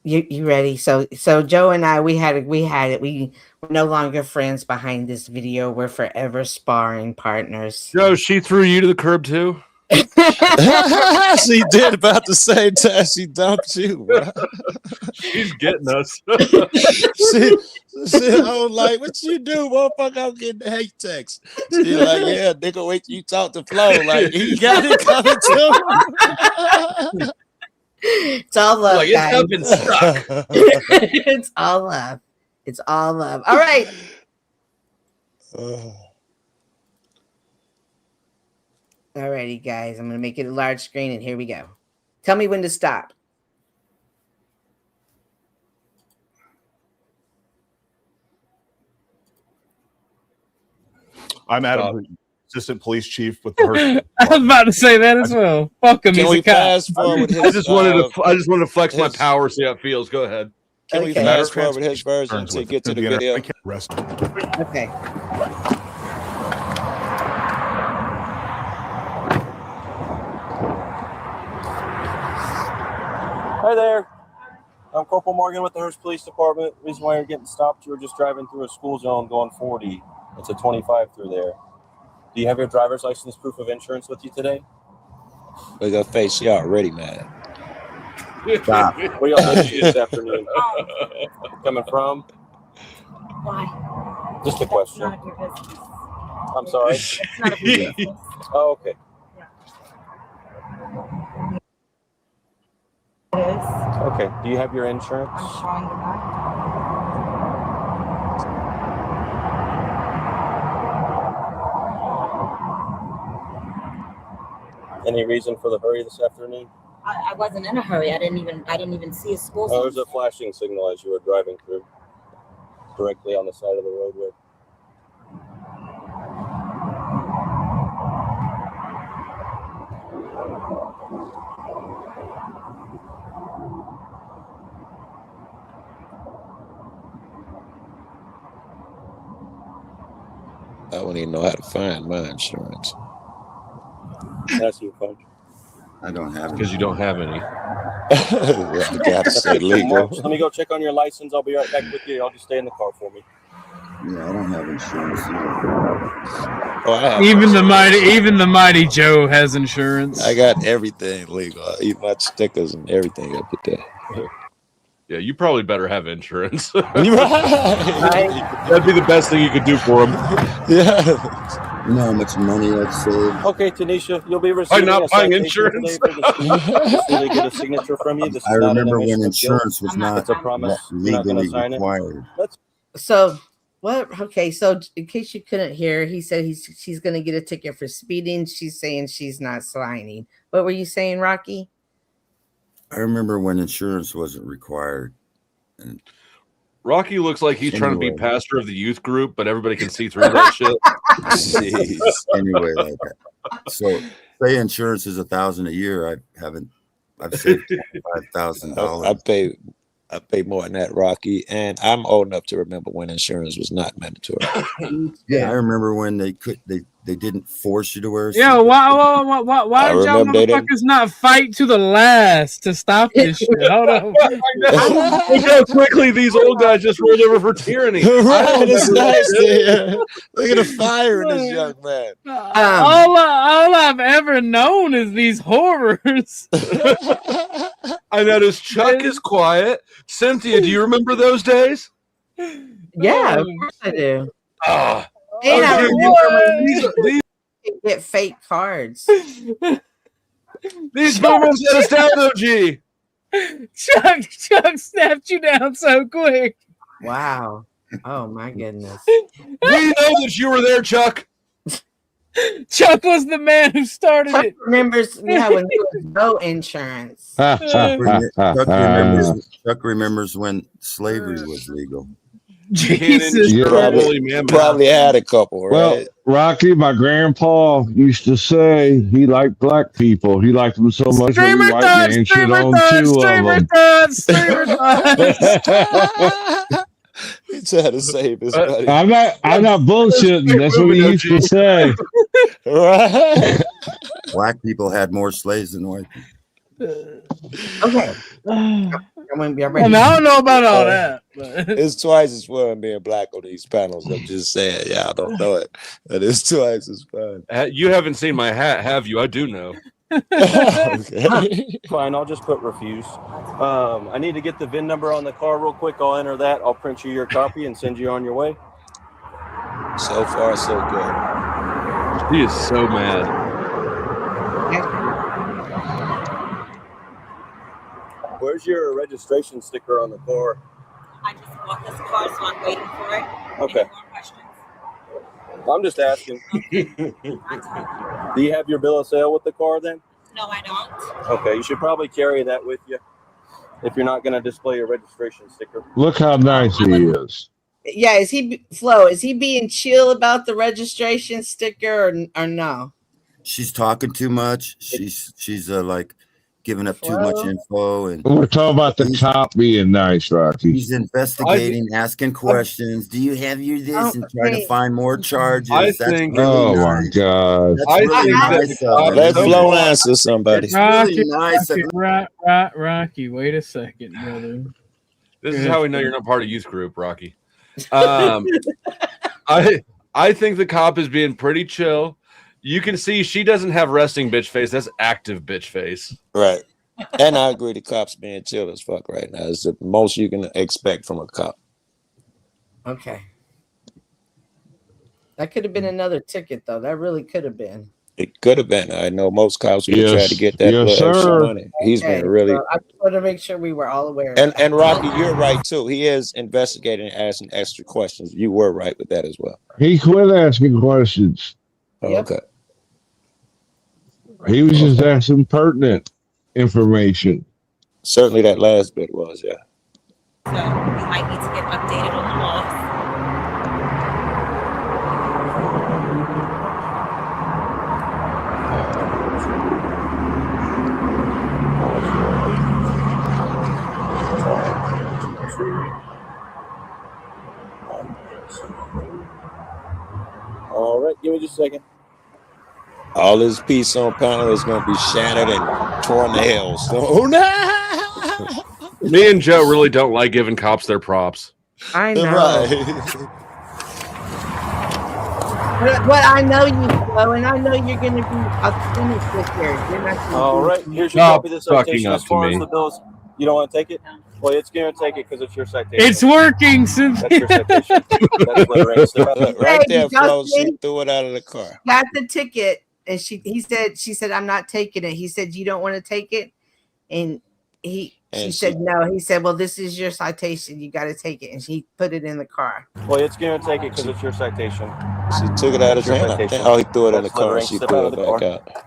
You ready? So Joe and I, we had it. We're no longer friends behind this video. We're forever sparring partners. Joe, she threw you to the curb too. She did about the same time she dumped you, bro. She's getting us. she I was like, what you do, motherfucker? I'm getting the hate text. She like, yeah, nigga, wait till you talk to Flo. Like, he got it coming too. It's all love, like, guys. it's up and stuck. It's all love. It's all love. All right. Alrighty, guys. I'm gonna make it a large screen, and here we go. Tell me when to stop. I'm Adam, assistant police chief with the Hurst. I was about to say that as well. Fuck him. Can we fast forward? I just wanted to flex my power, see how it feels. Go ahead. Can we fast forward his version to get to the video? Okay. Hi there. I'm Corporal Morgan with the Hurst Police Department. Reason why you're getting stopped, you were just driving through a school zone going 40. It's a 25 through there. Do you have your driver's license proof of insurance with you today? Look at her face. She already mad. Stop. Where y'all live this afternoon? Coming from? Why? Just a question. None of your business. I'm sorry. It's none of your business. Oh, okay. It is. Okay. Do you have your insurance? I'm showing you that. Any reason for the hurry this afternoon? I wasn't in a hurry. I didn't even see a school Oh, zone. there's a flashing signal as you were driving through, directly on the side of the roadway. I don't even know how to find my insurance. That's your phone. I don't have Because you don't have any. I gotta say legal. Let me go check on your license. I'll be right back with you. Y'all just stay in the car for me. Yeah, I don't have insurance. Oh, I have Even insurance. the mighty Joe has insurance. I got everything legal. I eat my stickers and everything up there. Yeah, you probably better have insurance. Right. That'd be the best thing you could do for him. Yeah. You know how much money I've saved? Okay, Tanisha, you'll be receiving not a buying citation insurance? today for this. Just need to get a signature from you. This is I not an remember when admission of guilt. insurance was not It's a promise. You're not going legally to sign it. required. So what? Okay. So in case you couldn't hear, he said she's going to get a ticket for speeding. She's saying she's not signing. What were you saying, Rocky? I remember when insurance wasn't required. And Rocky looks like he's trying to be Anyway. pastor of the youth group, but everybody can see through that shit. Jeez. anyway, like that. So say insurance is $1,000 a year. I've saved $5,000. I pay more than that, Rocky, and I'm old enough to remember when insurance was not mandatory. Yeah, I remember when they didn't force you to wear a Yo, seatbelt. why I did y'all remember they didn't- motherfuckers not fight to the last to stop this shit? Hold on. Look how quickly these old guys just rolled over for tyranny. Right, it's nice to hear. Look at the fire in this young man. All I've ever known is these horrors. I noticed Chuck is quiet. Cynthia, do you remember those days? Yeah, of course I do. Ah, And I these get fake cards. moments let us down, OG. Chuck snapped you down so quick. Wow. Oh my goodness. We know that you were there, Chuck. Chuck was the man who started Chuck it. remembers, when there was no insurance. Chuck remembers when slavery was legal. Jesus. Probably had a couple, right? Well, Rocky, my grandpa used to say he liked black people. He liked them so much every Streamer white thoughts, man shit streamer on thoughts, two of streamer them. thoughts, streamer thoughts. He tried to save his money. I'm not bullshitting. That's what he used to say. Right? Black people had more slaves than white people. Okay. I I'm ready. don't know about all that. But. It's twice as fun being black on these panels. I'm just saying, y'all don't know it, but it's twice as fun. You haven't seen my hat, have you? I do know. Okay. Fine, I'll just put refuse. I need to get the VIN number on the car real quick. I'll enter that. I'll print you your copy and send you on your way. So far, so good. He is so mad. Where's your registration sticker on the car? I just bought this car, so I'm waiting for it. Okay. Any more questions? I'm just asking. Do you have your bill of sale with the car then? No, I don't. Okay, you should probably carry that with you if you're not going to display your registration sticker. Look how nice he is. Yeah, is he being chill about the registration sticker or no? She's talking too much. She's like giving up too much info, and We're talking about the cop being nice, Rocky. he's investigating, asking questions. Do you have your this and trying to find more charges? I That's think- really Oh my nice. God. That's I really think that nice of him. Let Flo answer somebody. It's really Rocky, nice of him. Rocky, wait a second, brother. This is how we know you're not part of youth group, Rocky. I think the cop is being pretty chill. You can see she doesn't have resting bitch face. That's active bitch face. Right. And I agree the cops being chill as fuck right now. It's the most you can expect from a cop. Okay. That could have been another ticket, though. That really could have been. It could have been. I know most cops would Yes. try to get that Yes, little extra sir. money. He's Okay, been really so I just want to make sure we were all aware. and Rocky, you're right too. He is investigating and asking extra questions. You were right with that as well. He quit asking questions. Oh, Yep. okay. He was just asking pertinent information. Certainly that last bit was, yeah. So you might need to get updated on the laws. All right, give me just a second. All his piece on panel is gonna be shattered and torn to hell. So oh no. Me and Joe really don't like giving cops their props. I know. Right. But I know you, Flo, and I know you're going to be authentic with her. You're not gonna All be- right, here's your Stop copy of the fucking citation. up As to far as me. the bills, you don't want to take it? Well, it's going to take it because it's your citation. It's working, That's your Cynthia. citation. That's letter A. Step out of the car. Right there, Hey, y'all Flo. She see? threw it out of the car. Got the ticket, and she said, I'm not taking it. He said, you don't want to take it? And she said, no. He said, well, this is your citation. You got to take it. And she put it in the car. Well, it's going to take it because it's your citation. She took it out of his hand. I think. Oh, he threw it in the That's letter car. A. She Step threw out it of the back car. out.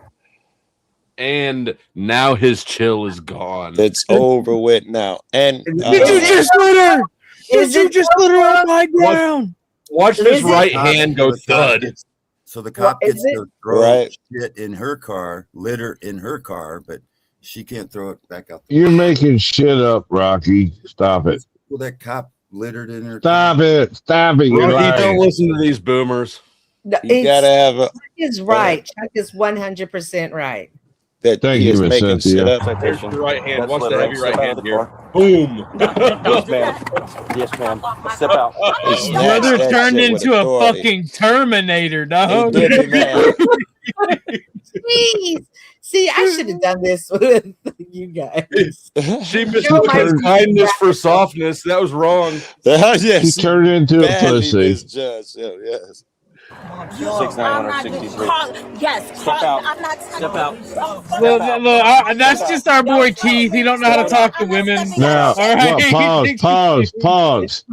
And now his chill is gone. It's over with now. And Did you just put her? Did Is you it just put her on my ground? Watch Is this it- right hand go thud. So the cop Well, gets is it- to throw Right. shit in her car, litter in her car, but she can't throw it back out. You're making shit up, Rocky. Stop it. Well, that cop littered in her Stop car. it. Stop it. You're Rocky, don't lying. listen to these boomers. No, you gotta have a Chuck is right. Chuck is 100% right. that Thank he you, is Miss making shit Cynthia. up. There's Citation. the right hand. That's Watch the letter A. heavy Step right out hand of the here. car. Boom. Yes, ma'am. Yes, ma'am. Step out. He snatched Brother that turned shit with into a authority. fucking Terminator, He dog. did it, man. Please. See, I should have done this with you guys. She Joe mistook might- kindness for softness. That was wrong. Yes, He turned into a badly pussy. misjudged him, yes. I'm not doing 6963. yes, Step out. I'm not Step out. Look, that's just our boy Keith. He don't know how to talk to women. Now, All right. pause. Pause.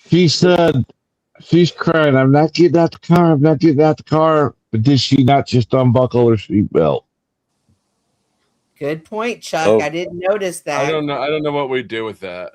She said, she's crying. I'm not getting out the car. I'm not getting out the car. But did she not just unbuckle her seatbelt? Good point, Chuck. Oh. I didn't notice that. I don't know what we do with that.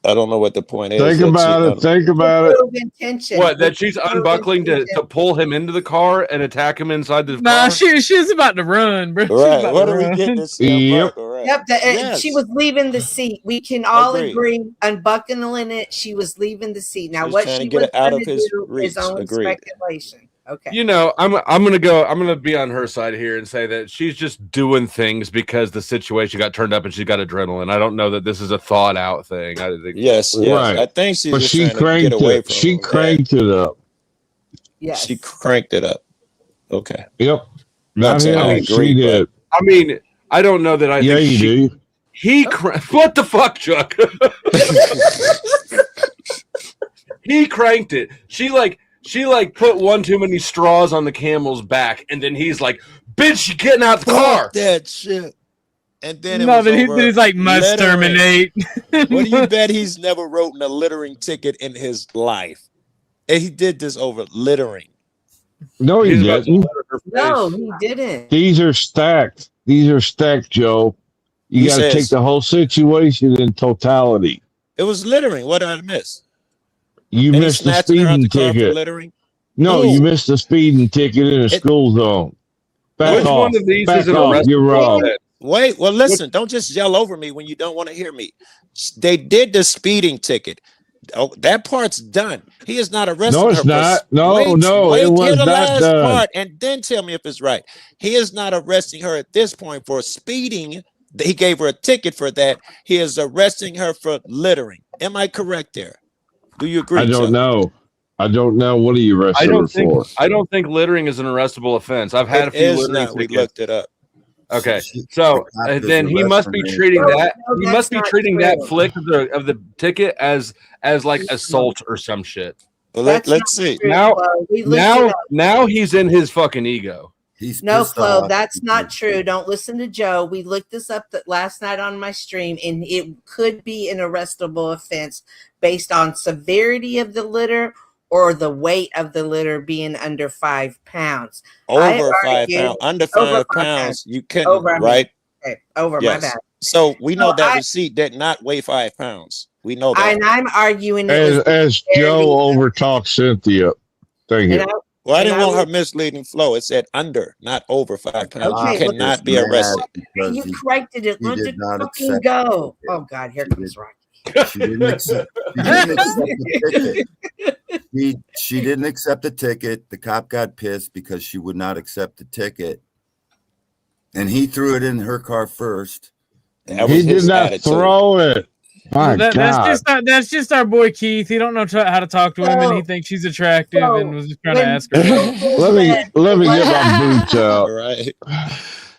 I don't know what the point is. Think that about she- it. Think about it. Prove intention. What? That she's Prove unbuckling to intention. pull him into the car and attack him inside the Nah, car? she's about to run, bro. She's Right. about What to are we run. getting this Yep. right. Yep, Yes. she was leaving the seat. We can all Agreed. agree, unbuckling it, she was leaving the seat. Now, She's what trying to she get was it out going of to his do reach. is only Agreed. speculation. Okay. You know, I'm gonna be on her side here and say that she's just doing things because the situation got turned up and she got adrenaline. I don't know that this is a thought out thing. I think Yes. Right. I think she's But just she trying to get cranked away it. from She him. cranked it up. Yes. She cranked it up. Okay. Yep. Not Not saying I him. agree, She did. I mean, I don't know that I Yeah, think you do. what the fuck, Chuck? He cranked it. She put one too many straws on the camel's back, and then he's like, "Bitch, you getting out the car?" Fuck that shit. And then it No, was then over he's like, must littering. terminate. What do you bet he's never written a littering ticket in his life? And he did this over littering. No, he He's about to didn't. litter her No, face. he didn't. These are stacked. Joe. You He got to take says- the whole situation in totality. It was littering. What did I miss? You And he missed the snatching her out speeding the car for ticket. littering? No, No. you missed the speeding ticket in a school zone. Back Which off. one of these Back is an off. arrestable You're wrong. offense? Wait, well, listen, don't just yell over me when you don't want to hear me. They did the speeding ticket. Oh, that part's done. He is not arresting No, her. it's for- not. No, wait, no, wait, it was hear the not last done. part and then tell me if it's right. He is not arresting her at this point for speeding. He gave her a ticket for that. He is arresting her for littering. Am I correct there? Do you agree? I don't Chuck? know. I don't know. What are you arresting her for? I don't think littering is an arrestable offense. I've had a It few is littering not. We tickets. looked it up. Okay, She- so the cop then is he must be arresting her. treating No, that. no, He that's must be not treating true. that flick of the ticket as like assault or some shit. Well, That's let's see. True, Now- Flo. We looked it up. Now he's in his fucking ego. He's No, pissed Flo, off that's not because- true. Don't listen to Joe. We looked this up last night on my stream, and it could be an arrestable offense based on severity of the litter or the weight of the litter being under 5 pounds. I Over 5 argue- pounds, under over 5 5 pounds, you couldn't, Over, I mean, right? Okay, over Yes. my bad. So we know No, that I- receipt did not weigh 5 pounds. We know that. And I'm arguing it was As Joe overtalked Cynthia. Thank and you. I, Well, I didn't and I want her would- misleading flow. It said under, not over 5 pounds. Okay, You well, cannot Just be mad arrested. because you he- corrected it. he Let did it not fucking accept go. it. Oh God, here She comes did- Rocky. She didn't accept, the ticket. She didn't accept the ticket. The cop got pissed because she would not accept the ticket. And he threw it in her car first. That He was did his not attitude. throw it. My God. That's just our boy Keith. He don't know how to talk to women. He So- thinks she's attractive so and was just trying to when- ask her. let me get my boots All out. right.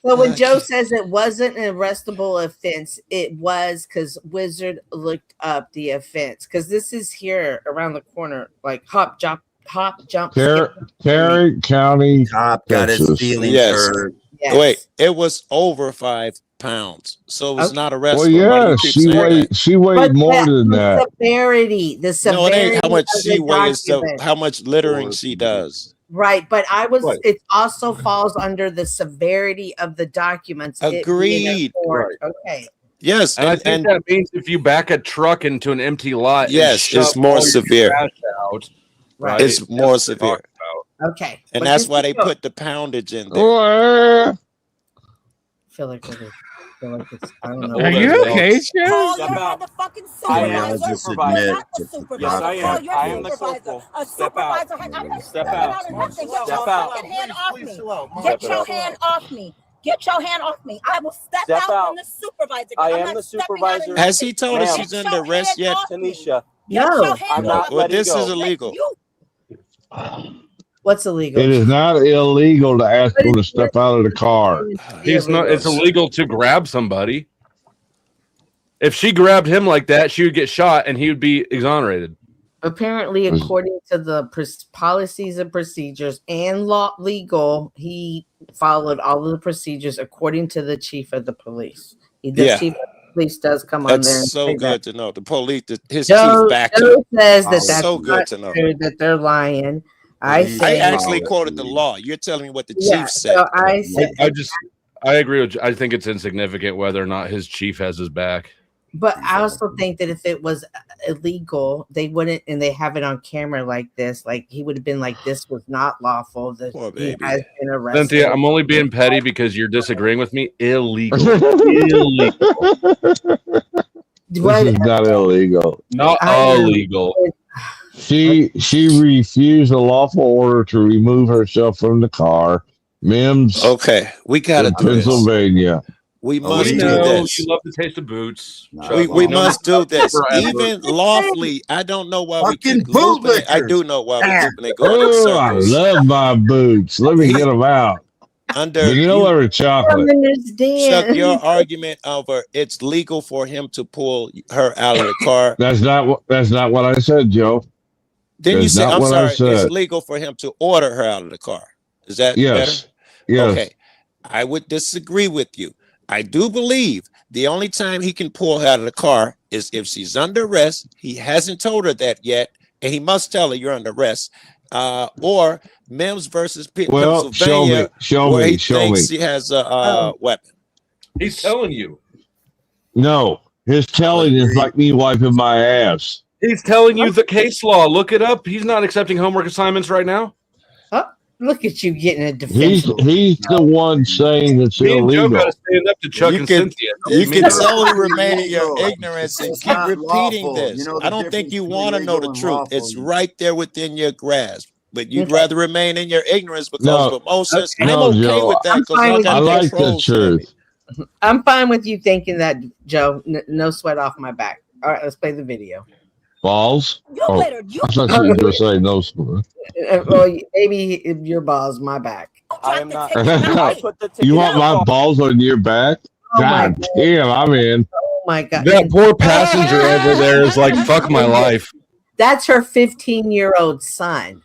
So when Joe says it wasn't an arrestable offense, it was because Wizard looked up the offense. Because this is here around the corner, like hop, jump, skip. Tarrant County. Cop got his Texas. feelings Yes. hurt. Yes. Wait, it was over 5 pounds. So it was Okay. not Well, arrestable. Why do yeah, you keep she saying weighed. that? She weighed But more than the that. severity, the No, it severity ain't how much of she the weighs, so document. how much littering she does. Right, but Right. it also falls under the severity of the documents. it being Agreed. enforced. Okay. Yes, And I and, think that means if you back a truck into an empty lot, and Yes, shove it's more all your severe. trash out, Right. it's That's more what we're severe. talking about. Okay. And But that's just why they feel- put the poundage in there. Well, feel like it's, I don't know. Are you okay, Chef? Call Step your out. motherfucking I Yeah, am I'll supervisor. just supervisor. admit Not the that the supervisor. Yes, I cop am. Call got your I am the pissed. supervisor. corporal. A Step out. supervisor. I'm not Step stepping out. out of nothing. Get Step your out. fucking hand off me. Step Get your out. hand off me. Get your hand off me. I will step Step out out. when the supervisor. I I'm am not the stepping out of supervisor. Has he nothing. told us Ma'am. she's Get under your arrest hand yet? off me. Tanisha, Get No. your hand I'm not off me. Well, letting this go. is illegal. You. What's illegal? it is not illegal to ask them to step out of the car. He's not. It's illegal to grab somebody. If she grabbed him like that, she would get shot and he would be exonerated. Apparently, according to the policies and procedures and legal, he followed all of the procedures according to the chief of the police. The Yeah. chief of the police does come on there. And That's so say good that. to know. The police, his Joe, chief backed Joe him. says that Oh, that's so good not to know. true, that they're lying. I Police- I say, actually Wow. quoted the law. You're telling me what the yeah. chief said. So I said, I agree with. I think it's insignificant whether or not his chief has his back. but I also think that if it was illegal, they wouldn't, and they have it on camera like this. Like he would have been like, "This was not lawful. That Poor he baby. has been arrested." Cynthia, I'm only being petty because you're disagreeing with me. Illegal. Illegal. This is not illegal. Not I- illegal. She refused a lawful order to remove herself from the car. Mims, Okay, we got to in do this. Pennsylvania. We must We do know this. you love the taste of boots. We must do this. Forever. Even lawfully, I don't know why we Fucking keep looping it. I bootlickers. do know why we looping it, going in Oh, I circles. love my boots. Let me get them out. Under Vanilla or chocolate? Chuck, your argument over it's legal for him to pull her out of the car. That's not what I said, Joe. Then you That's say, not I'm what I sorry, it's said. legal for him to order her out of the car. Is that Yes. better? Yes. Okay. I would disagree with you. I do believe the only time he can pull her out of the car is if she's under arrest. He hasn't told her that yet, and he must tell her you're under arrest. Or Mims versus Pennsylvania, where he thinks she has a weapon. He's telling you. No, his telling is like me wiping my ass. He's telling you the case law. Look it up. He's not accepting homework assignments right now. Look at you getting a defense. He's the one saying it's Me and Joe illegal. got to stand up to Chuck and Cynthia. You can solely remain in your ignorance and It's keep not repeating lawful. this. You know the I don't think difference you between want to know legal the and truth. lawful. It's right there within your grasp. But you'd Okay. rather remain in your ignorance because No. of emotions. No, I'm okay Joe, with that I'm because fine I with got I like the controls in me. truth. I'm fine with you thinking that, Joe. No sweat off my back. All right, let's play the video. Balls? You Oh, better. You I thought you were going to say no sweat. Well, maybe your balls, my back. I am not. I put the ticket You in want the my car. balls on your back? Oh my God damn, I'm in. Oh my God. That poor passenger over there is like, fuck my life. That's her 15-year-old son.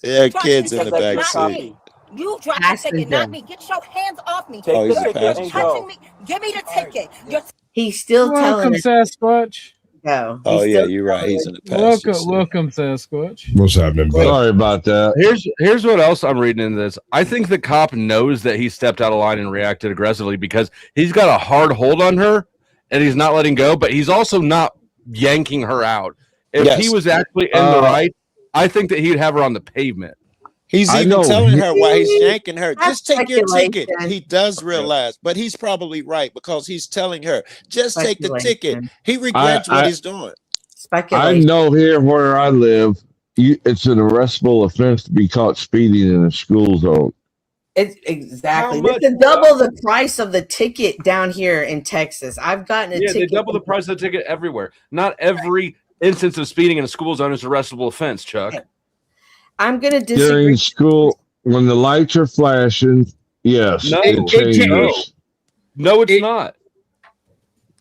Yeah, kids in the Because back that's seat. your copy. You dropped the ticket, not Passenger. me. Get your hands off me. Take Oh, he's the a ticket passenger. and Touching go. me. Give me the ticket. You're He's still telling Welcome, her Sasquatch. to go. Oh, He's yeah, still you're right. telling He's her in the passenger Welcome, seat. welcome, Sasquatch. What's happening, bud? Sorry about that. Here's what else I'm reading in this. I think the cop knows that he stepped out of line and reacted aggressively because he's got a hard hold on her and he's not letting go, but he's also not yanking her out. If he was actually in the right, I think that he'd have her on the pavement. He's I even know. telling her while he's yanking her, That's just take your ticket. speculation. He does realize, but he's probably right because he's telling her, just take the ticket. Speculation. He regrets what I- he's doing. I Speculation. know here where I live, it's an arrestable offense to be caught speeding in a school zone. It's exactly. How much- It's double the price of the ticket down here in Texas. I've gotten a Yeah, they ticket. double the price of the ticket everywhere. Not every instance of speeding in a school zone is an arrestable offense, Chuck. I'm going to disagree. During school, when the lights are flashing, yes, No, it it changes. No, it's not.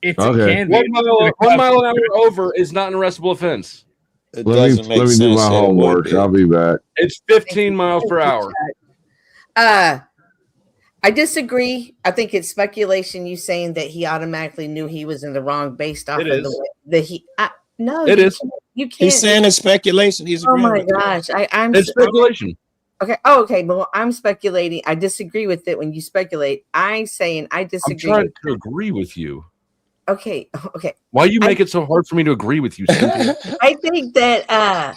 It's Okay. a can 1 be. mile an hour over is not an arrestable offense. It Let doesn't me make sense. do my that it would homework. be. I'll be back. It's 15 miles per hour. I disagree. I think it's speculation. You saying that he automatically knew he was in the wrong based off It of is. the way that he. No, It you is. can't- You can't. He's saying it's speculation. He's Oh agreeing my with you. gosh! I'm It's speculation. okay. Oh, okay. Well, I'm speculating. I disagree with it when you speculate. I'm saying I I'm disagree. trying to agree with you. Okay. Okay. Why you make it so hard for me to agree with you, Cynthia? I think that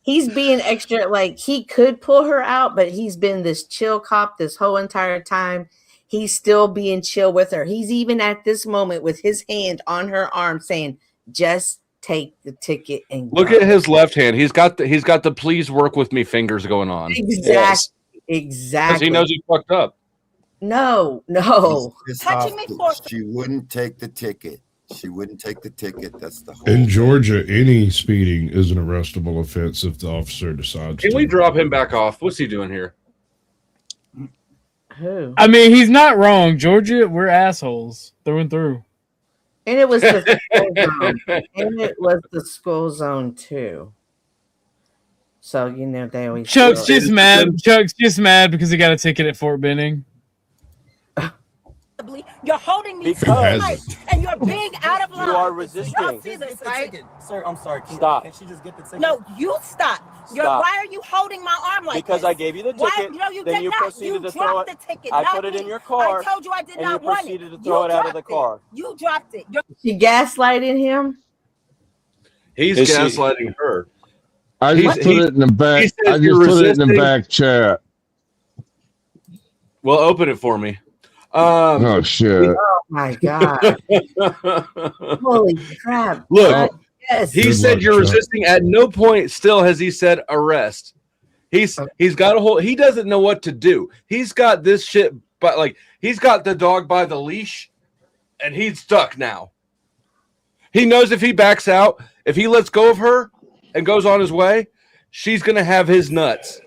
he's being extra. Like he could pull her out, but he's been this chill cop this whole entire time. He's still being chill with her. He's even at this moment with his hand on her arm, saying, "Just take the ticket and Look go." at his left hand. He's got the please work with me fingers going on. Exactly. Yes. Because Exactly. he knows he fucked up. No. Pissed Touching off me that for- she wouldn't take the ticket. She wouldn't take the ticket. That's the whole In thing. Georgia, any speeding is an arrestable offense if the officer decides Can to. we drop him back off? What's he doing here? Who? I mean, he's not wrong, Georgia. We're assholes through and through. And it was the school zone. And it was the school zone too. So they always Chuck's feel- just mad. Chuck's just mad because he got a ticket at Fort Benning. You're holding me Because- tight, and you're being out of line. You are Y'all resisting. see this, right? Sir, I'm sorry. Stop. Can she just get the ticket? No, you stop. Stop. Why are you holding my arm like Because this? I gave you the Why? ticket, No, you then did you not. proceeded You to throw dropped it. the ticket. I not put it me. in your car, I told you I did and not you want it. proceeded to throw You it out of the dropped it. car. You dropped it. You're She gaslighting him. He's Is she- gaslighting her. I just He's- put it in the back. he says I just you're put it in the resisting. back chat. Well, open it for me. Oh shit! Oh my god! Holy crap! Look, Yes. He Good said luck, you're Chuck. resisting. At no point still has he said arrest. He's got a whole. He doesn't know what to do. He's got this shit, but like he's got the dog by the leash, and he's stuck now. He knows if he backs out, if he lets go of her and goes on his way, she's gonna have his nuts.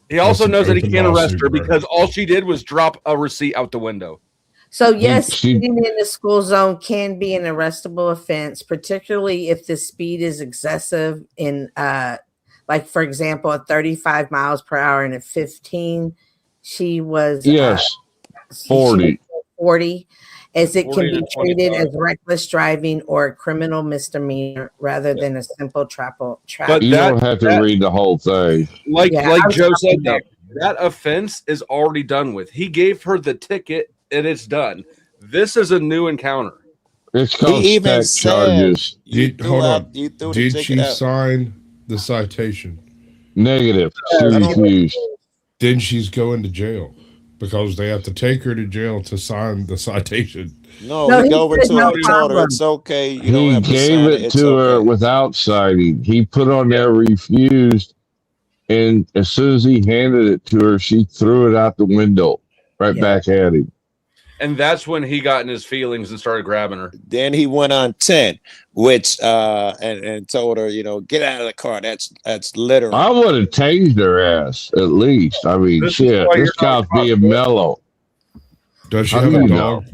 He also That's an knows that he open can't arrest lawsuit, her bro. because all she did was drop a receipt out the window. So yes, She- speeding in the school zone can be an arrestable offense, particularly if the speed is excessive in like for example, at 35 miles per hour and at 15, she was Yes, she 40. was 40, as it 40 can be to treated 25. as reckless driving or a criminal misdemeanor rather than a simple But You don't have to read the whole thing. Like Yeah, like I was Joe talking said though, about- that offense is already done with. He gave her the ticket and it's done. This is a new encounter. It's called He even stack said charges. Hold on. You threw the Did ticket she out. sign the citation? Negative. She I don't- refused. Then she's going to jail because they have to take her to jail to sign the citation. No, No, he he go over said to no her and told her problem. it's okay. You don't He have to gave sign it It's to her okay. without signing. He put on there refused, and as soon as he handed it to her, she threw it out the window right Yeah. back at him. And that's when he got in his feelings and started grabbing her. Then he went on 10, which and told her, get out of the car. That's littering. I would have tased her ass at least. I mean, This is shit, why this you're not cop's being mellow. Does she How have do a you dog?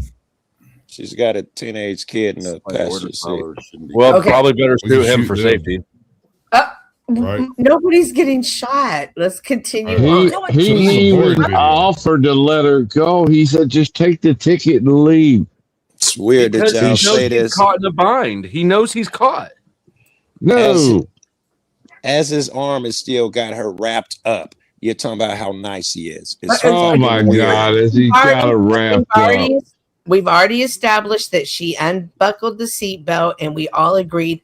She's got a teenage kid in the Like border passenger seat. colors shouldn't be- Well, Okay. probably better We shoot can him shoot for them. safety. Right. Nobody's getting shot. Let's continue He on. So he this is a even boring video. offered to let her go. He said, "Just take the ticket and leave." It's weird Because that he y'all knows say he's this. caught in a bind. He knows he's caught. No, As his arm is still got her wrapped up. You're talking about how nice he is. It's oh fucking my weird. God, is he got her wrapped up? We've already established that she unbuckled the seatbelt, and we all agreed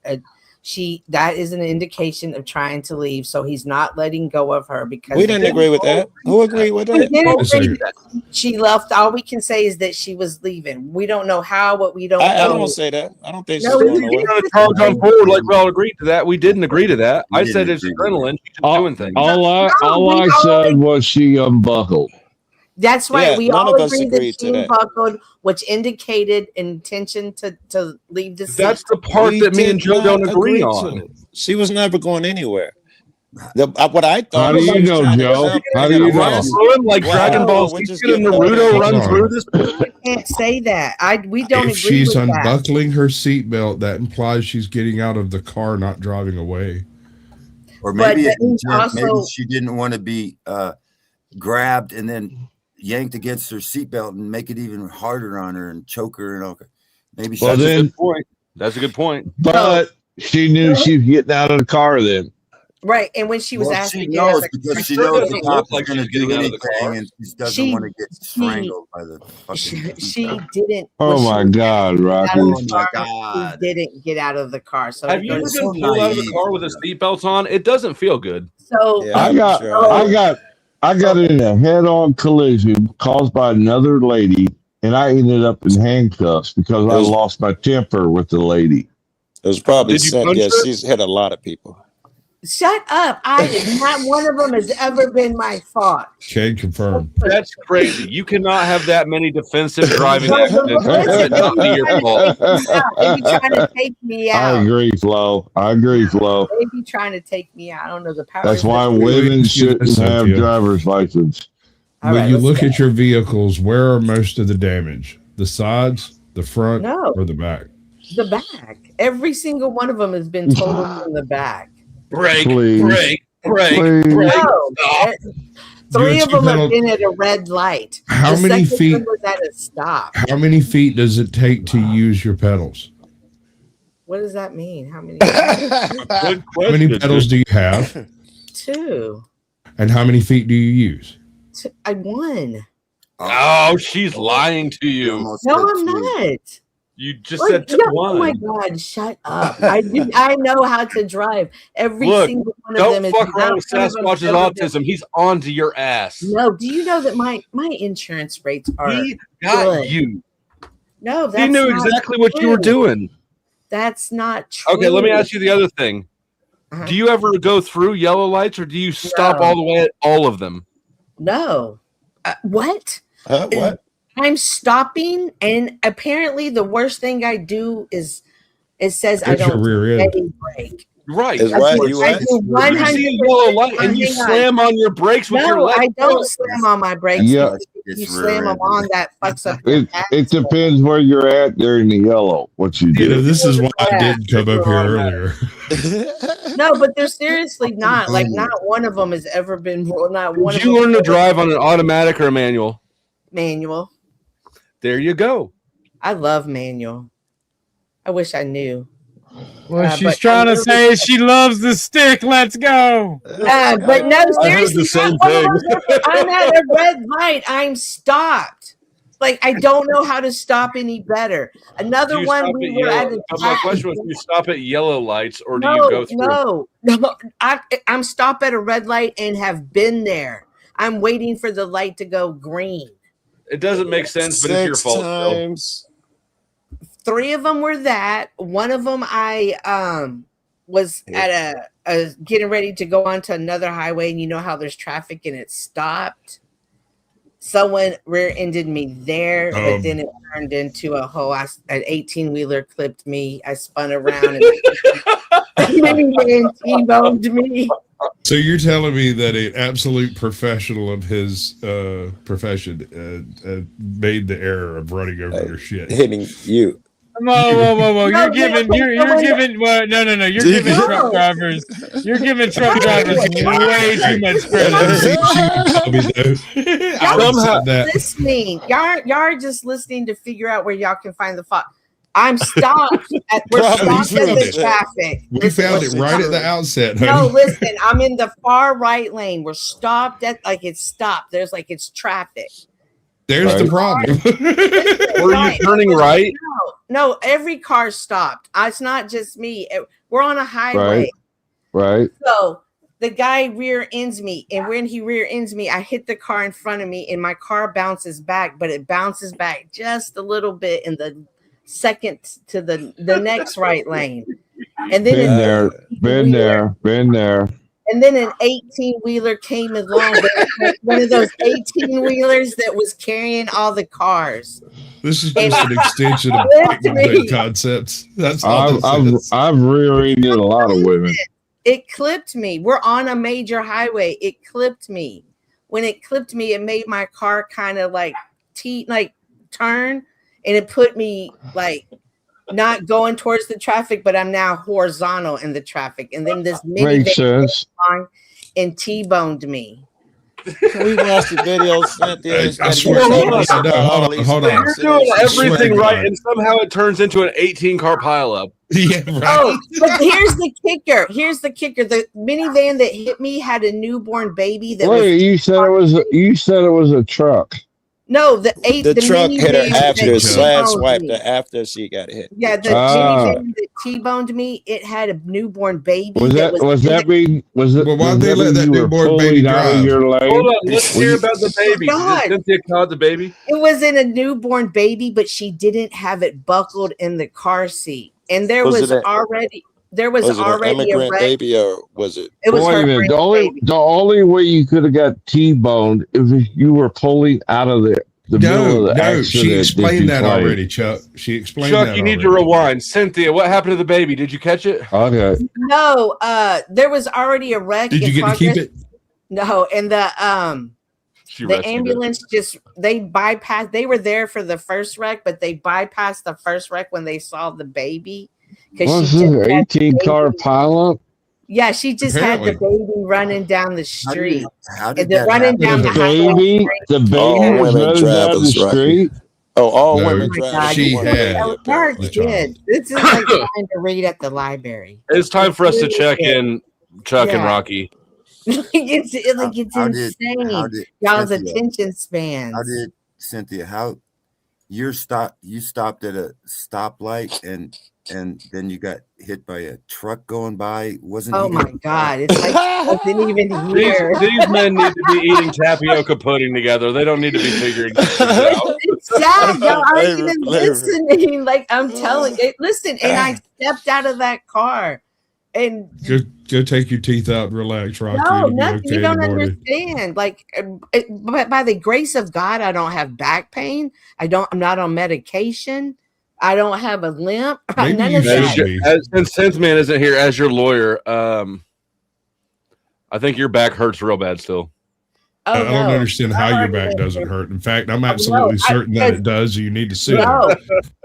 that is an indication of trying to leave. So he's not letting go of her because We didn't agree with that. Who agreed with We that? didn't Wait a agree second. that she left. All we can say is that she was leaving. We don't know how, but we don't I know. don't say that. I don't think No, she's we going didn't. nowhere. Trying to charge on forward like we all agreed to that. We didn't agree to that. We I didn't said it's agree to that. adrenaline. She's just All, doing things. all I we said was she unbuckled. That's right. Yeah, we none all of us agreed agreed that to she that. unbuckled, which indicated intention to leave the seat. That's the part We that me did and Joe not don't agree to on. it. She was never going anywhere. What I thought. How do was you she was know, trying to Joe? jump How in do and you know? arrest- Ruin like Wow, Dragon Ball we're Z. just Did a getting Naruto okay. run Hold through on. this? You can't say that. We don't If agree she's with that. unbuckling her seatbelt, that implies she's getting out of the car, not driving away. Or But maybe that means maybe also- she didn't want to be grabbed and then yanked against her seatbelt and make it even harder on her and choke her and all. Maybe she Well, That's a then- good point. That's a good point. But she knew she was getting out of the car then. Right. And when she was well, asked she to get out knows of the because she sure knows doesn't the cop look is like going to she's do getting out of the anything car. and she doesn't She- want to get strangled by the fucking she seatbelt. didn't. Oh when she my was God, asked to get Rocky! out of the Oh my car, God. She didn't get out of the car. So Have it you ever goes- been so pulled out of the naive. car with a seatbelt on? It doesn't feel good. so Yeah. I got Sure. I got in a head-on collision caused by another lady, and I ended up in handcuffs because I Those- lost my temper with the lady. It was probably Did you sent. punch Yeah, her? she's hit a lot of people. shut up. I did not. One of them has ever been my fault. Can confirm. That's crazy. You cannot have that many defensive driving No, accidents but and it not be your fault. They be trying to take me I out. agree, Flo. I agree, Flo. They be trying to take me out. I don't know the power. That's of why this. women Excuse shouldn't me, have Cynthia. driver's license. All When right, you let's look go. at your vehicles, where are most of the damage? The sides, the front, No. or the back? The back. Every single one of them has been totaled in the back. Break, Please. break, break, Please. break. No. Stop. Three Your of them have seatbelt- been at a red light. How The many second feet? one was at a stop. How many feet does it take to use your pedals? What does that mean? How many? Good How many question. pedals do you have, Two. and how many feet do you use? I won. Oh, she's lying to You you. almost No, said I'm two. not. You just What? said No, oh my one. God! Shut up! I know how to drive. Every Look, single one of Don't them is fuck around not with one of them's Sasquatch's ever been- autism. He's on to your ass. No, do you know that my insurance rates are? He got good. you. No, that's He knew not exactly what you were true. doing. That's not true. Okay, let me ask you the other thing. Do you ever go through yellow lights, or do you stop all the way at all of them? No. What? What? I'm stopping, and apparently the worst thing I do is it says I don't rear end. steady brake. Right. Is what you I at? do You see a yellow light and you slam on your brakes with your No, left I don't foot. slam on my brakes. Yeah. If you slam them on, that fucks up. It depends where you're at during the yellow. What you You know, do. this is why I didn't come up here earlier. No, but they're seriously not. Like, not one of them has ever been. Not one. Did you learn to drive on an automatic or a manual? Manual. There you go. I love manual. I wish I knew. Well, she's trying to say she loves the stick. Let's go. But no, I heard the seriously, same thing. I'm at a red light. I'm stopped. Like, I don't know how to stop any better. Another one, we were at a my question was, do you stop at yellow lights or do you go through? No. I'm stopped at a red light and have been there. I'm waiting for the light to go green. It doesn't make sense, but it's your fault. Times. 3 of them were that. One of them, I was at a getting ready to go onto another highway, and you know how there's traffic and it stopped. Someone rear-ended me there, but then it turned into a whole. An 18-wheeler clipped me. I spun around and minivan T-boned me. So you're telling me that an absolute professional of his profession made the error of running over your shit, hitting you. Whoa! You're giving. Well, no. You're giving truck drivers. You're giving truck drivers way too much credit. Listening, y'all are just listening to figure out where y'all can find the fault. I'm stopped. We're stopped at the traffic. We found it right at the outset. No, Honey. listen, I'm in the far right lane. We're stopped at it's stopped. There's it's traffic. There's the problem. Were you turning right? No, every car stopped. It's not just me. We're on a highway. Right. So the guy rear ends me, and when he rear ends me, I hit the car in front of me, and my car bounces back, but it bounces back just a little bit in the second to the next right lane. And then been there. And then an 18-wheeler came along, one of those 18-wheelers that was carrying all the cars. This is just an extension of concepts. That's all I've rear-ended a lot of women. It clipped me. We're on a major highway. It clipped me. When it clipped me, it made my car kind of turn, and it put me not going towards the traffic, but I'm now horizontal in the traffic. And then this minivan and T-boned me. Can we watch the video? Hold on. You're doing everything right, and somehow it turns into an 18-car pileup. Yeah, right. Oh, but here's the kicker. The minivan that hit me had a newborn baby. You said it was a truck. No, the truck hit her after swiped her after she got hit. Yeah, the minivan that T-boned me, it had a newborn baby. Well, why'd they let that newborn baby drive? Hold on, let's hear about the baby. Did Cynthia caught the baby? It was in a newborn baby, but she didn't have it buckled in the car seat. And there was already an immigrant baby, or was it? It was the only way you could have got T-boned if you were pulling out of the middle of the accident. She explained that already, Chuck. She explained Chuck, that you need to rewind. Cynthia, what happened to the baby? Did you catch it? Okay. No, there was already a wreck. Did you get to keep it? No, and the ambulance they bypassed. They were there for the first wreck, but they bypassed the first wreck when they saw the baby. Was this an 18-car pileup? Yeah, she just had the baby running down the street. How did that running down the highway? The baby was running down the street. Oh, all women drivers. She had. This is like trying to read at the library. It's time for us to check in, Chuck and Rocky. It's insane. Y'all's attention spans. How did Cynthia? You stopped at a stoplight and then you got hit by a truck going by? Oh my God! It's like I wasn't even here. These men need to be eating tapioca pudding together. They don't need to be figuring this out. It's Dad, y'all aren't Favorite even flavor. listening. Like I'm telling you, listen. And I stepped out of that car, and Go take your teeth out and relax, Rocky. no, It'll be nothing. okay You in don't the morning. understand. Like, but by the grace of God, I don't have back pain. I'm not on medication. I don't have a limp. Maybe None you of that. should be. Since man isn't here as your lawyer, I think your back hurts real bad still. Oh, I don't no. understand how your back doesn't hurt. In fact, I'm absolutely certain that it does. You need to sue her. No,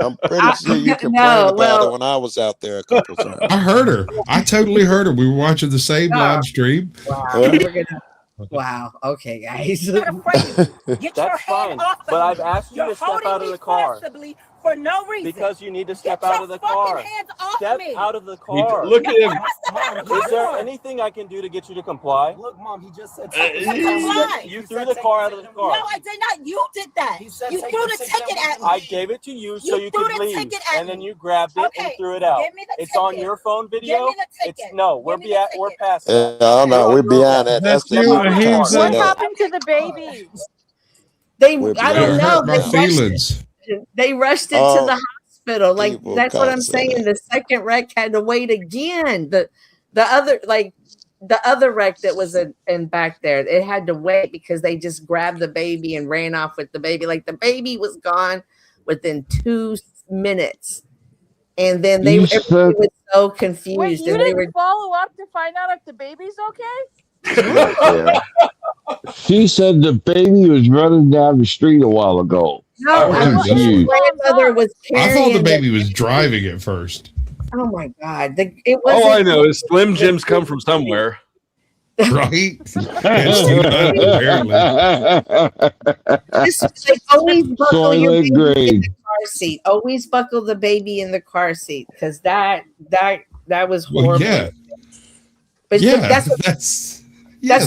I'm pretty sure you complained no, about well- it when I was out there a couple of times. I heard her. I totally heard her. We were watching the same live stream. wow. Yeah. We're gonna. Wow. Okay, guys. Get your That's hand fine, off of but me. I've asked you You're to step holding out of me the car forcibly for no reason. because you need to step Get out your of the fucking car. hands off Step me. out of the car. Look at him. Step out of the Is there car. anything I can do to get you to comply? Look, Mom, he just said Comply. You threw the car out of the No, car. I did not. You did that. He said You take threw the the ticket ticket out. at me. I gave it to you so You you threw could the leave, ticket at and then me. you grabbed it and Okay, threw it out. give me the It's on ticket. your phone Give video. me the ticket. It's no, we're Give me the we're ticket. past Yeah, that. I don't know. We're beyond that. That's That's you. the He's can't say What that. happened to the baby? We're I It don't beyond know. hurt that my now. feelings. They rushed it to Oh, the hospital. Like people that's what can't I'm say saying. that. The second wreck had to wait again. The other wreck that was in back there, it had to wait because they just grabbed the baby and ran off with the baby. Like the baby was gone within 2 minutes, and then You everybody said- was so Wait, confused, you and they didn't were. follow up to find out if the baby's okay? Yeah. She said the baby was running down the street a while ago. No, Oh, I was confused. grandmother was I carrying. thought the baby was driving at first. Oh my God! It was. All I know is Slim Jims come from somewhere. Right? And Steve Hunt, apparently. Just like always buckle your Soylent baby in Green. the car seat. Always buckle the baby in the car seat because that was Well, horrible. yeah. But Yeah. that's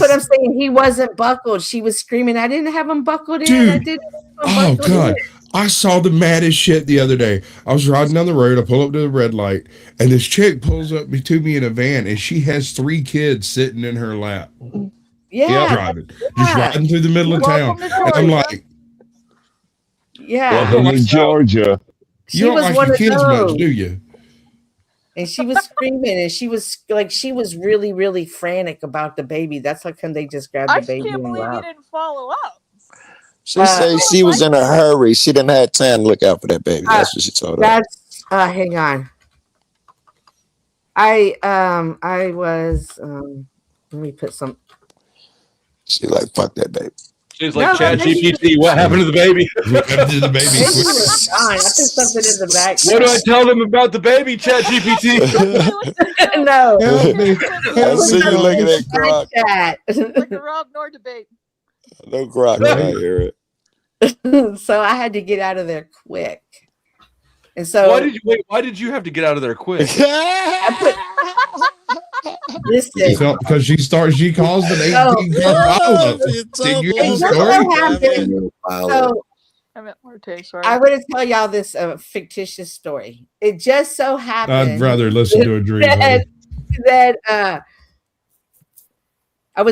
what I'm saying. He wasn't buckled. She was screaming. I didn't have him buckled in. Dude. I didn't have him Oh, buckled God. in. I saw the maddest shit the other day. I was riding down the road. I pull up to the red light, and this chick pulls up to me in a van, and she has 3 kids sitting in her lap. Yeah, Driving. Just riding through the middle of town. Welcome to And I'm Georgia. like, yeah. Welcome to Georgia. She you don't was like one your of kids those. much, do you? And she was screaming, and she was really, really frantic about the baby. That's how come they just grabbed I the baby can't and believe you left. didn't follow up. She said she was in a hurry. She didn't have time to look out for that baby. That's what she told her. That's hang on. I was let me put some. She like, fuck that baby. She's like, No, Chat the baby- GPT, what happened to the baby? What happened to the baby? Baby was gone. I put something in the back. What do I tell them about the baby, Chat GPT? No. Help me. I see you looking at Grok. Chat. Like a Rob nor debate. No Grok. I hear it. So I had to get out of there quick. And so Why did you have to get out of there quick? listen. Because she caused an 18 car pileup. Did you hear the It just story? so happened. So I meant Marte, sorry. I want to tell y'all this fictitious story. It just so happened. I'd rather listen to a dream. that I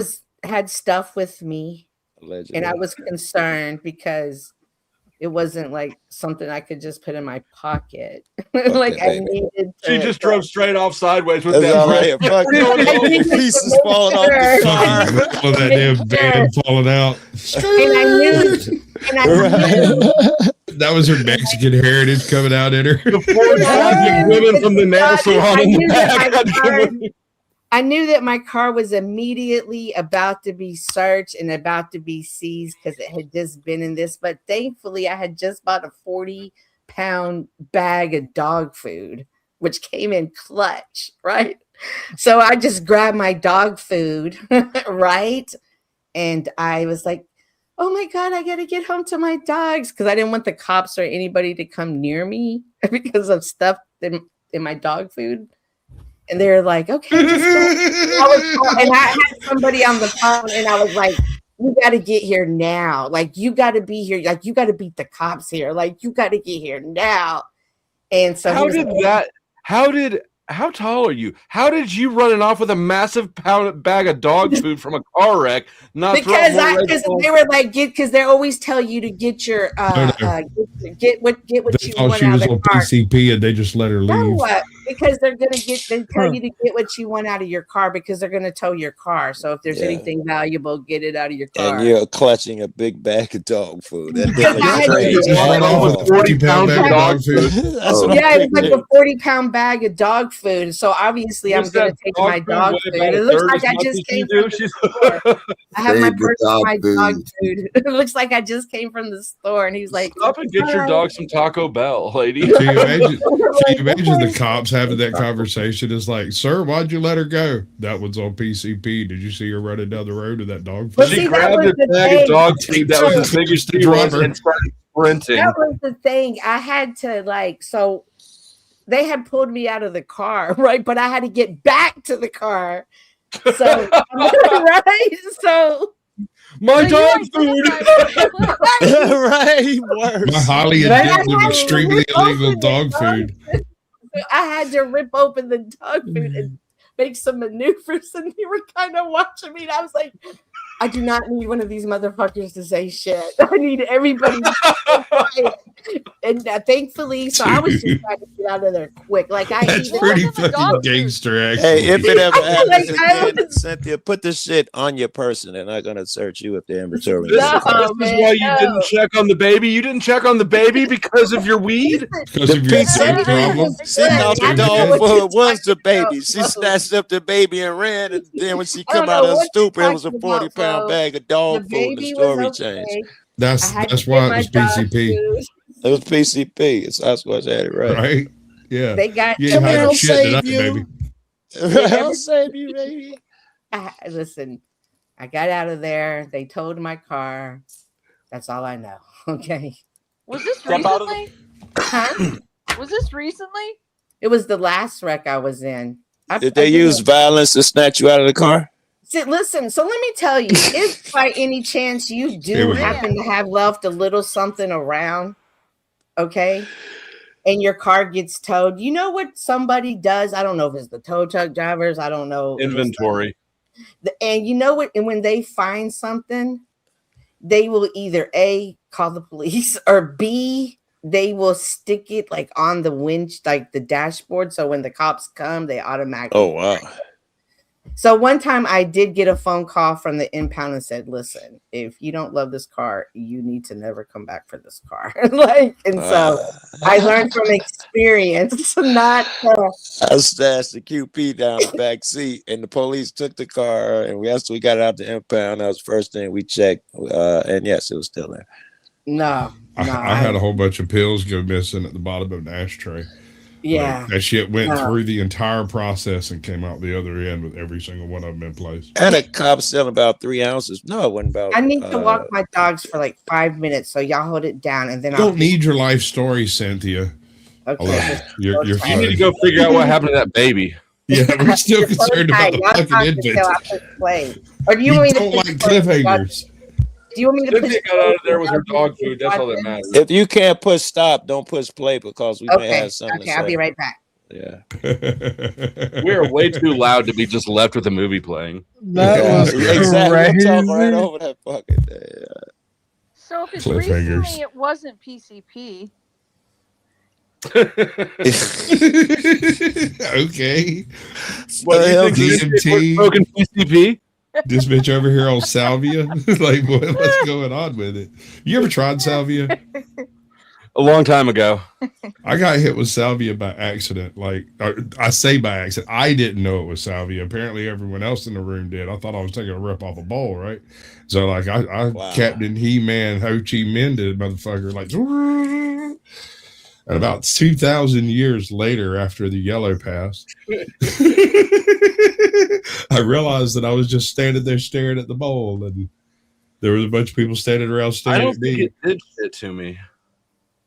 had stuff with me. Allegedly. And I was concerned because it wasn't like something I could just put in my pocket. Like I needed She just drove straight off sideways with That's that. all right. Fuck it. Pieces falling off the car. Well, that damn van falling out. And I knew That was her Mexican heritage coming out in her. The 4,000 women from the nail salon in the back. I knew that my car was immediately about to be searched and about to be seized because it had just been in this. But thankfully, I had just bought a 40-pound bag of dog food, which came in clutch, right? So I just grabbed my dog food, right? And I was like, oh my God, I got to get home to my dogs because I didn't want the cops or anybody to come near me because of stuff in my dog food. And they're like, okay, just go. And I had somebody on the phone and I was like, you got to get here now. Like, you got to be here. Like, you got to beat the cops here. Like, you got to get here now. And so how did How tall are you? How did you running off with a massive bag of dog food from a car wreck? Not because they were like because they always tell you to get your get what They you thought want she out of was the on car. PCP and they just let her leave. No, because they tell you to get what you want out of your car because they're gonna tow your car. So if there's anything valuable, get it out of your car. And you're clutching a big bag of dog food. That Because definitely I had strays to- my Run off with dog. 40-pound bag of dog food. That's what I'm Yeah, it was like thinking. a 40-pound bag of dog food. So obviously, I'm What's going to that take dog my food dog weigh food. about a It looks third like as I much just as came you from do? the She's store. I have my Save your purse with dog my dog food. food. It looks like I just came from the store, and he's like, Stop and get your "Hi." dog some Taco Bell, lady. Can you imagine? Like, Can you imagine the okay. cops having that conversation? It's like, sir, why'd you let her go? That one's on PCP. Did you see her running down the road with that dog Well, food? see, She that grabbed was a the bag of thing. dog food that was as big as she was and started sprinting. That was the thing. I had to so they had pulled me out of the car, right? But I had to get back to the car. So right, so My So dog you food. Right, worse. My highly But I had addictive, to extremely rip illegal open the dog food. I had to rip open the dog food and make some maneuvers, and they were kind of watching me. And I was like, I do not need one of these motherfuckers to say shit. I need everybody to be quiet. And thankfully, so I was just Dude. trying to get out of there quick. Like I That's even pretty What was in the fucking dog food? gangster, actually. Hey, if it ever I feel happens like I again, Cynthia, put this shit on your person. They're not gonna search you if they're inventory. This, No, this is man, why you no. didn't check on the baby. You didn't check on the baby because of your weed. Because The of your pizza drug problem. She thought the I don't know dog what food you're was the talking about, baby. She Flo. snatched up the baby and ran, and then when she I don't come out know of her what you're stupor, it was a talking about, 40-pound Flo. bag of The dog food. The baby was story okay. changed. I had That's to why get it my was dog PCP, food. It was PCP. It's Sasquatch had it right. right? Yeah. They got You ain't Come here, hiding I'll shit save tonight, you. baby. I'll save you, baby. Listen, I got out of there. They towed my car. That's all I know. Okay. Was this Step out of the- recently? Huh? Was this recently? It was the last wreck I was in. Did they use violence to snatch you out of the car? Listen, so let me tell you, if by any chance you It do was- happen to have left a little something around, okay, and your car gets towed, you know what somebody does? I don't know if it's the tow truck drivers. I don't know. Inventory. And you know what? And when they find something, they will either A, call the police, or B, they will stick it like on the winch, like the dashboard. So when the cops come, they automatically. Oh, wow. So one time I did get a phone call from the impound and said, listen, if you don't love this car, you need to never come back for this car. So I learned from experience, not I stashed the QP down the back seat, and the police took the car, and we got it out the impound. That was the first thing we checked, and yes, it was still there. no. I had a whole bunch of pills go missing at the bottom of an ashtray. Yeah. Like, that shit went No. through the entire process and came out the other end with every single one of them in place. And a cop selling about 3 ounces. No, it wasn't about. I need to walk my dogs for like 5 minutes, so y'all hold it down, and then You I'll don't need your life story, Cynthia. Okay. You're You fine. need to go figure out what happened to that baby. Yeah, we're still concerned about the Y'all fucking talk infant. until I push play. Or do you You want me to don't push like play? cliffhangers. Do you want me to Cynthia push got out of play? there with her dog food. That's all that matters. If you can't push stop, don't push play because we may Okay. have something Okay, to I'll say. be right back. Yeah. We're way too loud to be just left with the movie playing. That was exactly. I'm talking right crazy. over that fucking thing. So if it's Cliffhangers. recently, it wasn't PCP. Okay. What do you think? DMT? Smoking PCP? This bitch over here on salvia. Like, what's going on with it? You ever tried salvia? A long time ago. I got hit with salvia by accident. Like, I say by accident. I didn't know it was salvia. Apparently, everyone else in the room did. I thought I was taking a rip off a bowl, right? So, like, I Wow. Captain He-Man Ho Chi Minh did, motherfucker. Like, and about 2,000 years later, after the yellow passed, I realized that I was just standing there staring at the bowl, and there was a bunch of people standing around I staring don't at me. think it did shit to me.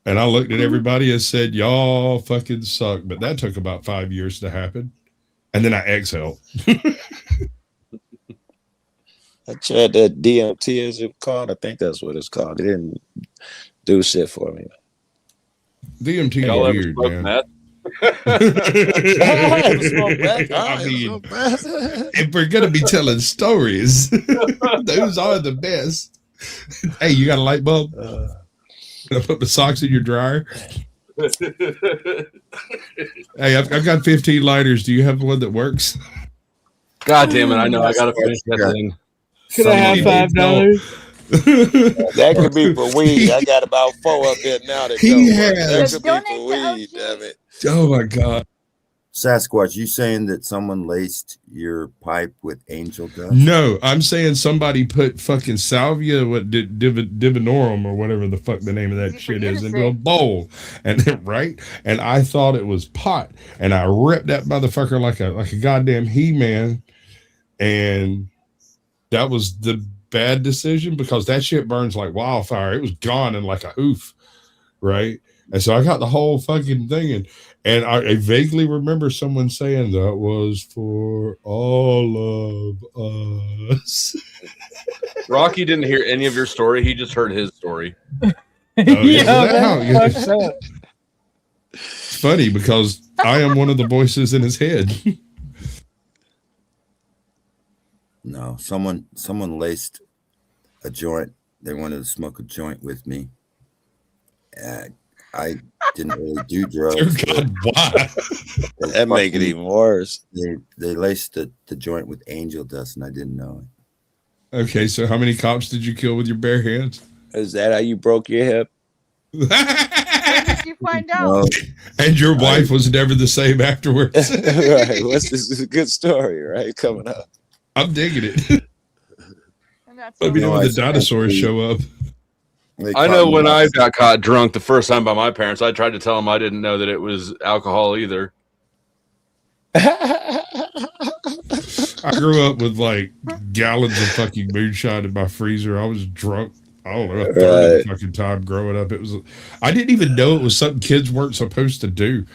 And I looked at everybody and said, y'all fucking suck. But that took about 5 years to happen. And then I exhaled. I tried that DMT, is it called? I think that's what it's called. It didn't do shit for me. DMT Y'all is ever weird, smoked man. meth? I mean, if we're gonna be telling stories, those are the best. Hey, you got a light bulb? Can I put the socks in your dryer? Hey, I've got 15 lighters. Do you have one that works? God damn it! I know I gotta finish that thing. Could I have $5? That could be for weed. I got about 4 up there now that He don't work. That has. could be for weed, damn it. Oh my God. Sasquatch, you saying that someone laced your pipe with angel dust? No, I'm saying somebody put fucking salvia, divinorum or whatever the fuck the name of that shit is, into a bowl, and right, and I thought it was pot, and I ripped that motherfucker like a goddamn He-Man, and that was the bad decision because that shit burns like wildfire. It was gone in like a hoof, right? And so I got the whole fucking thing, and I vaguely remember someone saying that was for all of us. Rocky didn't hear any of your story. He just heard his story. It's funny because I am one of the voices in his head. No, someone laced a joint. They wanted to smoke a joint with me. I didn't really do drugs. Oh God, why? That make it even worse. They laced the joint with angel dust, and I didn't know it. Okay, so how many cops did you kill with your bare hands? Is that how you broke your hip? When did you find out? And your wife was never the same afterwards. Right. This is a good story, right? Coming up. I'm digging it. Let me know when the dinosaurs show up. I know when I got caught drunk the first time by my parents, I tried to tell them I didn't know that it was alcohol either. I grew up with like gallons of fucking moonshine in my freezer. I was drunk. I don't know, a third of the fucking time growing up. I didn't even know it was something kids weren't supposed to do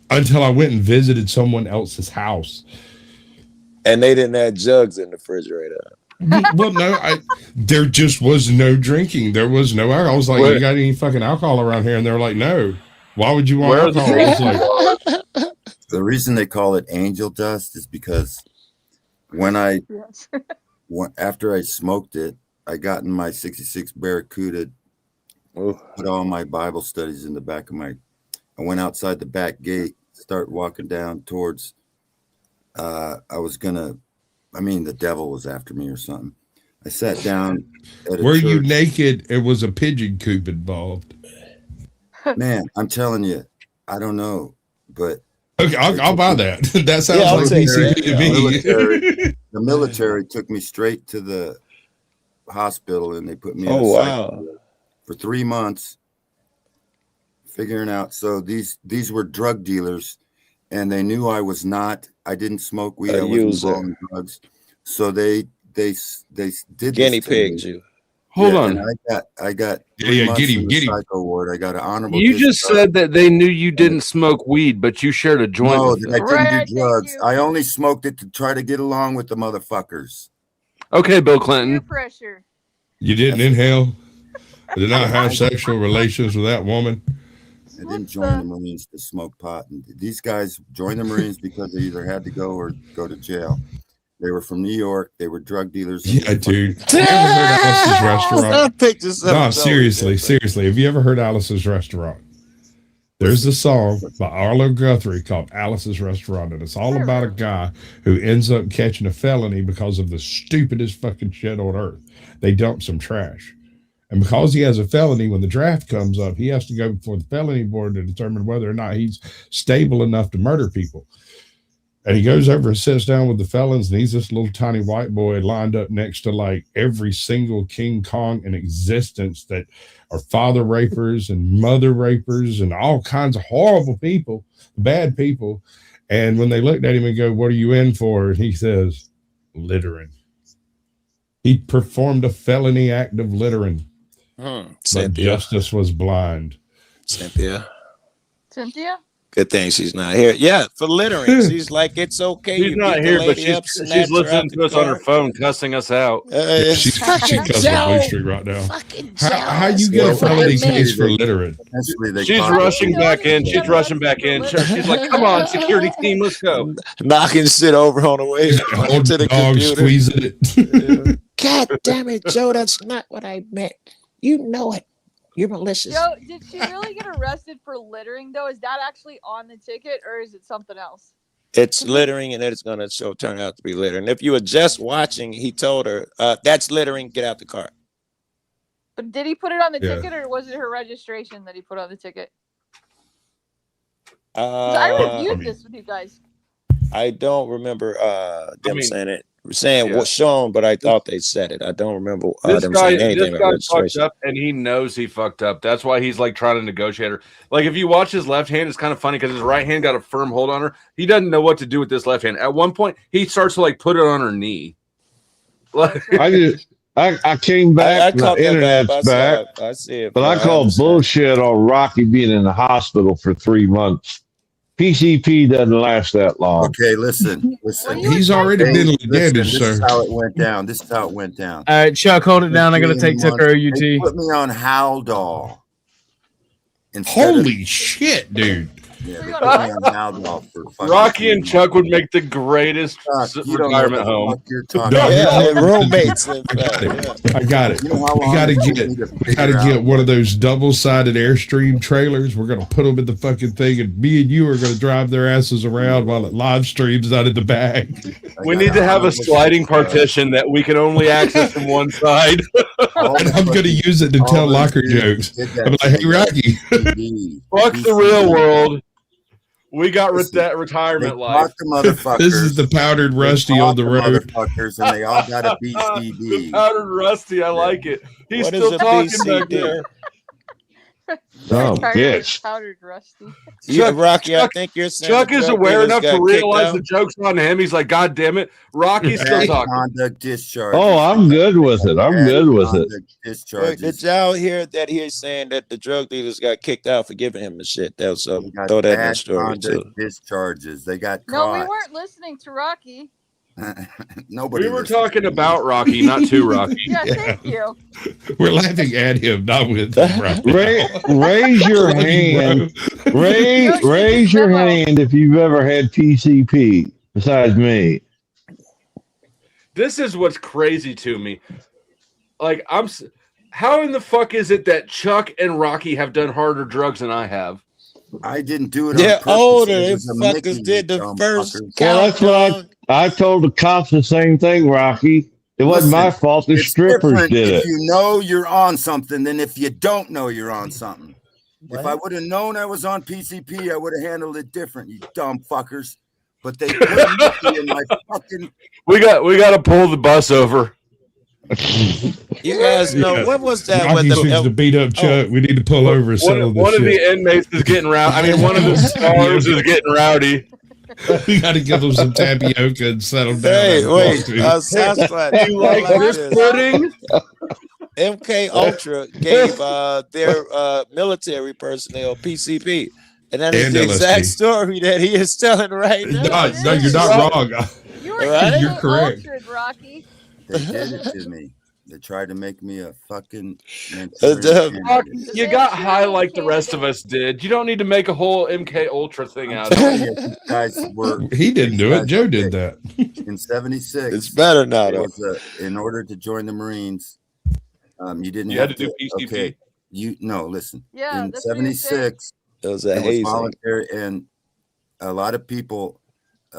until I went and visited someone else's house. And they didn't have jugs in the refrigerator. Well, no, there just was no drinking. There was no alcohol. I was like, you got any fucking alcohol around here? And they're like, no. Why would you want alcohol? I was like, the reason they call it angel dust is because after I smoked it, I got in my 66 Barracuda, put all my Bible studies in the back of I went outside the back gate, start walking down towards, the devil was after me or something. I sat down. Were you naked? It was a pigeon coop involved. Man, I'm telling you, I don't know, but okay, I'll buy that. That sounds like PCP to me. The military took me straight to the hospital and they put me for 3 months figuring out. So these were drug dealers, and they knew I didn't smoke weed. I wasn't involved in drugs. So they did guinea pigs you. Hold on. I got get him. psycho ward. I got an honorable. You just said that they knew you didn't smoke weed, but you shared a joint. No, with I didn't do drugs. I only smoked it to try to get along with the motherfuckers. Okay, Bill Clinton. Peer pressure. You didn't inhale. Did not have sexual relations with that woman. I didn't join the Marines to smoke pot. And these guys joined the Marines because they either had to go or go to jail. They were from New York. They were drug dealers. Yeah, dude. Have you ever heard Alice's Restaurant? No, seriously. Have you ever heard Alice's Restaurant? There's a song by Arlo Guthrie called Alice's Restaurant, and it's all about a guy who ends up catching a felony because of the stupidest fucking shit on earth. They dump some trash. And because he has a felony, when the draft comes up, he has to go before the felony board to determine whether or not he's stable enough to murder people. And he goes over and sits down with the felons, and he's this little tiny white boy lined up next to like every single King Kong in existence that are father rapers and mother rapers and all kinds of horrible people, bad people. And when they looked at him and go, "What are you in for?" And he says, "Littering." He performed a felony act of littering. But justice was blind. Cynthia? Good thing she's not here. Yeah, for littering. She's like, it's okay. She's You not beat the here, but lady up, she's snatch her listening out to the us on her car. phone, cussing us out. She's Fucking cussing Blue Joe. Street right now. Fucking How Joe. you get a That's what I felony meant. case for littering? Eventually, they She's caught rushing her. back in. She's rushing back in. She's like, "Come on, security team, let's go." Knocking shit over on the way Hold to the the dog, computer. squeezing it. God damn it, Joe, that's not what I meant. You know it. You're malicious. Joe, did she really get arrested for littering though? Is that actually on the ticket or is it something else? It's littering, and it's going to turn out to be littering. And if you were just watching, he told her, that's littering, get out the car. But did he put it on the Yeah. ticket or was it her registration that he put on the ticket? 'Cause I reviewed this with you guys. I don't remember them saying it. Yeah. What's shown, but I thought they said it. I don't remember This them guy, saying anything about fucked registration. up, and he knows he fucked up. That's why he's like trying to negotiate her. Like if you watch his left hand, it's kind of funny because his right hand got a firm hold on her. He doesn't know what to do with this left hand. At one point, he starts to like put it on her knee. I came back. I caught the that internet's vibe. back. I see it. But I called bullshit on Rocky being in the hospital for 3 months. PCP doesn't last that long. Okay, listen. He's already been damaged, This sir. is how it went down. This is how it went down. All right, Chuck, hold it down. I got to take Tucker They OUT. put me on Haldol. Holy shit, dude. Yeah, they put me on Haldol for fucking Rocky and Chuck would make the greatest retirement home. Yeah, roommates. In fact, I got it. You know how We long gotta it took get me to we gotta figure get out one of those double-sided Airstream trailers. We're gonna put them in the fucking thing, and me and you are gonna drive their asses around while it live streams out of the bag. We need to have a sliding partition that we can only access from one side. And I'm gonna use it to tell locker jokes. I'm like, hey Rocky. Fuck the real world. We got that retirement life. This is the powdered rusty on the road. Motherfuckers, and they all got a BCD. The powdered rusty, I like it. He's What still is a talking BCD? back there. Oh, bitch. Powdered rusty. Yeah, Rocky, I think you're saying Chuck the is drug aware dealers enough to got realize kicked the out. joke's on him. He's like, God damn it. Rocky's still Bad talking. conduct discharge. Oh, I'm good with it. I'm good with it. Wait, Discharges. did y'all hear that he's saying that the drug dealers got kicked out for giving him the shit? That was They got throw that in the bad story conduct too. discharges. They got No, we caught. weren't listening to Rocky. Nobody. We were listened. talking about Rocky, not to Rocky. Yeah, thank you. We're laughing at him, not with him. Right Raise your Love you, hand. bro. Raise your hand if you've ever had PCP besides me. This is what's crazy to me. Like, how in the fuck is it that Chuck and Rocky have done harder drugs than I have? I didn't do it. They're on purpose. older. It Them was a fuckers Mickey, did the dumb first fuckers. Well, that's what I told the cops the same thing, Rocky. It wasn't my Listen, fault. The it's strippers different did if it. you know you're on something than if you don't know you're on something. If I would have known I was on PCP, I would have handled it different, you dumb fuckers. But they put Mickey in my fucking. We got to pull the bus over. You guys know Yeah. what was that? Rocky With seems to beat up Chuck. We need to pull over and settle One this of shit. the inmates is getting rowdy. I mean, one of the stars is getting rowdy. We got to give them some tapioca and settle down. Hey, and wait, talk to Sasquatch. You like this pudding? MK Ultra gave their military personnel PCP, and that is And the exact LSD. story that he is telling right now. No, you're not wrong. You were Right? You're correct. Ultra, Rocky. They did it to me. They tried to make me a fucking. Rocky, you got high like the rest of us did. You don't need to make a whole MK Ultra thing out of it. These guys were. He didn't do it. Joe did that. In '76. It's better now, it though. was in order to join the Marines, you didn't You have had to do PCP. Okay, listen. Yeah, in that's what you're '76, It was it a was hazing. voluntary, and a lot of people,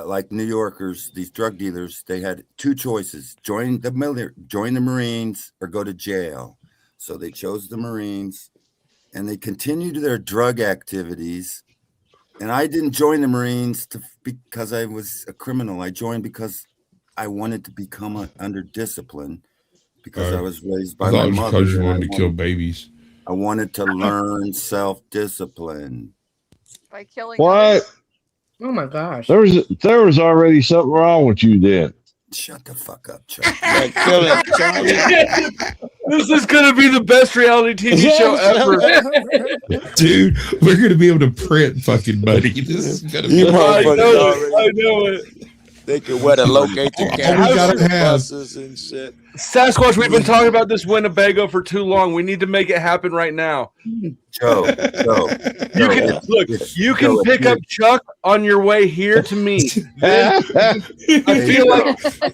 like New Yorkers, these drug dealers, they had two choices: join the military, join the Marines, or go to jail. So they chose the Marines, and they continued their drug activities. And I didn't join the Marines because I was a criminal. I joined because I wanted to become under discipline, because I was raised by I my thought it was mother. because you and wanted to kill babies. I wanted to learn self-discipline. By killing What? Oh my gosh. There was already something wrong with you then. Shut the fuck up, Chuck. Kill it, Charlie. This is gonna be the best reality TV show ever. Dude, we're gonna be able to print fucking money. This is gonna be I know it. They can where to locate the buses and shit. Sasquatch, we've been talking about this Winnebago for too long. We need to make it happen right now. Joe, you can pick up Chuck on your way here to me. I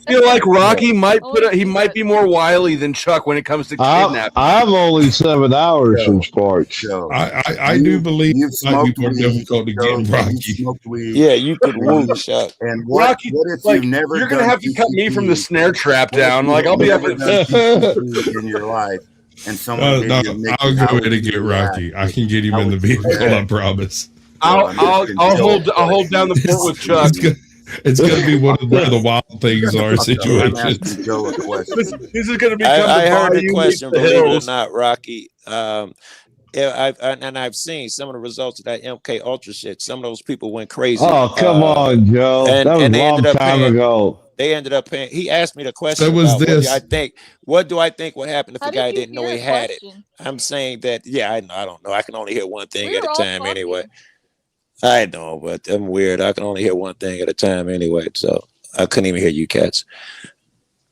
feel like Rocky might might be more wily than Chuck when it comes to kidnapping. I'm only 7 hours from Sparks. I do believe it might be more difficult to get Rocky. Yeah, you could woo Chuck. And Rocky, what if like, you've never you're gonna have to cut me from the snare trap down. Like I'll be up in your life. And someone I'll go in and get Rocky. I can get him in the vehicle. I promise. I'll hold down the fort with Chuck. It's gonna be one of the wild things our situations. This is gonna be. I heard the question. Believe it or not, Rocky. I've seen some of the results of that MK Ultra shit. Some of those people went crazy. Oh, come on, Joe. That was a long time ago. They ended up paying. He asked me the question. So was about this. What do I think would happen if the guy didn't know he had it? question? I'm saying that. Yeah, I don't know. I can only hear one thing at a time anyway. I know, but I'm weird. I can only hear one thing at a time anyway. So I couldn't even hear you cats.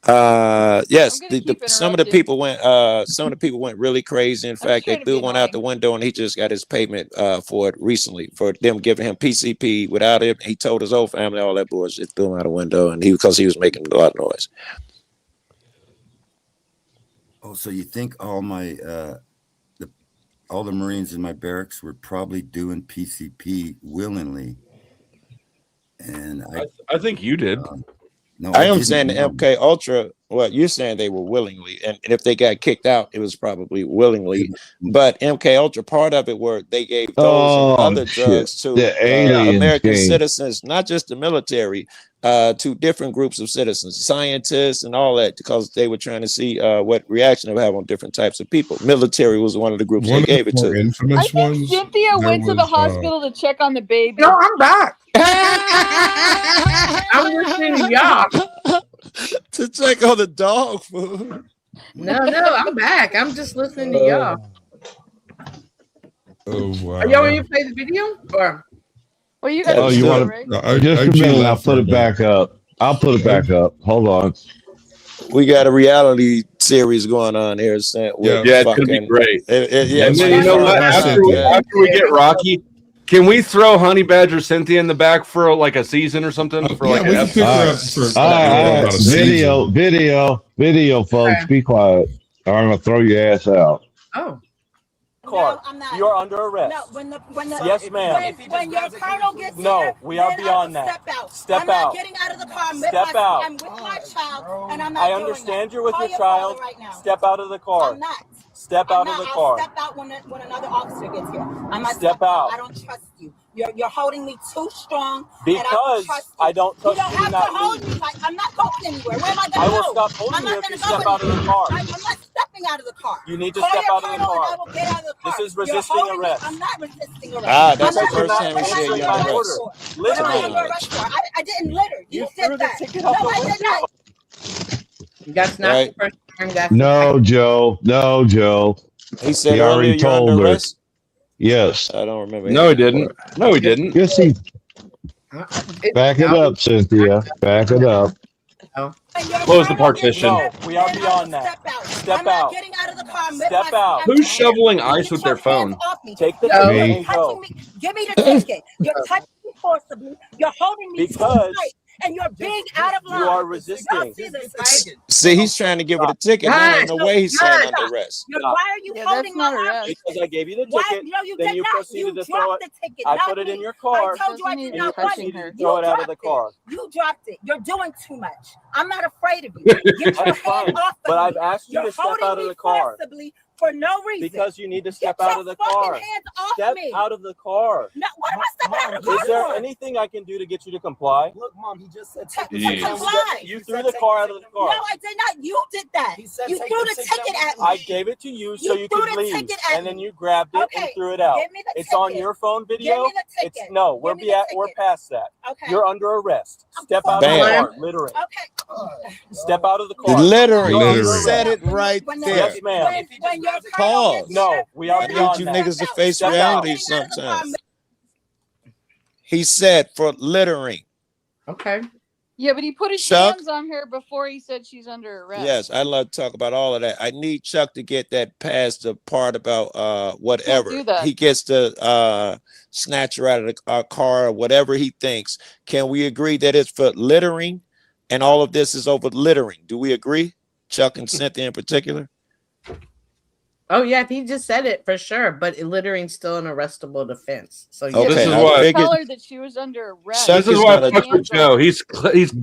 Yes, some of the people went really crazy. In fact, they threw one out the window, and he just got his payment for it recently for them giving him PCP without it. He told his whole family all that bullshit, threw him out the window, and because he was making a lot of noise. Oh, so you think all my all the Marines in my barracks were probably doing PCP willingly? And I think you did. No, I am saying the MK Ultra. Well, you're saying they were willingly, and if they got kicked out, it was probably willingly. But MK Ultra, part of it were they gave those and other drugs to American citizens, not just the military, to different groups of citizens, scientists, and all that, because they were trying to see what reaction it would have on different types of people. Military was one of the groups they gave it to. I think Cynthia went to the hospital to check on the baby. No, I'm back. I'm listening to y'all. To check on the dog food. No, I'm back. I'm just listening to y'all. Oh wow! Are y'all want to play the video or? Well, you got. You want to? Just a minute. I'll put it back up. Hold on. We got a reality series going on here. It's gonna be great. And then you know what? After we get Rocky, can we throw Honey Badger Cynthia in the back for like a season or something? For like an episode? Video, folks. Be quiet, or I'm gonna throw your ass out. Oh. No, I'm not. You are under arrest. No, when the yes, ma'am. When your colonel gets here, we are beyond that. Step out. Step I'm out. not getting out of the car. I'm with my child, and I'm not. I understand you're with your child. Right now. Step out of the car. I'm not. Step out of the car. I'll step out when another officer gets here. I'm not step out. I don't trust you. You're holding me too strong. Because I don't trust you. You don't have to hold me. Like, I'm not going anywhere. Where am I going to go? I will stop holding you if you step out of the car. I'm not stepping out of the car. You need to step out of the car. This is resisting arrest. I'm not resisting arrest. That's the first time we said you're under arrest. I didn't litter. You did that. No, I did not. That's not the first time. No, Joe. He said he already told her. Yes. I don't remember. No, he didn't. Yes, he. Back it up, Cynthia. Back it up. Close the partition. No, we are beyond that. Step out. Getting out of the car. Step out. Who's shoveling ice with their phone? Take the ticket and go. Give me the ticket. You're touching me forcibly. You're holding me too tight. And you're being out of line. You are resisting. See, he's trying to give her the ticket. Now in the way he's saying under arrest. Why are you holding my arm? Because I gave you the ticket. Then you proceeded to throw it. I put it in your car. I told you I did not want it. You throw it out of the car. You dropped it. You're doing too much. I'm not afraid of you. Get your hand off of but me. I've asked you to step out of the car. For no reason. Because you need to step out of the car. Step out of the car. No, what am I stepping out of the car? Is there anything I can do to get you to comply? Look, Mom, he just said you threw the car out of the car. No, I did not. You did that. You threw the ticket at me. I gave it to you so you could leave, and then you grabbed it and threw it out. It's on your phone video. No, we're past that. Okay. You're under arrest. Step out of the car, littering. Okay. Step out of the car. Littering. Littering. You said it right there. Yes, ma'am. Pause. No, we are I need beyond you that. niggas to face Step reality out. sometimes. He said for littering. Okay. Yeah, but he put his Chuck? hands on her before he said she's under arrest. Yes, I'd love to talk about all of that. I need Chuck to get that past the part about whatever. do that. He gets to snatch her out of the car or whatever he thinks. Can we agree that it's for littering and all of this is over littering? Do we agree? Chuck and Cynthia in particular? Oh yeah, he just said it for sure, but littering's still an arrestable offense. So yeah. Okay, This is I what- figured- Tell her that she was under arrest. Chuck This is is why I gonna- fuck with Joe. He's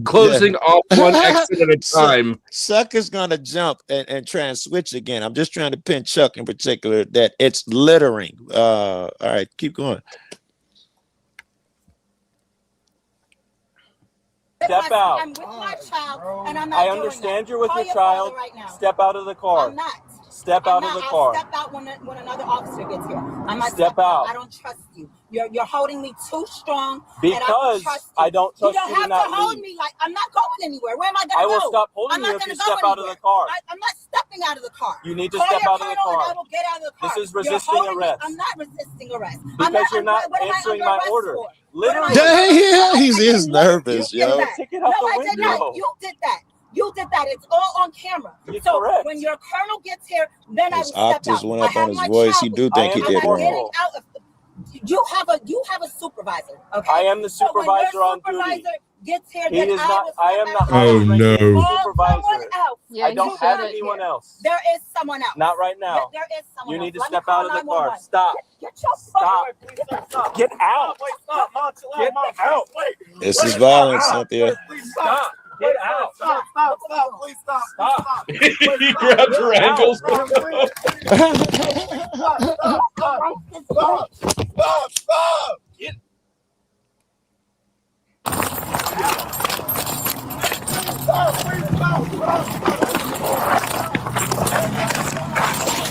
closing off one exit at a time. Chuck is gonna jump and try and switch again. I'm just trying to pin Chuck in particular that it's littering. All right, keep going. Step out. I'm with my child, and I'm not I doing understand that. you're with Call your father child. right now. Step out of the car. I'm not. Step I'm out not. of the I'll car. step out when another officer gets here. I'm not Step stepping out. I don't trust you. You're holding me too strong. and I don't Because trust you. I don't trust you don't you to have not to hold leave. me like I'm not going anywhere. Where am I I going to will go? stop holding I'm you not if you gonna step go out of the anywhere. car. I'm not stepping out of the car. You need to Call step your out of the colonel and car. I will get out of the car. This is You're resisting holding me. arrest. I'm not resisting arrest. Because you're not what am I answering under my arrest order. for? Literally. Yeah, he's nervous, You did yo. that. Ticket out No, the I did not. window. You did that. You did that. It's all on camera. You're so correct. when your colonel gets here, then His I will step octaves out. went I up have on his my voice. He child do with think I he am I'm did not enforceable. wrong. getting out of. You have a supervisor. Okay. I am the So when supervisor your on supervisor duty. gets here, He then is I not. will I step am the out. Oh, highest ranking no. Call supervisor. someone else. Yeah, I don't he have said it. anyone else. There is someone else. Not right now. There is someone You else. need to Let me step call out of the car. 911. Stop. Get your Stop. Stop. Get out. Get out. This is violence, Cynthia. Stop. Get out. Stop. Please stop. Stop. He grabbed her ankles.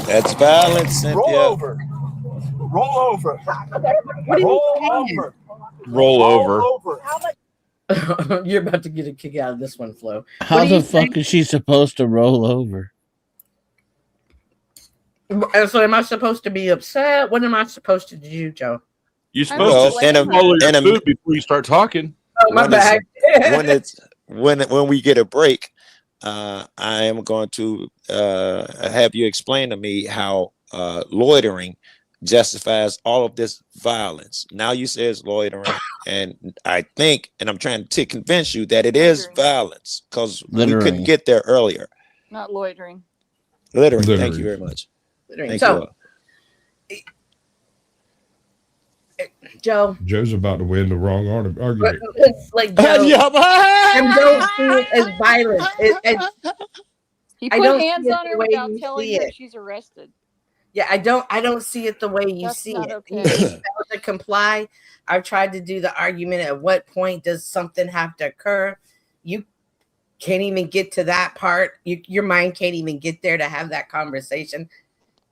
That's violence, Roll Cynthia. over. Roll over. What are you Roll saying? over. Roll over. over. You're about to get a kick out of this one, Flo. How What do the you fuck is she supposed to roll over? So am I supposed to be upset? What am I supposed to do, Joe? You're Well, supposed to in a- swallow your in a- food before you start talking. Oh, my When bad. when we get a break, I am going to have you explain to me how loitering justifies all of this violence. Now you say it's loitering, and I think, and I'm trying to convince you that it is Littering. violence because we Littering. couldn't get there earlier. Not loitering. Littering. Thank Littering. you very much. Thank you. So, all. Joe, Joe's about to win the wrong argument. it's like Joe, I don't see it as violence. He I put don't hands see it on the her way without you telling see her it. she's arrested. Yeah, I don't see it the way you That's see not it. okay. He failed to comply. I've tried to do the argument. At what point does something have to occur? You can't even get to that part. Your mind can't even get there to have that conversation.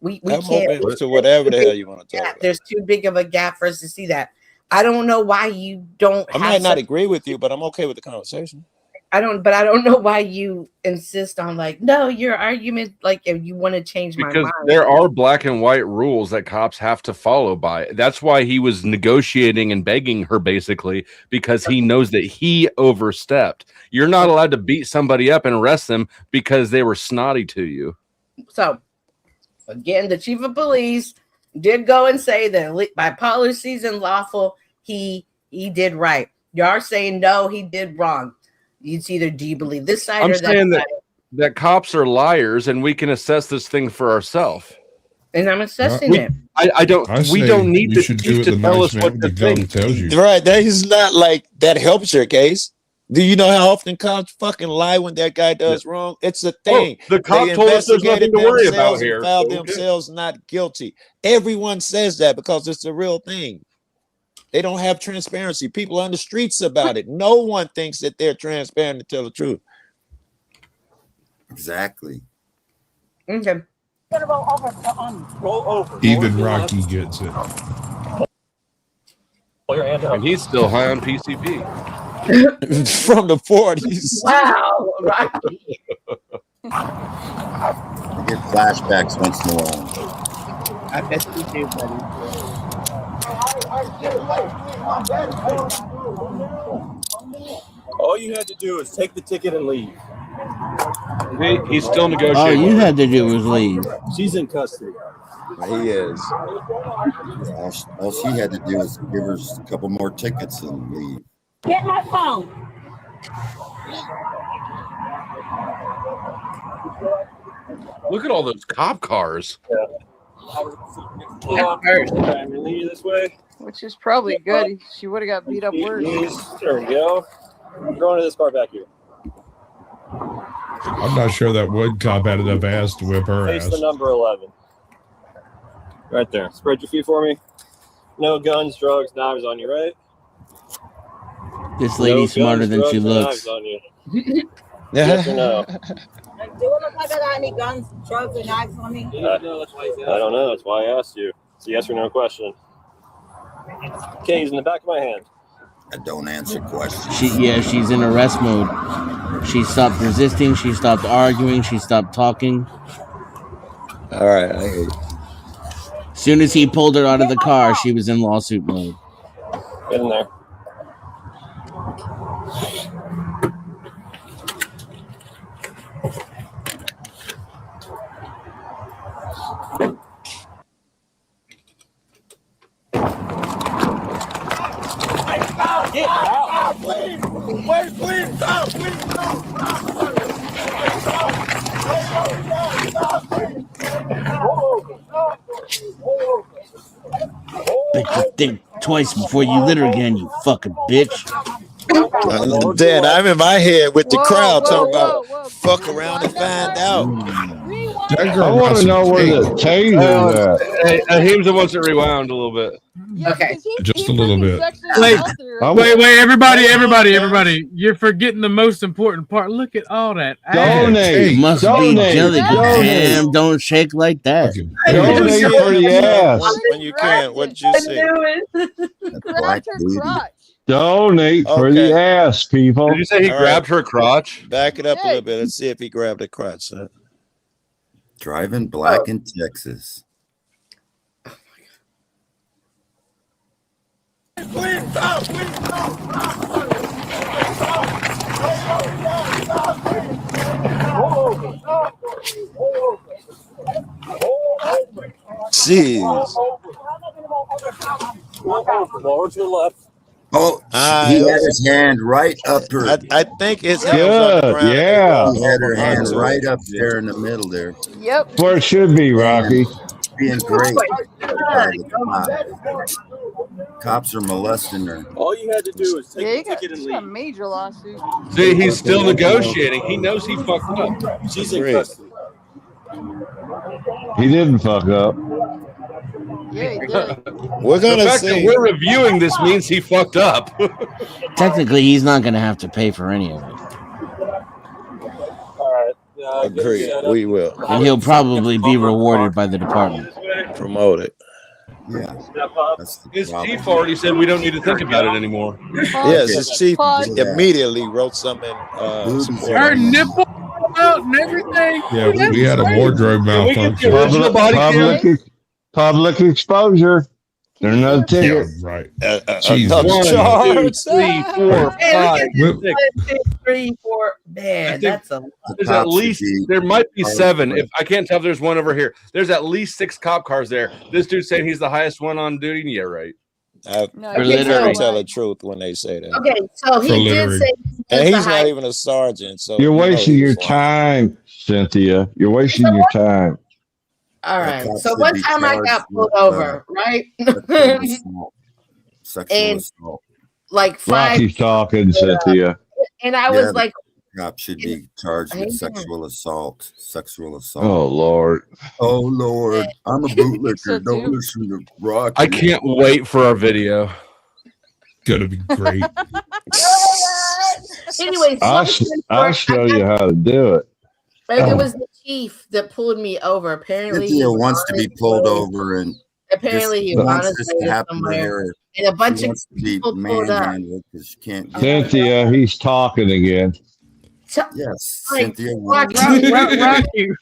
We I'm can't. open to whatever the hell you want to talk about. There's too big of a gap for us to see that. I don't know why you don't. I might not agree with you, but I'm okay with the conversation. I don't know why you insist on like, no, your argument, like if you want to change my Because mind. there are black and white rules that cops have to follow by. That's why he was negotiating and begging her basically, because he knows that he overstepped. You're not allowed to beat somebody up and arrest them because they were snotty to you. So again, the chief of police did go and say that by policies and lawful, he did right. You are saying no, he did wrong. It's either do you believe this side I'm or that saying side. that cops are liars and we can assess this thing for ourselves. And I'm assessing it. I don't. I We say don't need you the should chief do it to the tell nice us what way to the gun think. tells you. Right. That is not like that helps your case. Do you know how often cops fucking lie when that guy does wrong? It's a thing. The cop told us there's nothing to worry about here. Found Okay. themselves not guilty. Everyone says that because it's a real thing. They don't have transparency. People on the streets about it. No one thinks that they're transparent to tell the truth. Exactly. Okay. Roll over. Even Rocky gets it. Pull your hand up. And he's still high on PCP. from the 40s. Wow, right. I get flashbacks once in a while. I bet you do, buddy. All you had to do is take the ticket and leave. He's still negotiating. All you had to do was leave. She's in custody. He is. All she had to do was give her a couple more tickets and leave. Get my phone. Look at all those cop cars. Leave this way. Which is probably good. She would have got beat up worse. There we go. I'm going to this car back here. I'm not sure that wood cop had enough ass to whip her Face ass. the number 11. Right there. Spread your feet for me. No guns, drugs, knives on you, right? This lady's smarter than she looks. Knives on you. Yes or no? Do it look like I got any guns, drugs, and knives on me? I don't know. That's why I asked you. It's a yes or no question. Okay, he's in the back of my hand. I don't answer questions. She's in arrest mode. She stopped resisting. She stopped arguing. She stopped talking. All right, I hear you. As soon as he pulled her out of the car, she was in lawsuit mode. Get in there. Get out! Please! Wait, please stop! Please Bet you think twice before you litter again, you fucking bitch. Dad, I'm in my head with the crowd talking about fuck around and find out. I want to know where the taser is at. He was the ones that rewound a little bit. Okay. Just a little bit. Wait, everybody. You're forgetting the most important part. Look at all that. Donate. Must be jelly. Damn, don't shake like that. Donate for the ass. When you can, what did you say? Grabbed her crotch. Donate for the ass, people. Did you say he grabbed her crotch? Back it up a little bit. Let's see if he grabbed the crotch. Huh? Driving black in Texas. Please stop! Please Jeez. Lower to the left. Oh, he had his hand right up her. I think it's good. Yeah. He had her hands right up there in the middle there. Yep. Where it should be, Rocky. Being great. Cops are molesting her. All you had to do is Yeah, take the ticket and he got a leave. major lawsuit. See, he's still negotiating. He knows he fucked up. She's in custody. He didn't fuck up. Yeah, he did. We're The gonna fact that see. we're reviewing this means he fucked up. Technically, he's not going to have to pay for any of it. All right. Agree. We will And he'll probably be rewarded by the department. promote it. Yeah. That's the His problem. chief already said we don't need to think about it anymore. Yes, his chief Pause. immediately wrote something. Her nipple out and everything. Yeah, we had a wardrobe Can we get the malfunction. original body cam? Public exposure. There's another Yeah, ticket. right. Another 1, 2, charge. 3, 4, 5, Well, 6. 1, 2, 3, 4. Man, think- that's a lot. There's at least there might be 7. If I can't tell if there's one over here. There's at least 6 cop cars there. This dude's saying he's the highest one on duty. Yeah, right. No, They he's never not tell the lying. truth when they say that. Okay, so For he did littering. say And the he's not height. even a sergeant, so You're you know wasting he your was lying. time, Cynthia. You're wasting your time. All The right. cops So should one be time I got charged pulled with, over, right? Sexual And- assault. Like 5, Rocky's talking, Cynthia. and I Yeah, was the like, Cop should be charged Hang with on. sexual assault. Sexual assault. Oh, Lord. Oh Lord, I'm a So bootlicker. Don't too. listen to rock. I can't wait for our video. gonna be great. anyways, I'll show you how to do it. It was the chief that pulled me over. Apparently, Cynthia he was wants to on be his pulled way. over and Apparently, he was on wants his this way to to happen to somewhere, her. and a bunch She of wants to be people pulled up. manhandled because she can't get Cynthia, he's talking again. So, Yes, like, Cynthia.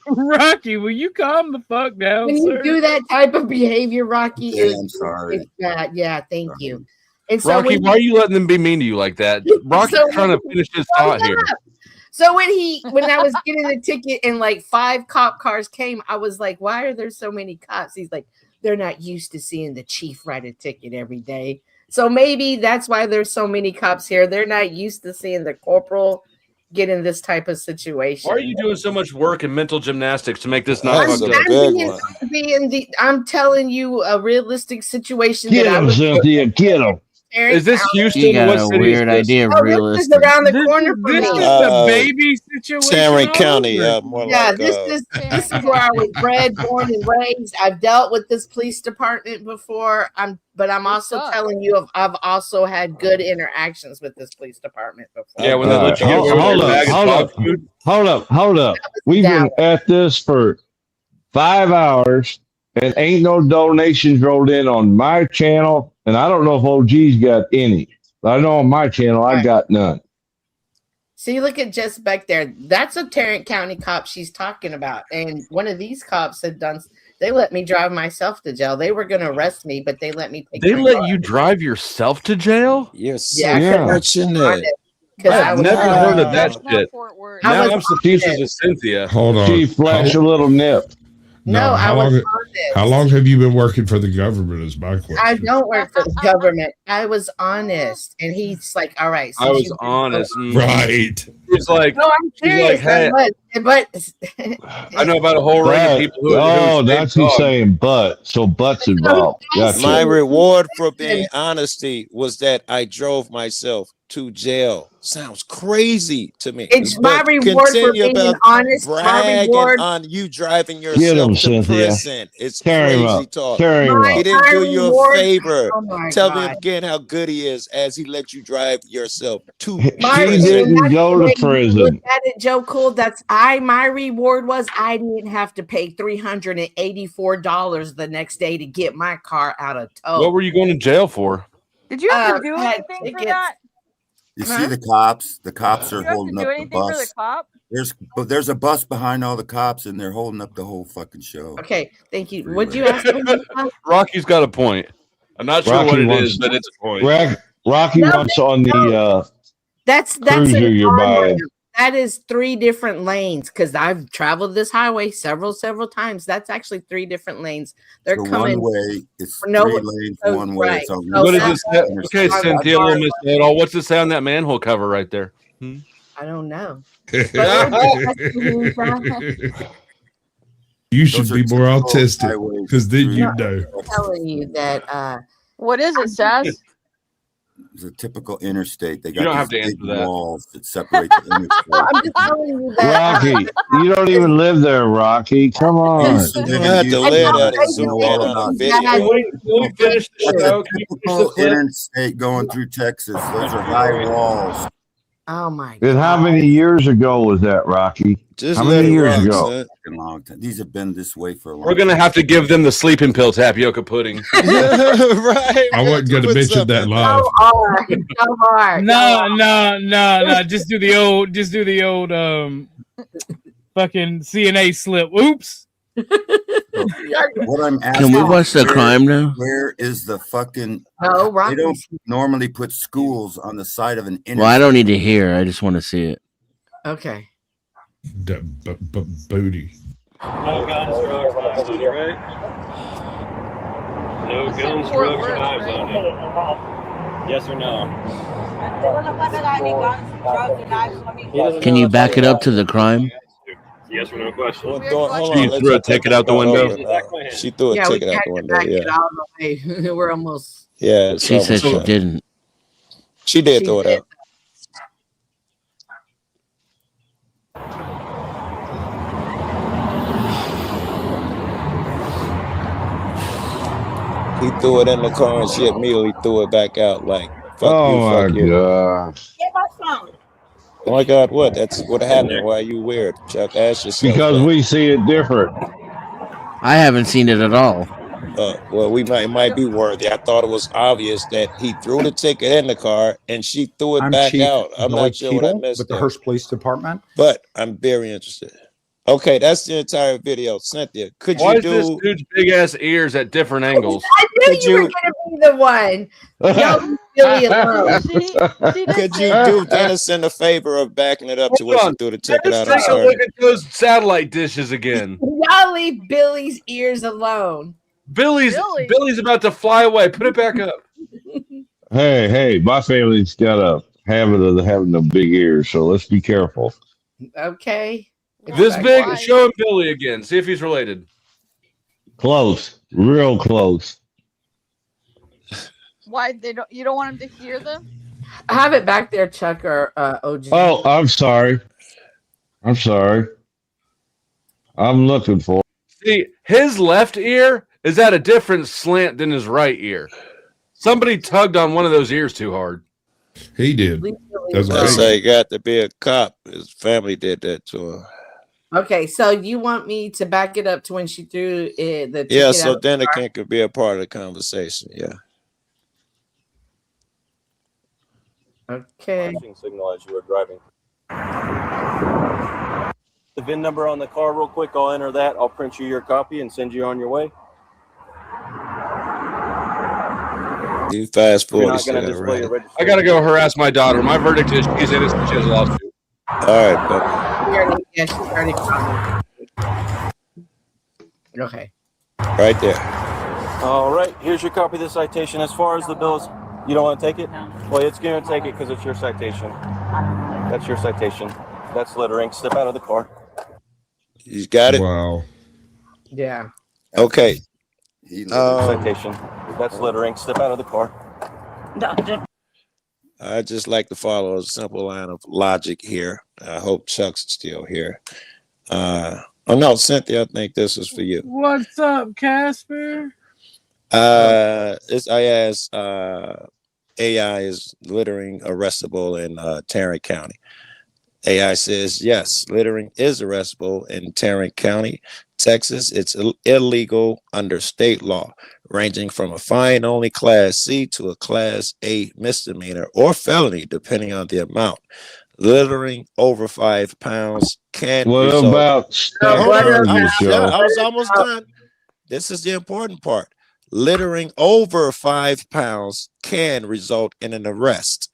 Rocky, will you calm the fuck down, when sir? you do that type of behavior, Rocky, Okay, I'm sorry. it's bad. Yeah, thank you. And so Rocky, why are you letting them be mean to you like that? Rocky's trying to finish his thought here. So when I was getting the ticket and like 5 cop cars came, I was like, why are there so many cops? He's like, they're not used to seeing the chief write a ticket every day. So maybe that's why there's so many cops here. They're not used to seeing the corporal get in this type of situation. Why are you doing so much work and mental gymnastics to make this not fucked up? I'm telling you a realistic situation. Get him, Cynthia. Get him. Is this Houston? You got a weird idea of realistic. This is around the corner from This me. is the baby situation. Tarrant all County. over. This is where I was bred, born, and raised. I've dealt with this police department before. But I'm also telling you, I've also had good interactions with this police department before. Yeah, when they let you hold up. We've been at this for 5 hours, and ain't no donations rolled in on my channel. And I don't know if OG's got any. I know on my channel, I got none. See, look at Jess back there. That's a Tarrant County cop she's talking about. And one of these cops had they let me drive myself to jail. They were going to arrest me, but they let me take They my let car. you drive yourself to jail? Yes. Yeah. I've never heard of that shit. Now I'm suspicious of Cynthia. Hold on. She flashed a little nip. No, how long have you been working for the government is my question. I don't work for the government. I was honest. And he's like, all right. I was honest. Right. He's like, no, I'm serious. Hey, but I know about a whole ring of people who that's he's saying but. So butts involved. My reward for being honesty was that I drove myself to jail. Sounds crazy to me. It's my reward for being honest. My reward on you driving yourself to prison. It's crazy talk. He didn't do you a favor. Tell me again how good he is as he let you drive yourself to prison. He didn't go to prison. Look at it, Joe Cool. My reward was I didn't have to pay $384 the next day to get my car out of tow. What were you going to jail for? Did you have to do anything for that? You see the cops? The cops are holding up the bus. For the cop? There's a bus behind all the cops, and they're holding up the whole fucking show. Okay, thank you. Would you ask me? Rocky's got a point. I'm not sure what it is, but it's a point. Rocky wants on the that's cruiser you're buying. That is 3 different lanes because I've traveled this highway several times. That's actually 3 different lanes. They're coming one way. It's no 3 lanes one way. Right. What does it say? Okay, Cynthia, little Miss Adol, what's it say on that manhole cover right there? I don't know. You should be more autistic because then you know. I'm telling you that. What is it, Sass? It's a typical interstate. They got you don't have to answer that. Walls that separate the interstate. I'm just telling you that. Rocky, you don't even live there, Rocky. Come on. You have to live that and zoom in on a video. Typical interstate going through Texas. Those are high walls. Oh my God. And how many years ago was that, Rocky? How many years ago? Long time. These have been this way for a long We're going to have to give them the sleeping pill tapioca pudding. Right. I wasn't going to mention that live. So hard. No. Just do the old fucking CNA slip. Oops. What I'm asking, can we watch the crime now? Where is the fucking? No, they don't normally put schools on the side of an interstate. Well, I don't need to hear. I just want to see it. Okay. Booty. No guns, drugs, knives on it, right? No guns, drugs, or knives on it. Yes or no? Can you back it up to the crime? Yes or no question. She threw a ticket out the window. She threw a ticket out the window. Yeah, we're almost. Yeah, she said she didn't. She did throw it out. He threw it in the car and she immediately threw it back out like, fuck you, fuck you. Gosh. Get my phone. Oh my God, what? That's what happened. Why are you weird, Chuck? Ask yourself. Because we see it different. I haven't seen it at all. well, it might be worthy. I thought it was obvious that he threw the ticket in the car and she threw it back out. I'm not sure what I missed with the there. Hurst Police Department. But I'm very interested. Okay, that's the entire video. Cynthia, could Why you is this do dude's big ass ears at different angles? I knew you were going to be the one. Y'all Billy alone. could you do Dennis in the favor of backing it up to where she threw the ticket out? I'm Let's take a sorry. look at those satellite dishes again. Y'all leave Billy's ears alone. Billy's about to fly away. Put it back up. Hey, my family's got a habit of having the big ears, so let's be careful. Okay. This big, show him Billy again. See if he's related. Close, real close. Why you don't want him to hear them? I have it back there, Chuck or OG. Oh, I'm sorry. I'm looking for. See, his left ear is at a different slant than his right ear. Somebody tugged on one of those ears too hard. He did. That's how he got to be a cop. His family did that to him. Okay, so you want me to back it up to when she threw the Yeah, ticket so out then it could be a part of the conversation. Yeah. Okay. Signal as you were driving. The VIN number on the car, real quick. I'll enter that. I'll print you your copy and send you on your way. You fast You're forward. not going to display your registration. I got to go harass my daughter. My verdict is she's innocent. She has a lawsuit. All right, but Yeah, she's already okay. Right there. All right, here's your copy of the citation. As far as the bills, you don't want to take it? Well, it's going to take it because it's your citation. That's your citation. That's littering. Step out of the car. You got it? Wow. Yeah. Okay. Citation. That's littering. Step out of the car. I just like to follow a simple line of logic here. I hope Chuck's still here. Oh no, Cynthia, I think this is for you. What's up, Casper? I asked AI is littering arrestable in Tarrant County. AI says yes, littering is arrestable in Tarrant County, Texas. It's illegal under state law, ranging from a fine only Class C to a Class A misdemeanor or felony, depending on the amount. Littering over 5 pounds can result. About I was almost done. This is the important part. Littering over 5 pounds can result in an arrest.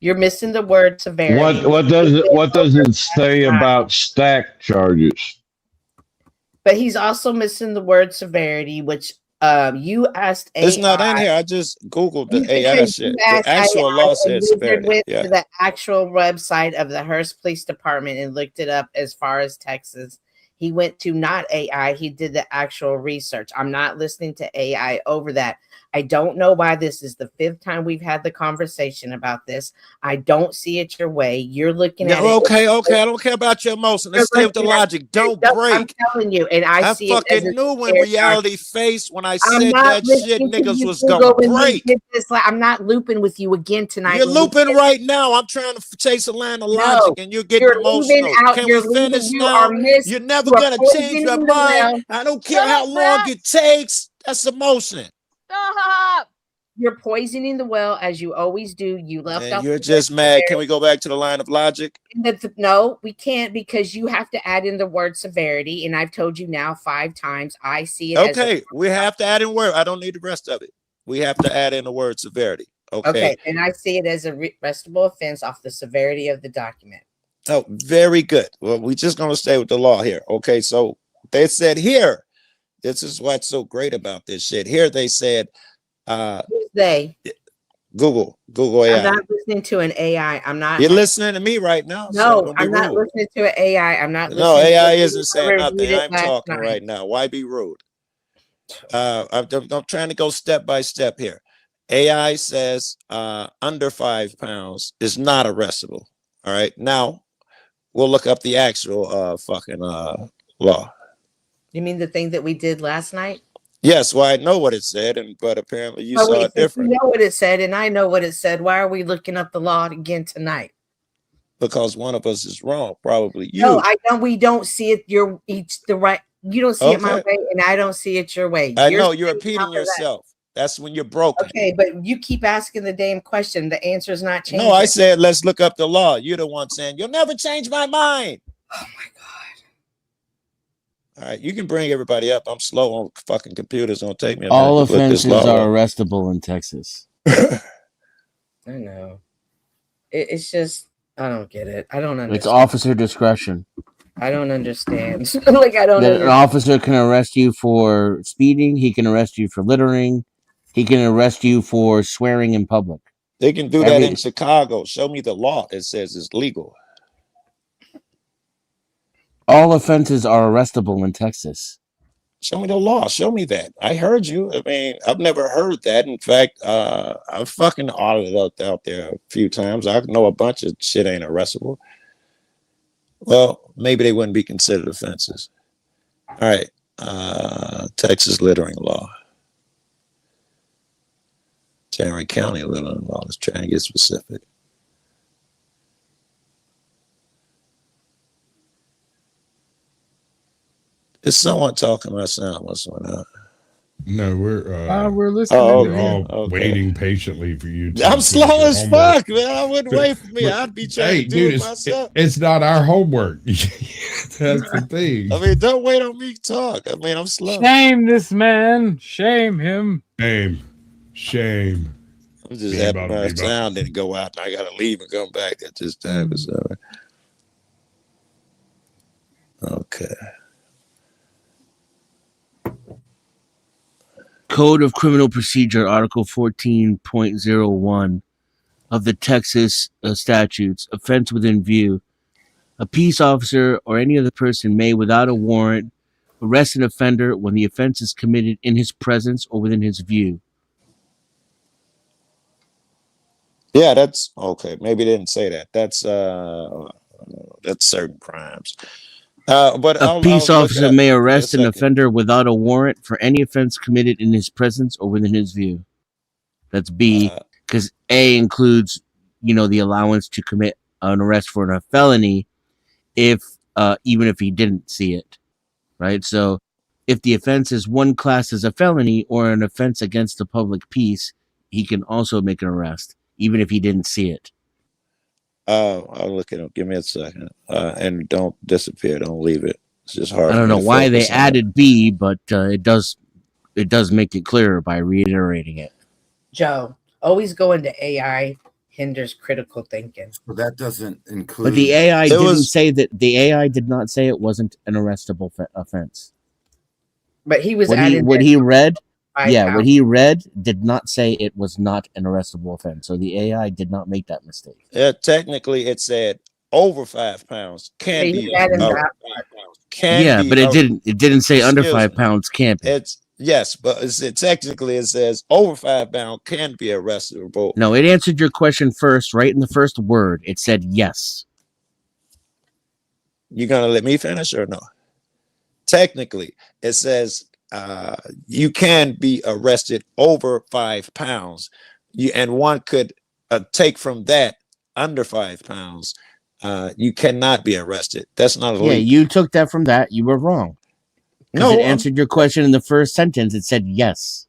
You're missing the word severity. What does it say about stack charges? But he's also missing the word severity, which you asked AI. It's not in here. I just Googled the AI shit. The actual law said severity. Went Yeah. to the actual website of the Hurst Police Department and looked it up as far as Texas. He went to not AI. He did the actual research. I'm not listening to AI over that. I don't know why this is the 5th time we've had the conversation about this. I don't see it your way. You're looking at it. Okay. I don't care about your emotion. Let's stay with the logic. Don't break. I'm telling you, and I see fucking it as knew when reality faced when I said that shit niggas was gonna break. I'm not looping with you again tonight. You're looping right now. I'm trying to chase a line of logic and you're getting emotional. Can we finish now? You're never gonna change your mind. I don't care how long it takes. That's emotion. Stop! You're poisoning the well as you always do. You left And out. you're just mad. Can we go back to the line of logic? No, we can't because you have to add in the word severity, and I've told you now 5 times. I see it. Okay, we have to add in word. I don't need the rest of it. We have to add in the word severity. Okay, and I see it as a arrestable offense off the severity of the document. Oh, very good. Well, we're just gonna stay with the law here. Okay, so they said here. This is what's so great about this shit. Here they said, Who's they? Google AI. I'm not listening to an AI. I'm not. You're listening to me right now. No, so I'm not listening to an AI. I'm not. No, listening AI to isn't saying nothing. I'm talking night. right now. Why be rude? I'm trying to go step by step here. AI says under 5 pounds is not arrestable. All right. Now we'll look up the actual fucking law. You mean the thing that we did last night? Yes, well, I know what it said, but apparently you saw it different. You know what it said, and I know what it said. Why are we looking up the law again tonight? Because one of us is wrong, probably you. No, I know we don't see it. You're each the right. You don't see it my way, and I don't see it your way. I know you're repeating yourself. That's when you're broken. Okay, but you keep asking the damn question. The answer is not changing. No, I said let's look up the law. You're the one saying you'll never change my mind. Oh my God! All right, you can bring everybody up. I'm slow on fucking computers. Don't take me a minute. All offenses are arrestable in Texas. I know. It's just I don't get it. I don't understand. It's officer discretion. I don't understand. Like I don't. An officer can arrest you for speeding. He can arrest you for littering. He can arrest you for swearing in public. They can do that in Chicago. Show me the law that says it's legal. All offenses are arrestable in Texas. Show me the law. Show me that. I heard you. I mean, I've never heard that. In fact, I've fucking audited out there a few times. I know a bunch of shit ain't arrestable. Well, maybe they wouldn't be considered offenses. All right. Texas littering law. Tarrant County littering law. Let's try and get specific. Is someone talking my sound? What's going on? No, we're listening. We're all waiting patiently for you. I'm slow as fuck, man. I wouldn't wait for me. I'd be trying to do it myself. It's not our homework. That's the thing. I mean, don't wait on me to talk. I mean, I'm slow. Shame this man. Shame him. Shame. I'm just happy my sound didn't go out. I gotta leave and come back at this time. Okay. Code of Criminal Procedure, Article 14.01 of the Texas statutes, offense within view. A peace officer or any other person may, without a warrant, arrest an offender when the offense is committed in his presence or within his view. Yeah, that's okay. Maybe they didn't say that. That's certain crimes. But a peace officer may arrest an offender without a warrant for any offense committed in his presence or within his view. That's B, because A includes, the allowance to commit an arrest for a felony, if even if he didn't see it, right? So, if the offense is one class as a felony or an offense against the public peace, he can also make an arrest, even if he didn't see it. I'll look at it. Give me a second. And don't disappear. Don't leave it. It's just hard. I don't know why they added B, but it does make it clearer by reiterating it. Joe, always go into AI hinders critical thinking. Well, that doesn't include. But the AI did not say it wasn't an arrestable offense. But he was what he read did not say it was not an arrestable offense. So the AI did not make that mistake. Technically, it said over 5 pounds can be. But it didn't say under 5 pounds can't be. Yes, but technically it says over 5 pounds can be arrestable. No, it answered your question first, right in the first word. It said yes. You gonna let me finish or no? Technically, it says you can be arrested over 5 pounds. And one could take from that under 5 pounds. You cannot be arrested. That's not illegal. Yeah, you took that from that. You were wrong. No, it answered your question in the first sentence. It said yes.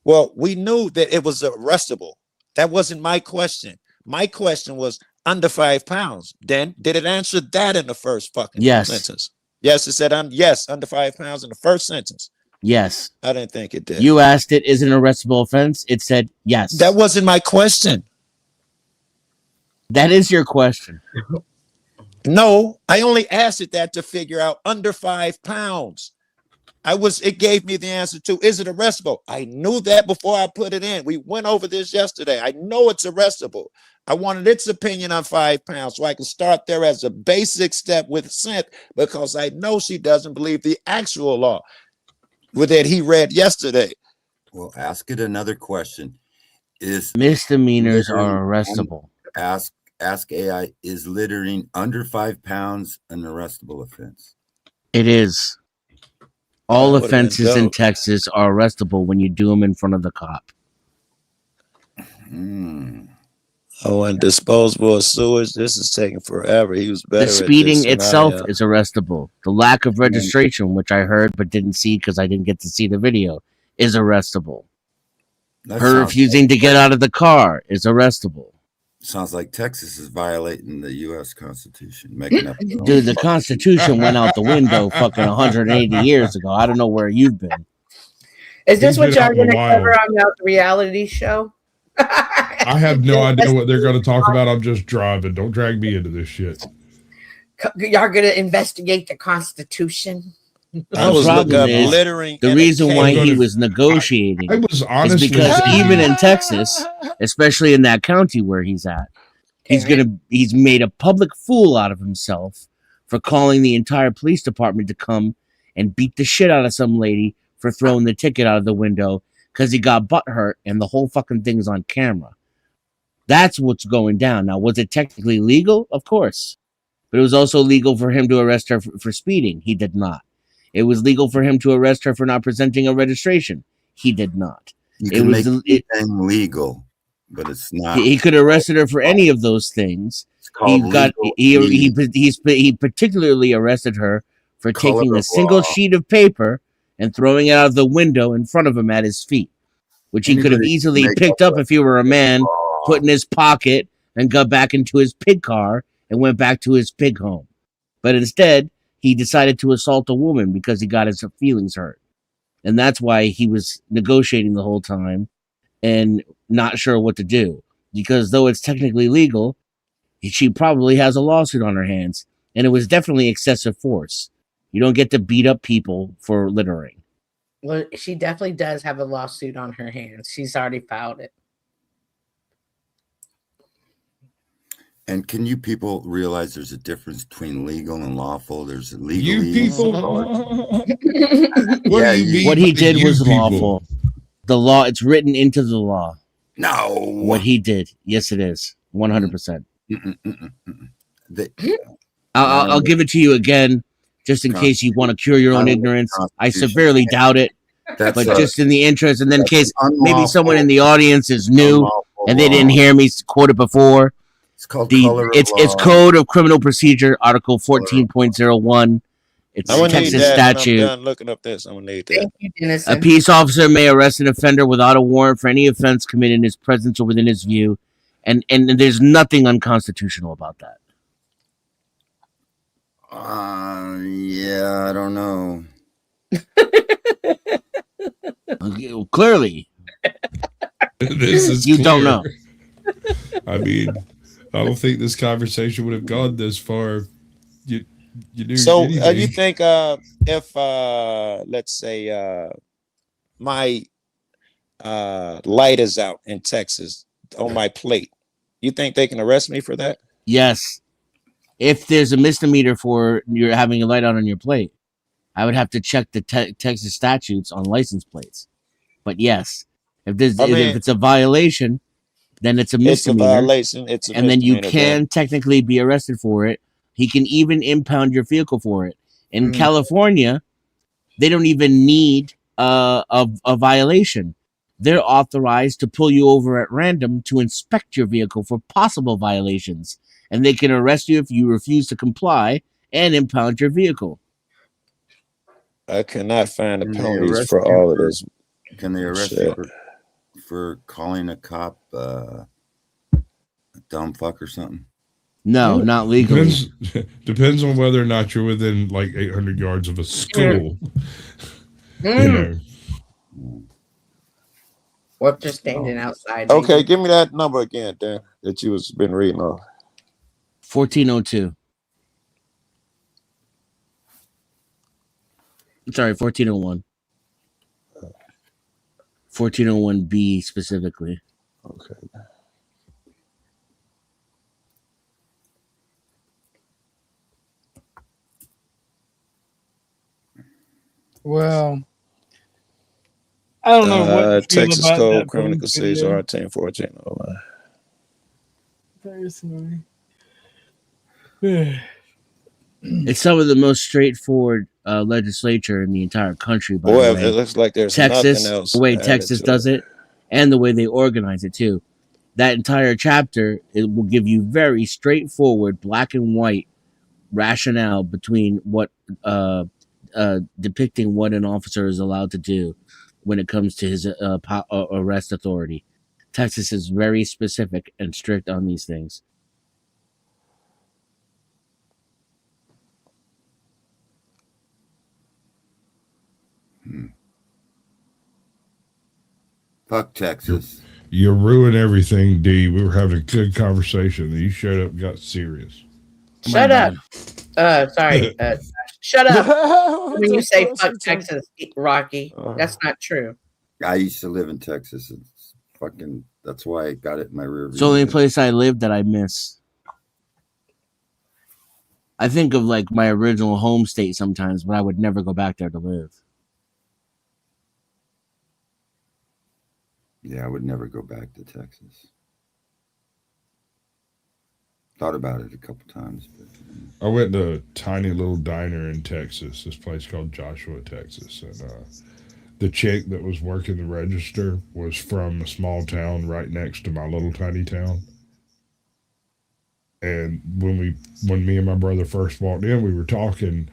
Well, we knew that it was arrestable. That wasn't my question. My question was under 5 pounds. Then did it answer that in the first fucking sentence? Yes, it said under 5 pounds in the first sentence. Yes. I didn't think it did. You asked it, is it an arrestable offense? It said yes. That wasn't my question. That is your question. No, I only asked it that to figure out under 5 pounds. It gave me the answer to, is it arrestable? I knew that before I put it in. We went over this yesterday. I know it's arrestable. I wanted its opinion on 5 pounds so I can start there as a basic step with Cent, because I know she doesn't believe the actual law that he read yesterday. Well, ask it another question. Is misdemeanors are arrestable? Ask AI, is littering under 5 pounds an arrestable offense? It is. All offenses in Texas are arrestable when you do them in front of the cop. Oh, and disposable of sewage. This is taking forever. He was better. The speeding at this itself than I am. is arrestable. The lack of registration, which I heard but didn't see because I didn't get to see the video, is arrestable. Her refusing to get out of the car is arrestable. Sounds like Texas is violating the U.S. Constitution, making up. Dude, the Constitution went out the window fucking 180 years ago. I don't know where you've been. Is this what y'all going to cover on the reality show? I have no idea what they're going to talk about. I'm just driving. Don't drag me into this shit. Y'all going to investigate the Constitution? I was looking up littering. The reason why he was negotiating I was honestly is because even in Texas, especially in that county where he's at, he's made a public fool out of himself for calling the entire police department to come and beat the shit out of some lady for throwing the ticket out of the window because he got butthurt and the whole fucking thing's on camera. That's what's going down. Now, was it technically legal? Of course. But it was also legal for him to arrest her for speeding. He did not. It was legal for him to arrest her for not presenting a registration. He did not. You can make anything legal, but it's not. He could have arrested her for any of those things. He particularly arrested her for taking a single sheet of paper and throwing it out of the window in front of him at his feet, which he could have easily picked up if he were a man, put in his pocket, and got back into his pig car and went back to his pig home. But instead, he decided to assault a woman because he got his feelings hurt. And that's why he was negotiating the whole time and not sure what to do. Because though it's technically legal, she probably has a lawsuit on her hands. And it was definitely excessive force. You don't get to beat up people for littering. Well, she definitely does have a lawsuit on her hands. She's already filed it. And can you people realize there's a difference between legal and lawful? There's legal. You people. What he did was lawful. The law, it's written into the law. No. What he did. Yes, it is. 100%. I'll give it to you again, just in case you want to cure your own ignorance. I severely doubt it. But just in the interest, and then in case maybe someone in the audience is new and they didn't hear me quote it before. It's called it's Code of Criminal Procedure, Article 14.01. It's a Texas statute. I'm done looking up this. I'm gonna need that. A peace officer may arrest an offender without a warrant for any offense committed in his presence or within his view, and there's nothing unconstitutional about that. Yeah, I don't know. Okay, well, clearly, this is you don't know. I mean, I don't think this conversation would have gone this far. You knew. So you think if let's say my light is out in Texas on my plate, you think they can arrest me for that? Yes. If there's a misdemeanor for you're having a light on your plate, I would have to check the Texas statutes on license plates. But yes, if it's a violation, then it's a misdemeanor. It's a violation. And then you can technically be arrested for it. He can even impound your vehicle for it. In California, they don't even need a violation. They're authorized to pull you over at random to inspect your vehicle for possible violations. And they can arrest you if you refuse to comply and impound your vehicle. I cannot find the penalties for all of this. Can they arrest you for calling a cop a dumb fuck or something? No, not legally. Depends on whether or not you're within like 800 yards of a school. You know. What just standing outside? Okay, give me that number again, Dan, that you was been reading off. 1402. Sorry, 1401. 1401B specifically. Okay. Well, I don't know what Texas Code Criminal Procedure R1014. Personally. It's some of the most straightforward legislature in the entire country. By Boy, the way. it looks like there's Texas, nothing else. The way Texas does it, and the way they organize it too. that entire chapter, it will give you very straightforward, black and white rationale between what depicting what an officer is allowed to do when it comes to his arrest authority. Texas is very specific and strict on these things. Fuck Texas. You ruin everything, D. We were having a good conversation. You showed up and got serious. Shut up. Sorry. Shut up when you say fuck Texas, Rocky. That's not true. I used to live in Texas. It's fucking. That's why I got it in my rear view. It's the only place I live that I miss. I think of like my original home state sometimes, but I would never go back there to live. Yeah, I would never go back to Texas. Thought about it a couple times. But, I went to a tiny little diner in Texas, this place called Joshua, Texas. And the chick that was working the register was from a small town right next to my little tiny town. And when me and my brother first walked in, we were talking,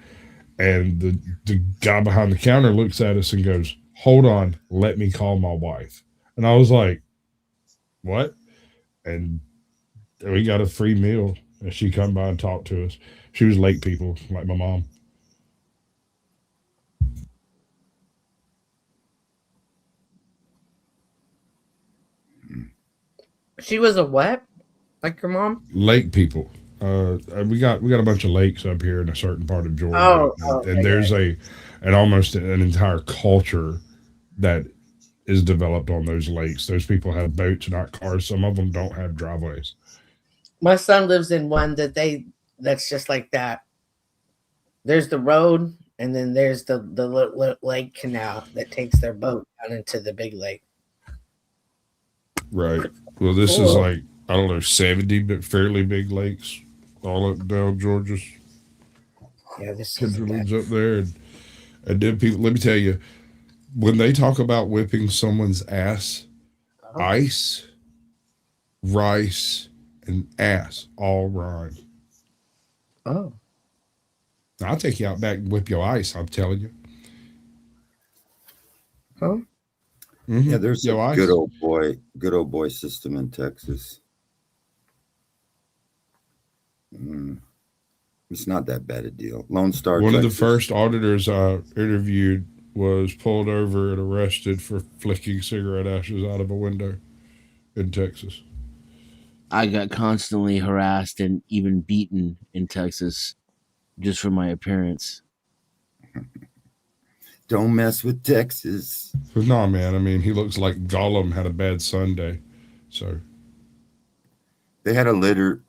and the guy behind the counter looks at us and goes, "Hold on, let me call my wife." And I was like, "What?" And we got a free meal, and she come by and talked to us. She was lake people, like my mom. She was a what? Like your mom? Lake people. We got a bunch of lakes up here in a certain part of Georgia, and there's almost an entire culture that is developed on those lakes. Those people have boats, not cars. Some of them don't have driveways. My son lives in one that's just like that. There's the road, and then there's the lake canal that takes their boat down into the big lake. Right. Well, this is like, I don't know, 70 but fairly big lakes all up down Georgia's. Yeah, this is up there, and then people. Let me tell you, when they talk about whipping someone's ass, ice, rice, and ass all rhyme. Oh. I'll take you out back and whip your ice, I'm telling you. Huh? Mm-hmm. Yeah, there's a good old boy system in Texas. It's not that bad a deal. Lone Star. One of the first auditors I interviewed was pulled over and arrested for flicking cigarette ashes out of a window in Texas. I got constantly harassed and even beaten in Texas just for my appearance. Don't mess with Texas. But no, man. I mean, he looks like Gollum had a bad Sunday. So they had a litter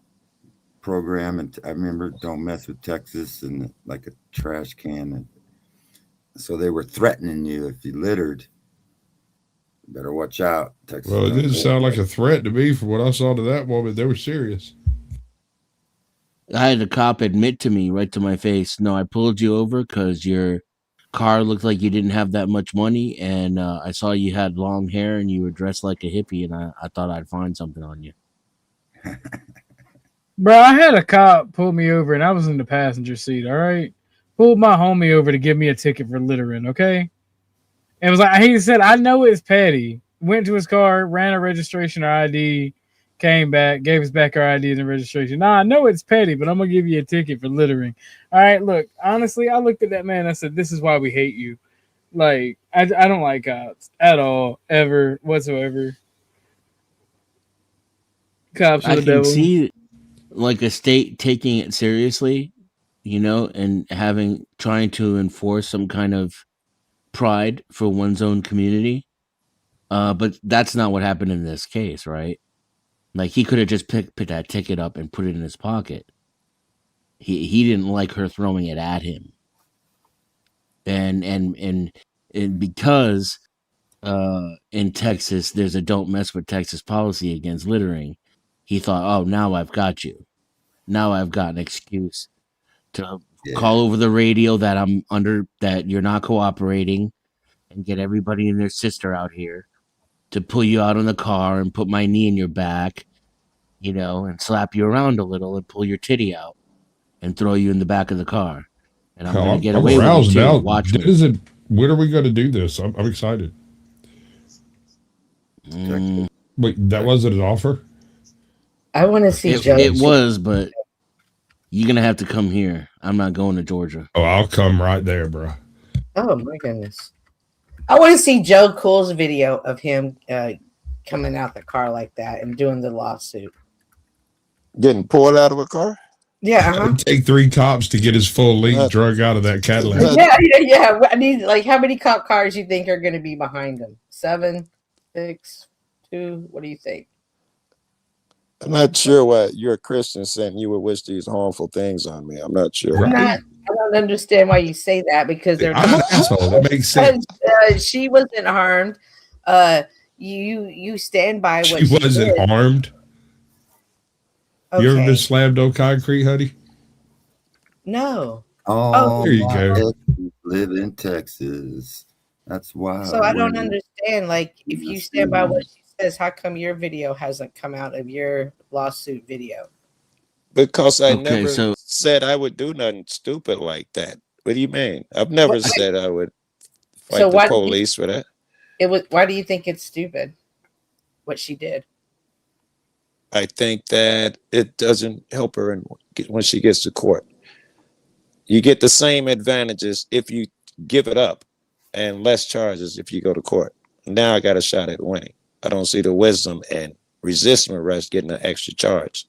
program, and I remember "Don't mess with Texas" and like a trash can, and so they were threatening you if you littered. You better watch out, Texas. Well, it didn't sound like a threat to me. From what I saw to that moment, they were serious. I had a cop admit to me right to my face, "No, I pulled you over because your car looked like you didn't have that much money, and I saw you had long hair and you were dressed like a hippie, and I thought I'd find something on you." Bro, I had a cop pull me over, and I was in the passenger seat, all right? Pulled my homie over to give me a ticket for littering, okay? And was like, he said, "I know it's petty." Went to his car, ran a registration or ID, came back, gave us back our IDs and registration. "Nah, I know it's petty, but I'm going to give you a ticket for littering." All right, look, honestly, I looked at that man and I said, "This is why we hate you." Like, I don't like cops at all, ever, whatsoever. Cops are the devil. I can see, like, a state taking it seriously, you know, and trying to enforce some kind of pride for one's own community. But that's not what happened in this case, right? Like, he could have just picked that ticket up and put it in his pocket. He didn't like her throwing it at him. And because in Texas there's a "don't mess with Texas" policy against littering, he thought, "Oh, now I've got you. Now I've got an excuse to call over the radio that you're not cooperating, and get everybody and their sister out here to pull you out in the car and put my knee in your back, you know, and slap you around a little and pull your titty out and throw you in the back of the car. And I'm going to get I'm away with it aroused too. now. Watch me. When are we going to do this? I'm excited. Wait, that wasn't an offer? I want to see Joe. It was, but you're going to have to come here. I'm not going to Georgia. Oh, I'll come right there, bro. Oh, my goodness. I want to see Joe Cool's video of him coming out the car like that and doing the lawsuit. Getting pulled out of a car? Yeah. It would take 3 cops to get his full length drug out of that Cadillac. Yeah. I need, like, how many cop cars you think are going to be behind him? 7, 6, 2? What do you think? I'm not sure why you're a Christian saying you would wish these harmful things on me. I'm not sure. I don't understand why you say that, because they're I'm not. an asshole. That makes sense. She wasn't harmed. You stand by what She wasn't did. harmed. Okay. You ever been slammed on concrete, honey? No. Oh, there you go. Live in Texas. That's why. So I don't understand. Like, if you stand by what she says, how come your video hasn't come out of your lawsuit video? Because I never said I would do nothing stupid like that. What do you mean? I've never said I would fight the police for that. Why do you think it's stupid what she did? I think that it doesn't help her when she gets to court. You get the same advantages if you give it up and less charges if you go to court. Now I got a shot at winning. I don't see the wisdom and resisting arrest getting an extra charge.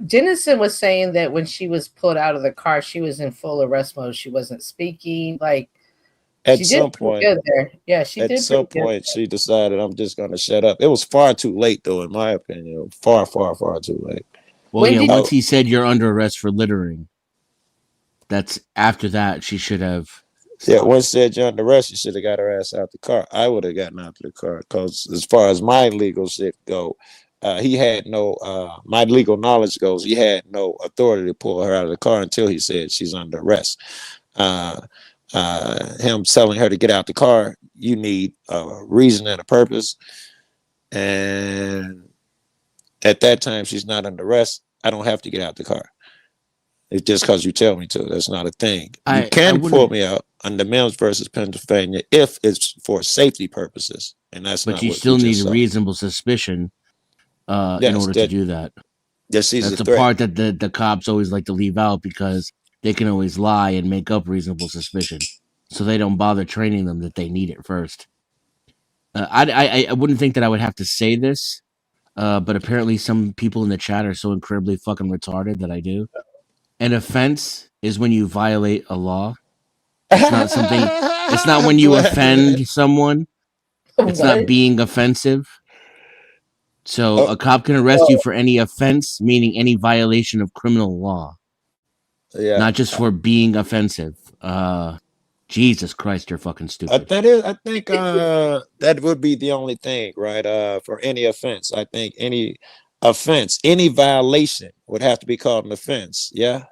Jennison was saying that when she was pulled out of the car, she was in full arrest mode. She wasn't speaking. Like, at some point, yeah, she did. At some point, she decided, I'm just going to shut up. It was far too late, though, in my opinion. Far, far, far too late. Well, once he said you're under arrest for littering, that's after that she should have. Yeah, once said you're under arrest, she should have got her ass out the car. I would have gotten out of the car because, as far as my legal shit go, he had no. My legal knowledge goes, he had no authority to pull her out of the car until he said she's under arrest. Him telling her to get out the car, you need a reason and a purpose. And at that time, she's not under arrest. I don't have to get out the car. It's just because you tell me to. That's not a thing. You can pull me out under Mims versus Pennsylvania if it's for safety purposes, and that's. But you still need reasonable suspicion in order to do that. Yes, that's the part that the cops always like to leave out because they can always lie and make up reasonable suspicion, so they don't bother training them that they need it first. I wouldn't think that I would have to say this, but apparently some people in the chat are so incredibly fucking retarded that I do. An offense is when you violate a law. It's not something. It's not when you offend someone. It's not being offensive. So a cop can arrest you for any offense, meaning any violation of criminal law. Yeah. Not just for being offensive. Jesus Christ, you're fucking stupid. I think that would be the only thing, right? For any offense, I think any offense, any violation would have to be called an offense. Yeah.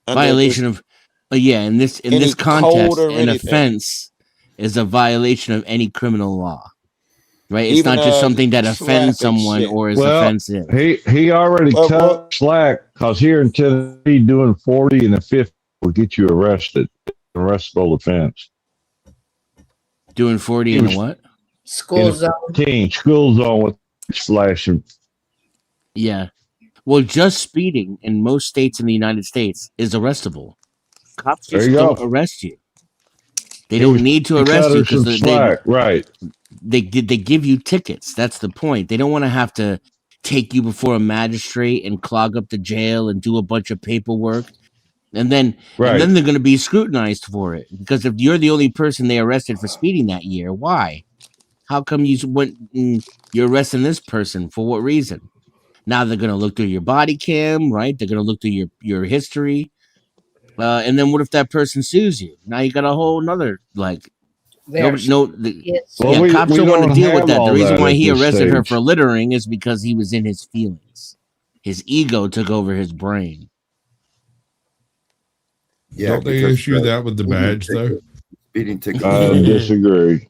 Violation of, in this context, an offense is a violation of any criminal law. Right? It's not just something that offends someone or is offensive. He already cut slack because here in Tennessee, doing 40 and a 50 will get you arrested. Arrestable offense. Doing 40 in a what? School zone. School zone with flashing. Yeah. Well, just speeding in most states in the United States is arrestable. Cops just don't arrest you. They don't need to arrest you because they give you tickets. That's the point. They don't want to have to take you before a magistrate and clog up the jail and do a bunch of paperwork. And then they're going to be scrutinized for it. Because if you're the only person they arrested for speeding that year, why? How come you're arresting this person? For what reason? Now they're going to look through your body cam, right? They're going to look through your history. And then what if that person sues you? Now you got a whole nother, like, cops don't want to deal with that. The reason why he arrested her for littering is because he was in his feelings. His ego took over his brain. Yeah, don't they issue that with the badge, though? Speeding ticket. I disagree.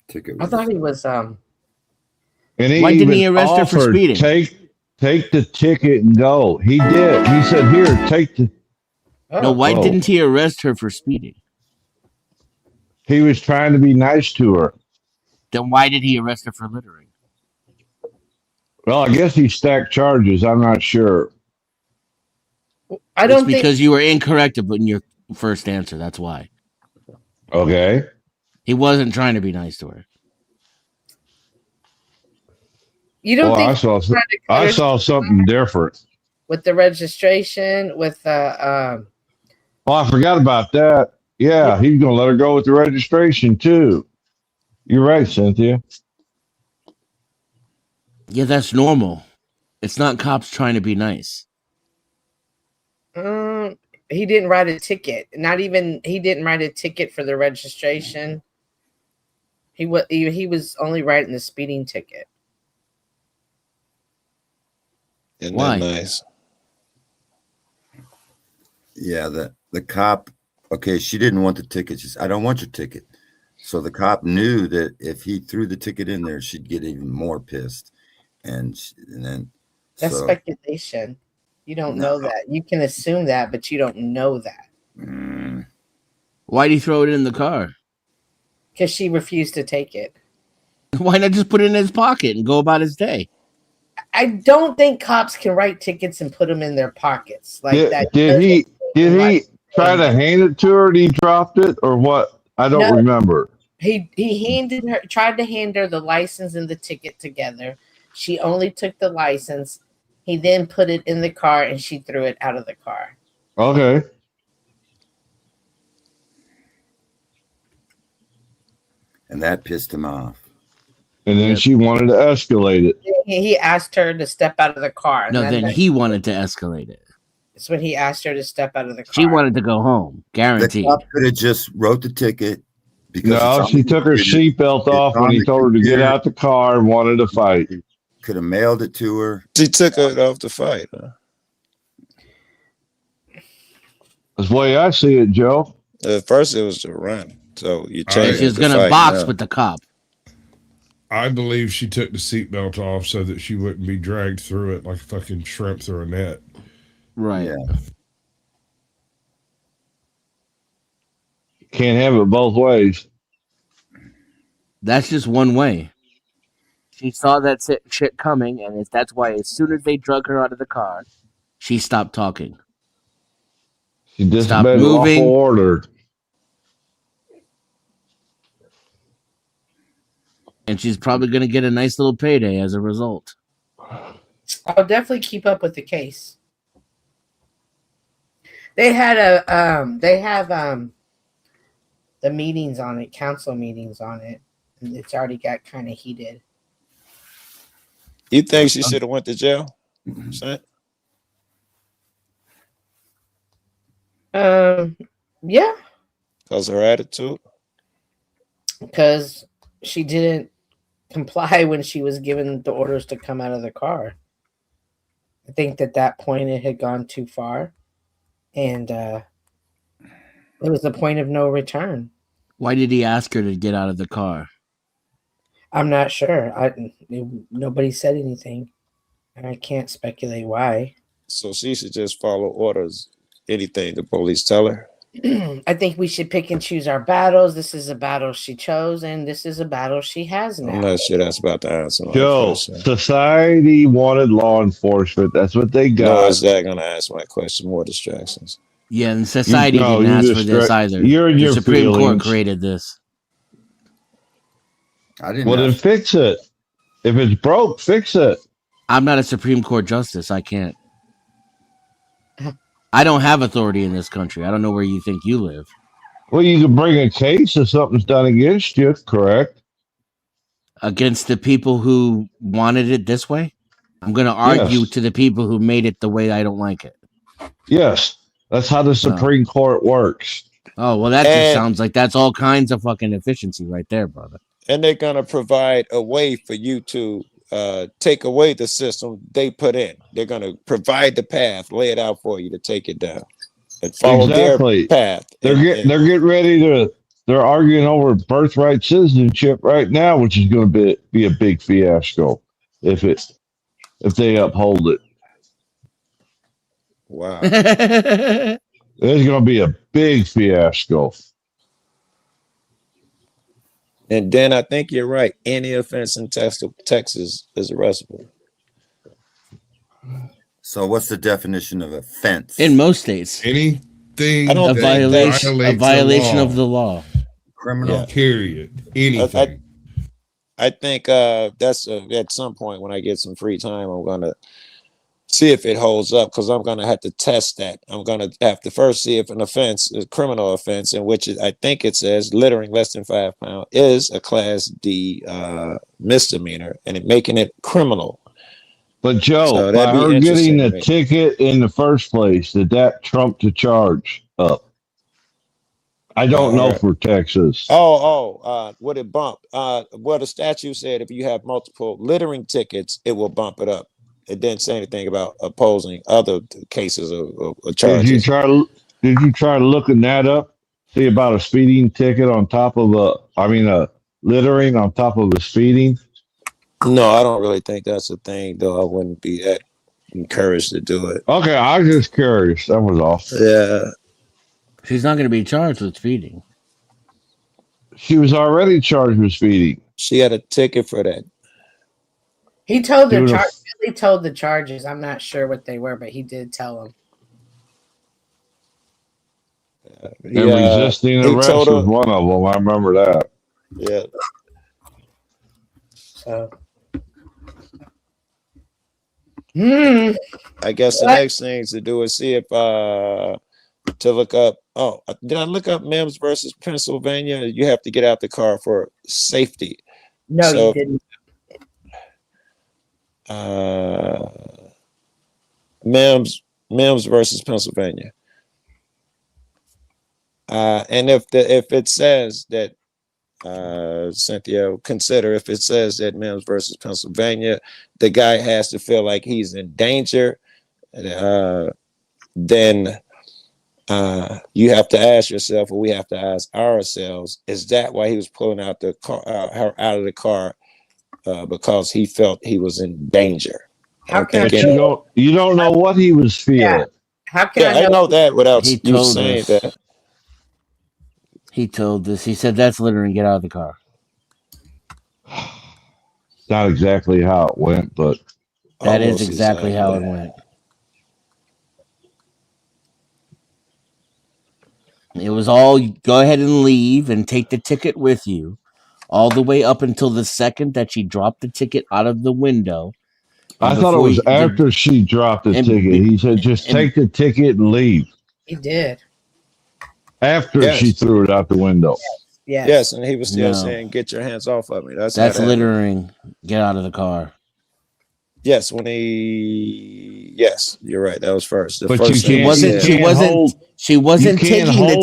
Ticket. I thought he was And he Why didn't he even arrest her for offered, speeding? take the ticket and go. He did. He said, "Here, take the." No, why Whoa. didn't he arrest her for speeding? He was trying to be nice to her. Then why did he arrest her for littering? Well, I guess he stacked charges. I'm not sure. I don't think because you were incorrect in your first answer. That's why. Okay. He wasn't trying to be nice to her. you don't Well, think I saw something different. with the registration with Oh, I forgot about that. Yeah, he's gonna let her go with the registration too. You're right, Cynthia. Yeah, that's normal. It's not cops trying to be nice. he didn't write a ticket. Not even he didn't write a ticket for the registration. He was only writing the speeding ticket. Isn't Why? that nice? Yeah, the cop. Okay, she didn't want the ticket. She said, "I don't want your ticket." So the cop knew that if he threw the ticket in there, she'd get even more pissed. And then That's speculation. You don't know that. You can assume that, but you don't know that. Why'd he throw it in the car? Because she refused to take it. Why not just put it in his pocket and go about his day? I don't think cops can write tickets and put them in their pockets like that. Did he try to hand it to her and he dropped it, or what? I don't remember. He tried to hand her the license and the ticket together. She only took the license. He then put it in the car and she threw it out of the car. Okay. And that pissed him off. And then she wanted to escalate it. He asked her to step out of the car. No, then he wanted to escalate it. It's when he asked her to step out of the car. She wanted to go home, guaranteed. The cop could have just wrote the ticket. No, she took her seatbelt off when he told her to get out the car and wanted to fight. Could have mailed it to her. She took it off the fight. Huh? That's the way I see it, Joe. At first, it was to run. So you changed. She was going to box with the cop. I believe she took the seatbelt off so that she wouldn't be dragged through it like fucking shrimp through a net. Right. Yeah. Can't have it both ways. That's just one way. She saw that shit coming, and that's why as soon as they drug her out of the car, she stopped talking. She disobeyed lawful order. And she's probably going to get a nice little payday as a result. I'll definitely keep up with the case. They had the meetings on it, council meetings on it, and it's already got kind of heated. You think she should have went to jail? Yeah. Because her attitude? Because she didn't comply when she was given the orders to come out of the car. I think at that point it had gone too far, and it was the point of no return. Why did he ask her to get out of the car? I'm not sure. Nobody said anything. I can't speculate why. So she should just follow orders, anything the police tell her. I think we should pick and choose our battles. This is a battle she chose, and this is a battle she has now. I'm not sure that's about the answer. Joe, society wanted law enforcement. That's what they got. No, is that going to ask my question? More distractions. Yeah, and society didn't ask for this either. The Supreme Court created this. I didn't. Well, then fix it. If it's broke, fix it. I'm not a Supreme Court justice. I can't. I don't have authority in this country. I don't know where you think you live. Well, you can bring a case if something's done against you, correct? Against the people who wanted it this way? I'm going to argue to the people who made it the way I don't like it. Yes. That's how the Supreme Court works. Oh, well, that just sounds like that's all kinds of fucking efficiency right there, brother. And they're going to provide a way for you to take away the system they put in. They're going to provide the path, lay it out for you to take it down and follow their path. They're getting ready to they're arguing over birthright citizenship right now, which is going to be a big fiasco if they uphold it. Wow. There's going to be a big fiasco. And then I think you're right. Any offense in Texas is arrestable. So what's the definition of offense? In most states. Anything I don't A think violation of the law. Criminal. Yeah. Period. Anything. I think that's at some point when I get some free time, I'm going to see if it holds up because I'm going to have to test that. I'm going to have to first see if an offense, a criminal offense, in which I think it says littering less than 5 pounds is a Class D misdemeanor and making it criminal. But Joe, So by that'd be her getting interesting to the me. ticket in the first place, did that trump the charge up? I don't know for Texas. Would it bump? What the statute said, if you have multiple littering tickets, it will bump it up. It didn't say anything about opposing other cases of charges. Did you try looking that up? See about a speeding ticket on top of a littering on top of a speeding? No, I don't really think that's a thing, though. I wouldn't be that encouraged to do it. Okay, I was just curious. That was all. Yeah. She's not going to be charged with speeding. She was already charged with speeding. She had a ticket for that. He told the charges. I'm not sure what they were, but he did tell them. And resisting arrest was one of them. I remember that. Yeah. So. I guess the next thing to do is see if to look up. Oh, did I look up Mims versus Pennsylvania? You have to get out the car for safety. No, you didn't. Mims versus Pennsylvania. And if it says that Cynthia, consider if it says that Mims versus Pennsylvania, the guy has to feel like he's in danger, then you have to ask yourself, or we have to ask ourselves, is that why he was pulling out the car out of the car because he felt he was in danger? You don't know what he was feeling. Yeah. How can I know that without you saying that. He told this. He said, "That's littering. Get out of the car." Not exactly how it went, but that is exactly how it went. It was all go ahead and leave and take the ticket with you, all the way up until the second that she dropped the ticket out of the window. I thought it was after she dropped the ticket. He said, "Just take the ticket and leave." He did. After she threw it out the window. Yes, and he was still saying, "Get your hands off of me." That's littering. Get out of the car. Yes, when he. Yes, you're right. That was first. But she wasn't taking the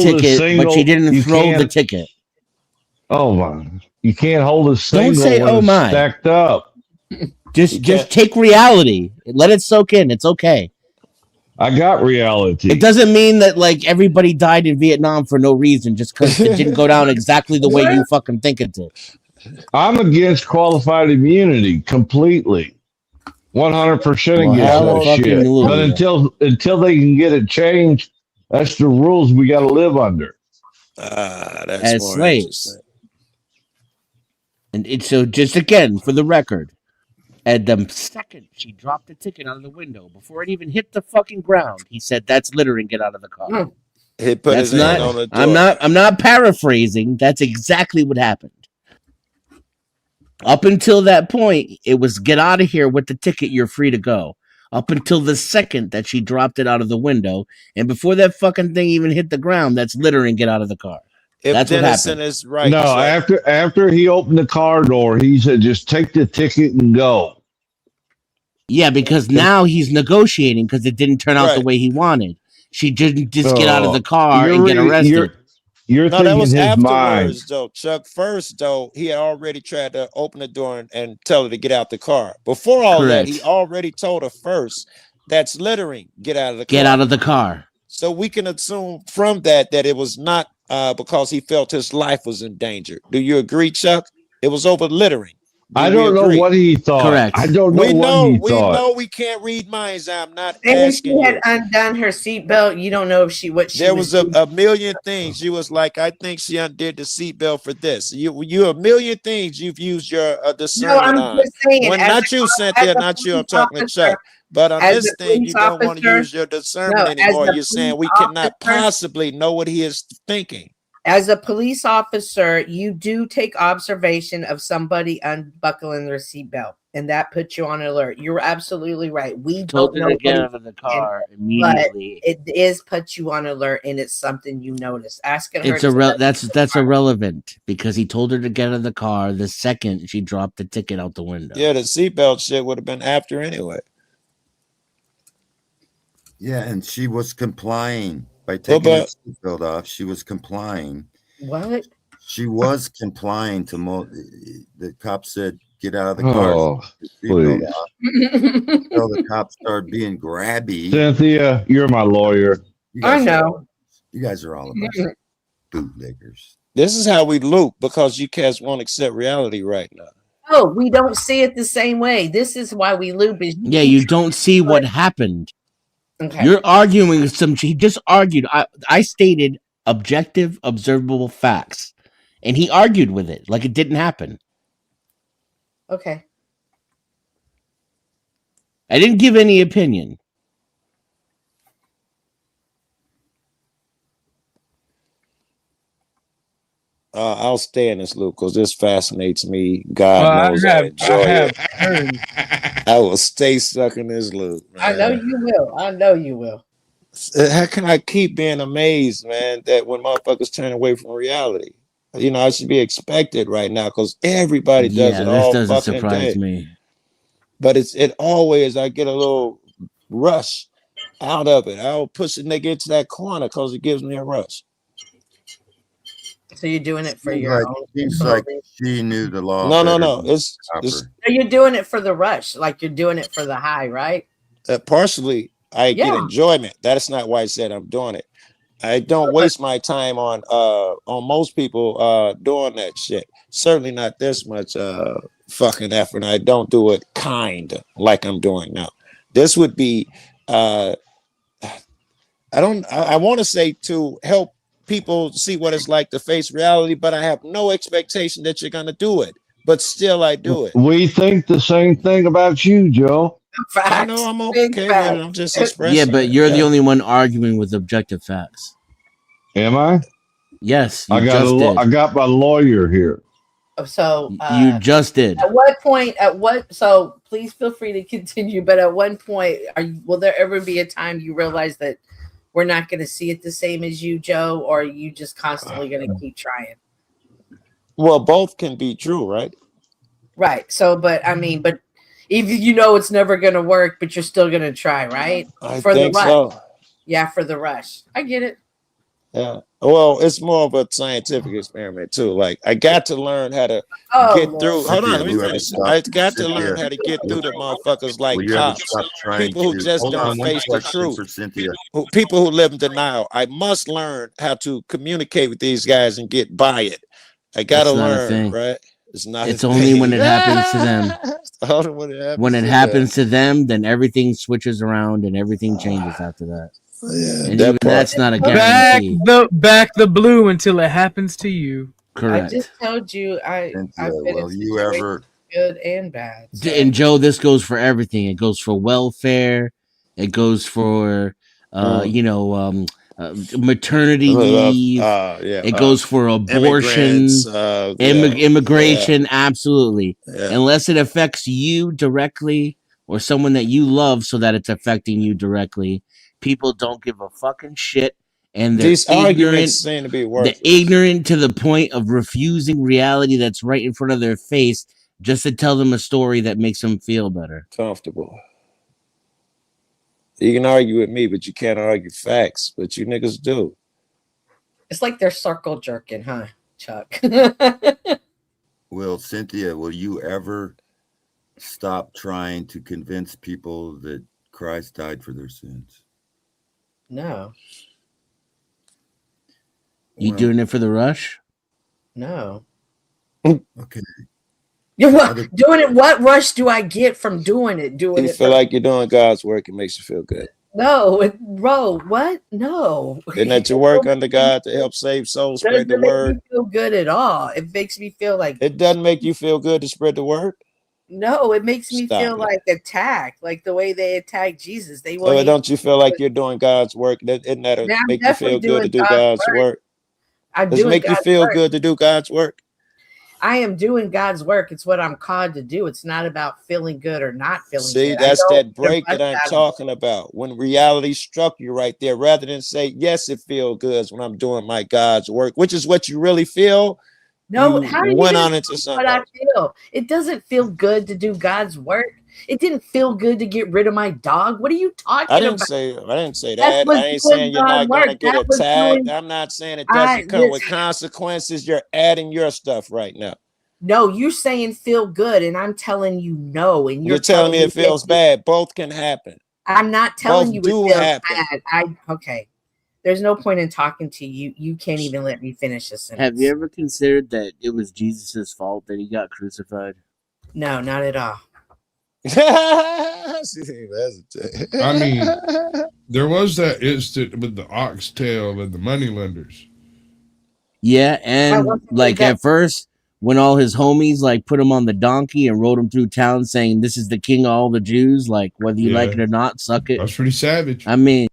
ticket, but she didn't throw the ticket. Oh my! You can't hold a single. Don't say, "Oh my!" Stacked up. Just take reality. Let it soak in. It's okay. I got reality. It doesn't mean that like everybody died in Vietnam for no reason, just because it didn't go down exactly the way you fucking think it did. I'm against qualified immunity completely, 100% against that shit. But until they can get it changed, that's the rules we got to live under. That's as slaves. And so, just again for the record. And the second she dropped the ticket out of the window, before it even hit the fucking ground, he said, "That's littering. Get out of the car." He put his hand on the door. I'm not paraphrasing. That's exactly what happened. Up until that point, it was get out of here with the ticket. You're free to go. Up until the second that she dropped it out of the window, and before that fucking thing even hit the ground, that's littering. Get out of the car. That's Dennison what happened. is right. No, after he opened the car door, he said, "Just take the ticket and go." Yeah, because now he's negotiating because it didn't turn out the way he wanted. She didn't just get out of the car and get arrested. You're thinking that was his afterwards, mind. though, Chuck. First, though, he had already tried to open the door and tell her to get out the car. Before all that, he already told her first, "That's littering. Get out of the car." Get out of the car. So we can assume from that it was not because he felt his life was in danger. Do you agree, Chuck? It was over littering. I don't know what he thought. Correct. I don't know what he thought. We can't read minds. I'm not And if asking she had you. undone her seatbelt, you don't know if she There was a million things. She was like, I think she undid the seatbelt for this. You a million things you've used your discernment on. just saying, When not you, Cynthia, not you. I'm talking to Chuck. But on this thing, you don't want to use your discernment anymore. You're saying we cannot possibly know what he is thinking. As a police officer, you do take observation of somebody unbuckling their seatbelt, and that puts you on alert. You're absolutely right. We don't know to get out of the car immediately. But it is put you on alert, and it's something you notice. Asking her, that's irrelevant because he told her to get out of the car the second she dropped the ticket out the window. Yeah, the seatbelt shit would have been after anyway. Yeah, and she was complying. By taking her seatbelt off, she was complying. What? She was complying to the cop said, "Get out of the car." Oh, please. Until the cops started being grabby. Cynthia, you're my lawyer. I know. You guys are all about bootleggers. This is how we loop because you cats won't accept reality right now. Oh, we don't see it the same way. This is why we loop. Yeah, you don't see what happened. Okay. You're arguing he just argued. I stated objective, observable facts, and he argued with it like it didn't happen. Okay. I didn't give any opinion. I'll stay in this loop because this fascinates me. God knows I enjoy it. I will stay stuck in this loop. Man. I know you will. I know you will. How can I keep being amazed, man, that when motherfuckers turn away from reality? You know, I should be expected right now because everybody does it all this doesn't fucking surprise day. me. But it always, I get a little rush out of it. I'll push a nigga into that corner because it gives me a rush. So you're doing it for your own. Seems like she knew the law. No. It's so you're doing it for the rush, like you're doing it for the high, right? Partially, I get enjoyment. That's not why I said I'm doing it. I don't waste my time on most people doing that shit. Certainly not this much fucking effort. I don't do it kind like I'm doing now. This would be I want to say to help people see what it's like to face reality, but I have no expectation that you're gonna do it. But still I do it. We think the same thing about you, Joe. Facts. I know I'm okay with it. I'm just expressing. Yeah, but you're the only one arguing with objective facts. Am I? Yes, I got my lawyer here. So you just did. At what point? So please feel free to continue. But at one point, will there ever be a time you realize that we're not going to see it the same as you, Joe, or are you just constantly going to keep trying? Well, both can be true, right? Right. So, but even you know it's never going to work, but you're still going to try, right? I think so. Yeah, for the rush. I get it. Yeah. Well, it's more of a scientific experiment too. Like I got to learn how to get through. Hold on, let me finish. I got to learn how to get through the motherfuckers like cops, people who just don't face the truth, people who live in denial. I must learn how to communicate with these guys and get by it. I got to learn, right? It's not. It's only when it happens to them. When it happens to them, then everything switches around and everything changes after that. Yeah, and even that's not a guarantee. Back the blue until it happens to you. Correct. I just told you I've been well, you ever good and bad. So. And Joe, this goes for everything. It goes for welfare. It goes for maternity leave. It goes for abortions, immigration. Absolutely, unless it affects you directly or someone that you love, so that it's affecting you directly. People don't give a fucking shit, and they're ignorant to the point of refusing reality that's right in front of their face just to tell them a story that makes them feel better. Comfortable. You can argue with me, but you can't argue facts, but you niggas do. It's like they're circle jerking, huh, Chuck? Well, Cynthia, will you ever stop trying to convince people that Christ died for their sins? No. You doing it for the rush? No. Okay. You're what? Doing it? What rush do I get from doing it? You feel like you're doing God's work. It makes you feel good. No, bro. What? No. Isn't that your work under God to help save souls, spread the Doesn't make word? me feel good at all. It makes me feel like It doesn't make you feel good to spread the word. no. It makes me Stop feel it. like attacked, like the way they attacked Jesus. They So want. don't you feel like you're doing God's work? Isn't that Yeah, I'm make you feel definitely good to doing do God's work? I'm Does it doing make you God's feel work. good to do God's work? I am doing God's work. It's what I'm called to do. It's not about feeling good or not feeling See, good. that's I don't that break that I'm out of talking about. When reality struck you right there, rather than say, yes, it feels good when I'm doing my God's work, which is what you really feel. No, you how do you went gonna on into tell me something what I else. feel? It doesn't feel good to do God's work. It didn't feel good to get rid of my dog. What are you talking I didn't about? say That that. was I ain't doing saying you're God's not gonna work. get That was attacked. doing. I'm not saying it doesn't come with consequences. You're adding your stuff right now. No, you're saying feel good, and I'm telling you no, and You're telling me it feels bad. Both can happen. I'm not telling Both you do it feels happen. bad. Okay. There's no point in talking to you. You can't even let me finish a sentence. Have you ever considered that it was Jesus' fault that he got crucified? No, not at all. I mean, there was that instant with the oxtail and the moneylenders. Yeah, and like at first, when all his homies like put him on the donkey and rode him through town saying, "This is the king of all the Jews," like whether you like it or not, suck it. That's pretty savage. I mean,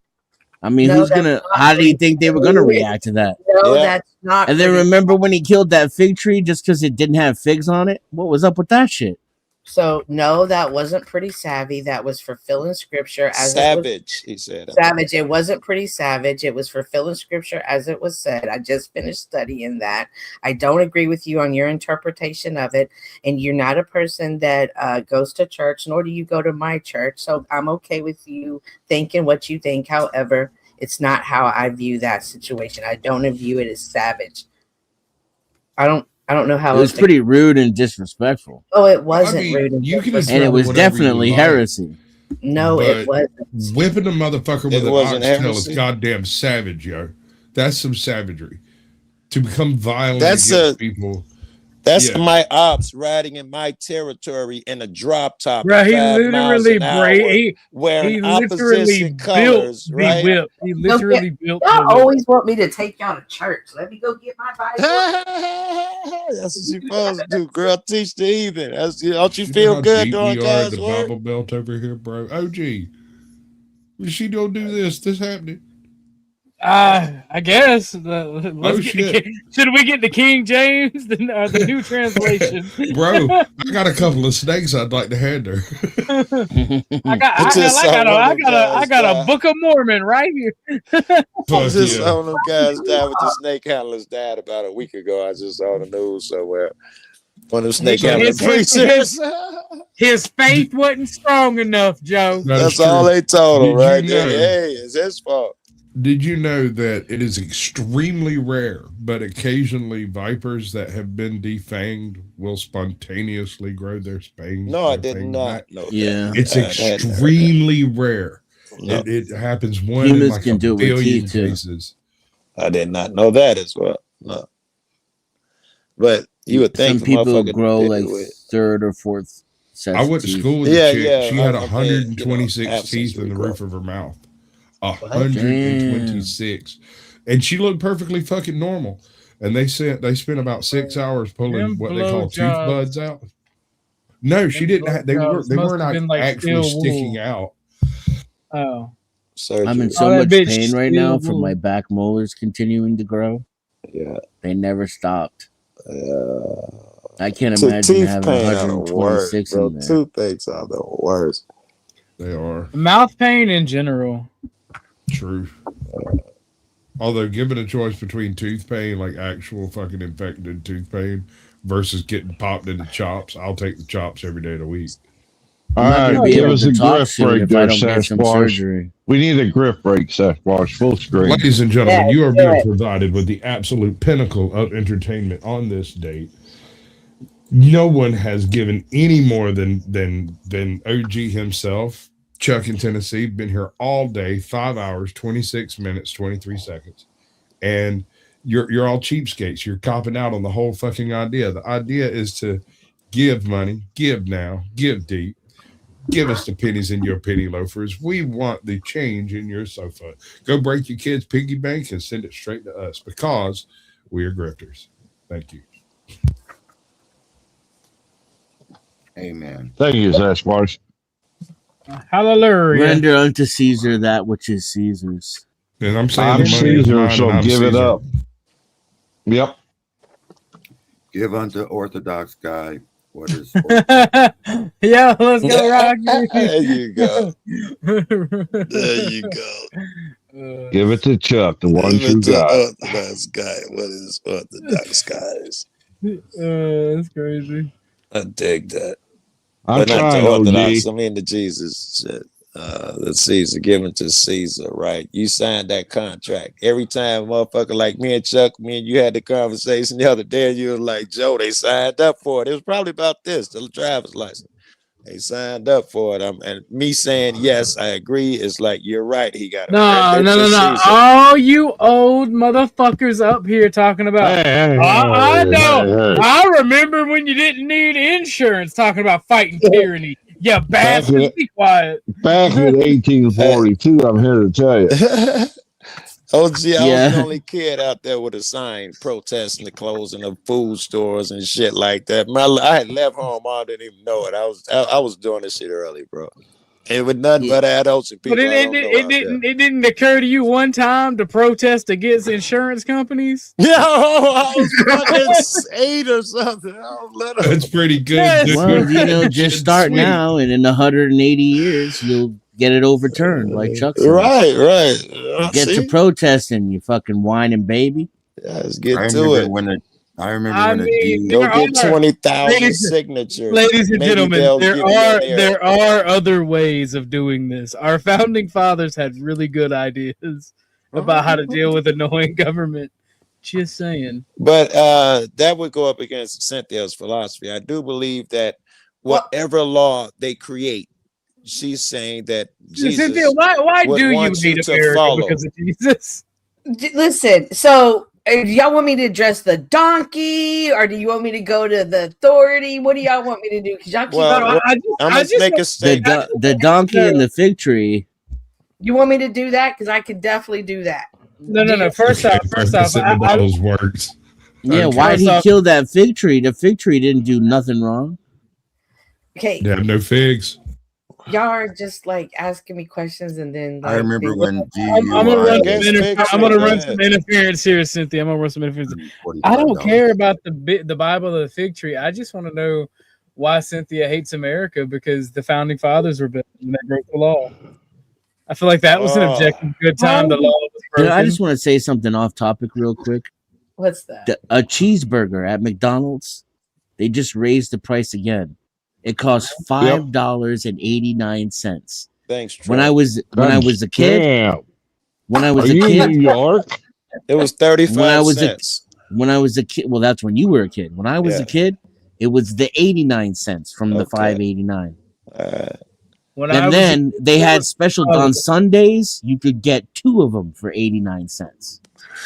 No, who's gonna? How do you think they were gonna react to that? No, that's not. And then remember when he killed that fig tree just because it didn't have figs on it? What was up with that shit? So no, that wasn't pretty savvy. That was fulfilling scripture as savage. He said savage. It wasn't pretty savage. It was fulfilling scripture as it was said. I just finished studying that. I don't agree with you on your interpretation of it, and you're not a person that goes to church, nor do you go to my church. So I'm okay with you thinking what you think. However, it's not how I view that situation. I don't view it as savage. I don't know how it was pretty rude and disrespectful. Oh, it wasn't rude and disrespectful. And it was definitely heresy. No, it wasn't. Whipping a motherfucker with an wasn't oxtail heresy. is goddamn savage, yo. That's some savagery. To become violent That's against people. That's my ops riding in my territory in a drop top. Bro, he 5 miles literally an hour, wearing he opposition literally colors, built right? the whip. He literally built the Y'all whip. always want me to take y'all to church. Let me go get my Bible. That's what you're supposed to do, girl. Teach the heathen. Don't you know feel how good deep doing we are in God's the work? Bible Belt over here, bro. OG. She don't do this. This happening. I guess. Should we get the King James, the new translation? Bro, I got a couple of snakes I'd like to hand her. I got a Book of Mormon right here. Just on them guys died with the snake handlers died about a week ago. I just saw the news somewhere. One of them snake handler preachers. His faith wasn't strong enough, Joe. That's all they told him, right there. Know, hey, it's his fault. Did you know that it is extremely rare, but occasionally vipers that have been defanged will spontaneously grow their fangs? No, I did not know that. Yeah. It's extremely rare. No. It happens one Humans in like can a do it with billion teeth, too. cases. I did not know that as well. No. But you would think some people motherfucker grow did like do it. third or fourth sets I went of to teeth. school with a chick. She had I'm 126 teeth in the roof of her mouth. 126. And she looked perfectly fucking normal. And they spent about 6 hours pulling what they call tooth buds out. No, she didn't. They weren't like actually sticking out. Oh, I'm in so much pain right now from my back molars continuing to grow. Yeah, they never stopped. I can't imagine having 126 in there. Toothaches are the worst. They are. Mouth pain in general. True. Although given a choice between tooth pain, like actual fucking infected tooth pain, versus getting popped into chops, I'll take the chops every day of the week. All right, give us a griff break there, Sasquatch. We need a griff break, Sasquatch. Full screen. Ladies and gentlemen, you are being provided with the absolute pinnacle of entertainment on this date. No one has given any more than OG himself. Chuck in Tennessee, been here all day, 5 hours, 26 minutes, 23 seconds. And you're all cheapskates. You're copping out on the whole fucking idea. The idea is to give money, give now, give deep. Give us the pennies in your penny loafers. We want the change in your sofa. Go break your kid's piggy bank and send it straight to us because we are grifters. Thank you. Amen. Thank you, Sasquatch. Hallelujah. Render unto Caesar that which is Caesar's. And I'm saying I'm the money is Caesar, mine, so and I'm give it Caesar. up. Yep. Give unto Orthodox guy what is. Yeah, let's go, Rocky. There you go. There you go. Give it to Chuck, the one Give true it to God. Orthodox guy. What is Orthodox guys? That's crazy. I dig that. I'm But not to trying, Orthodox. OG. I mean to Jesus shit. The Caesar, given to Caesar, right? You signed that contract. Every time, motherfucker, like me and Chuck, me and you had the conversation the other day, and you were like, Joe, they signed up for it. It was probably about this, the driver's license. They signed up for it. And me saying, yes, I agree, is like, you're right. He got to No. Caesar. All you old motherfuckers up here talking about. I know. I remember when you didn't need insurance talking about fighting tyranny. You bastards, be quiet. Back in 1842, I'm here to tell you. OG, I was the only kid out there with a sign protesting the closing of food stores and shit like that. I had left home. I didn't even know it. I was doing this shit early, bro. It was nothing but adults and people. But it didn't occur to you one time to protest against insurance companies? Yeah, I was fucking 8 or something. That's pretty good. Yes. Well, just start now, and in 180 years, you'll get it overturned, like Chuck said. Right. Get to protesting, you fucking whining baby. Yeah, let's get to it. I remember when go get 20,000 signatures. Ladies and gentlemen, there are other ways of doing this. Our founding fathers had really good ideas about how to deal with annoying government. Just saying. But that would go up against Cynthia's philosophy. I do believe that whatever law they create, she's saying that Jesus Cynthia, why would do you want hate to America follow. because of Jesus? Listen, so y'all want me to address the donkey, or do you want me to go to the authority? What do y'all want me to do? Because y'all keep the donkey and the fig tree. You want me to do that? Because I could definitely do that. No. First off, those words. Yeah, why did he kill that fig tree? The fig tree didn't do nothing wrong. Okay. They have no figs. Y'all are just like asking me questions, and then like, I remember when I'm gonna run some interference here, Cynthia. I'm gonna run some interference. I don't care about the Bible or the fig tree. I just want to know why Cynthia hates America, because the founding fathers were built and they broke the law. I feel like that was an objective good time. The law was broken. I just want to say something off topic real quick. What's that? A cheeseburger at McDonald's, they just raised the price again. It costs $5.89. Thanks. When I was a kid, in New York, it was 35 cents. When I was a kid, well, that's when you were a kid. When I was a kid, it was the 89 cents from the $5.89. And then they had special on Sundays. You could get 2 of them for 89 cents.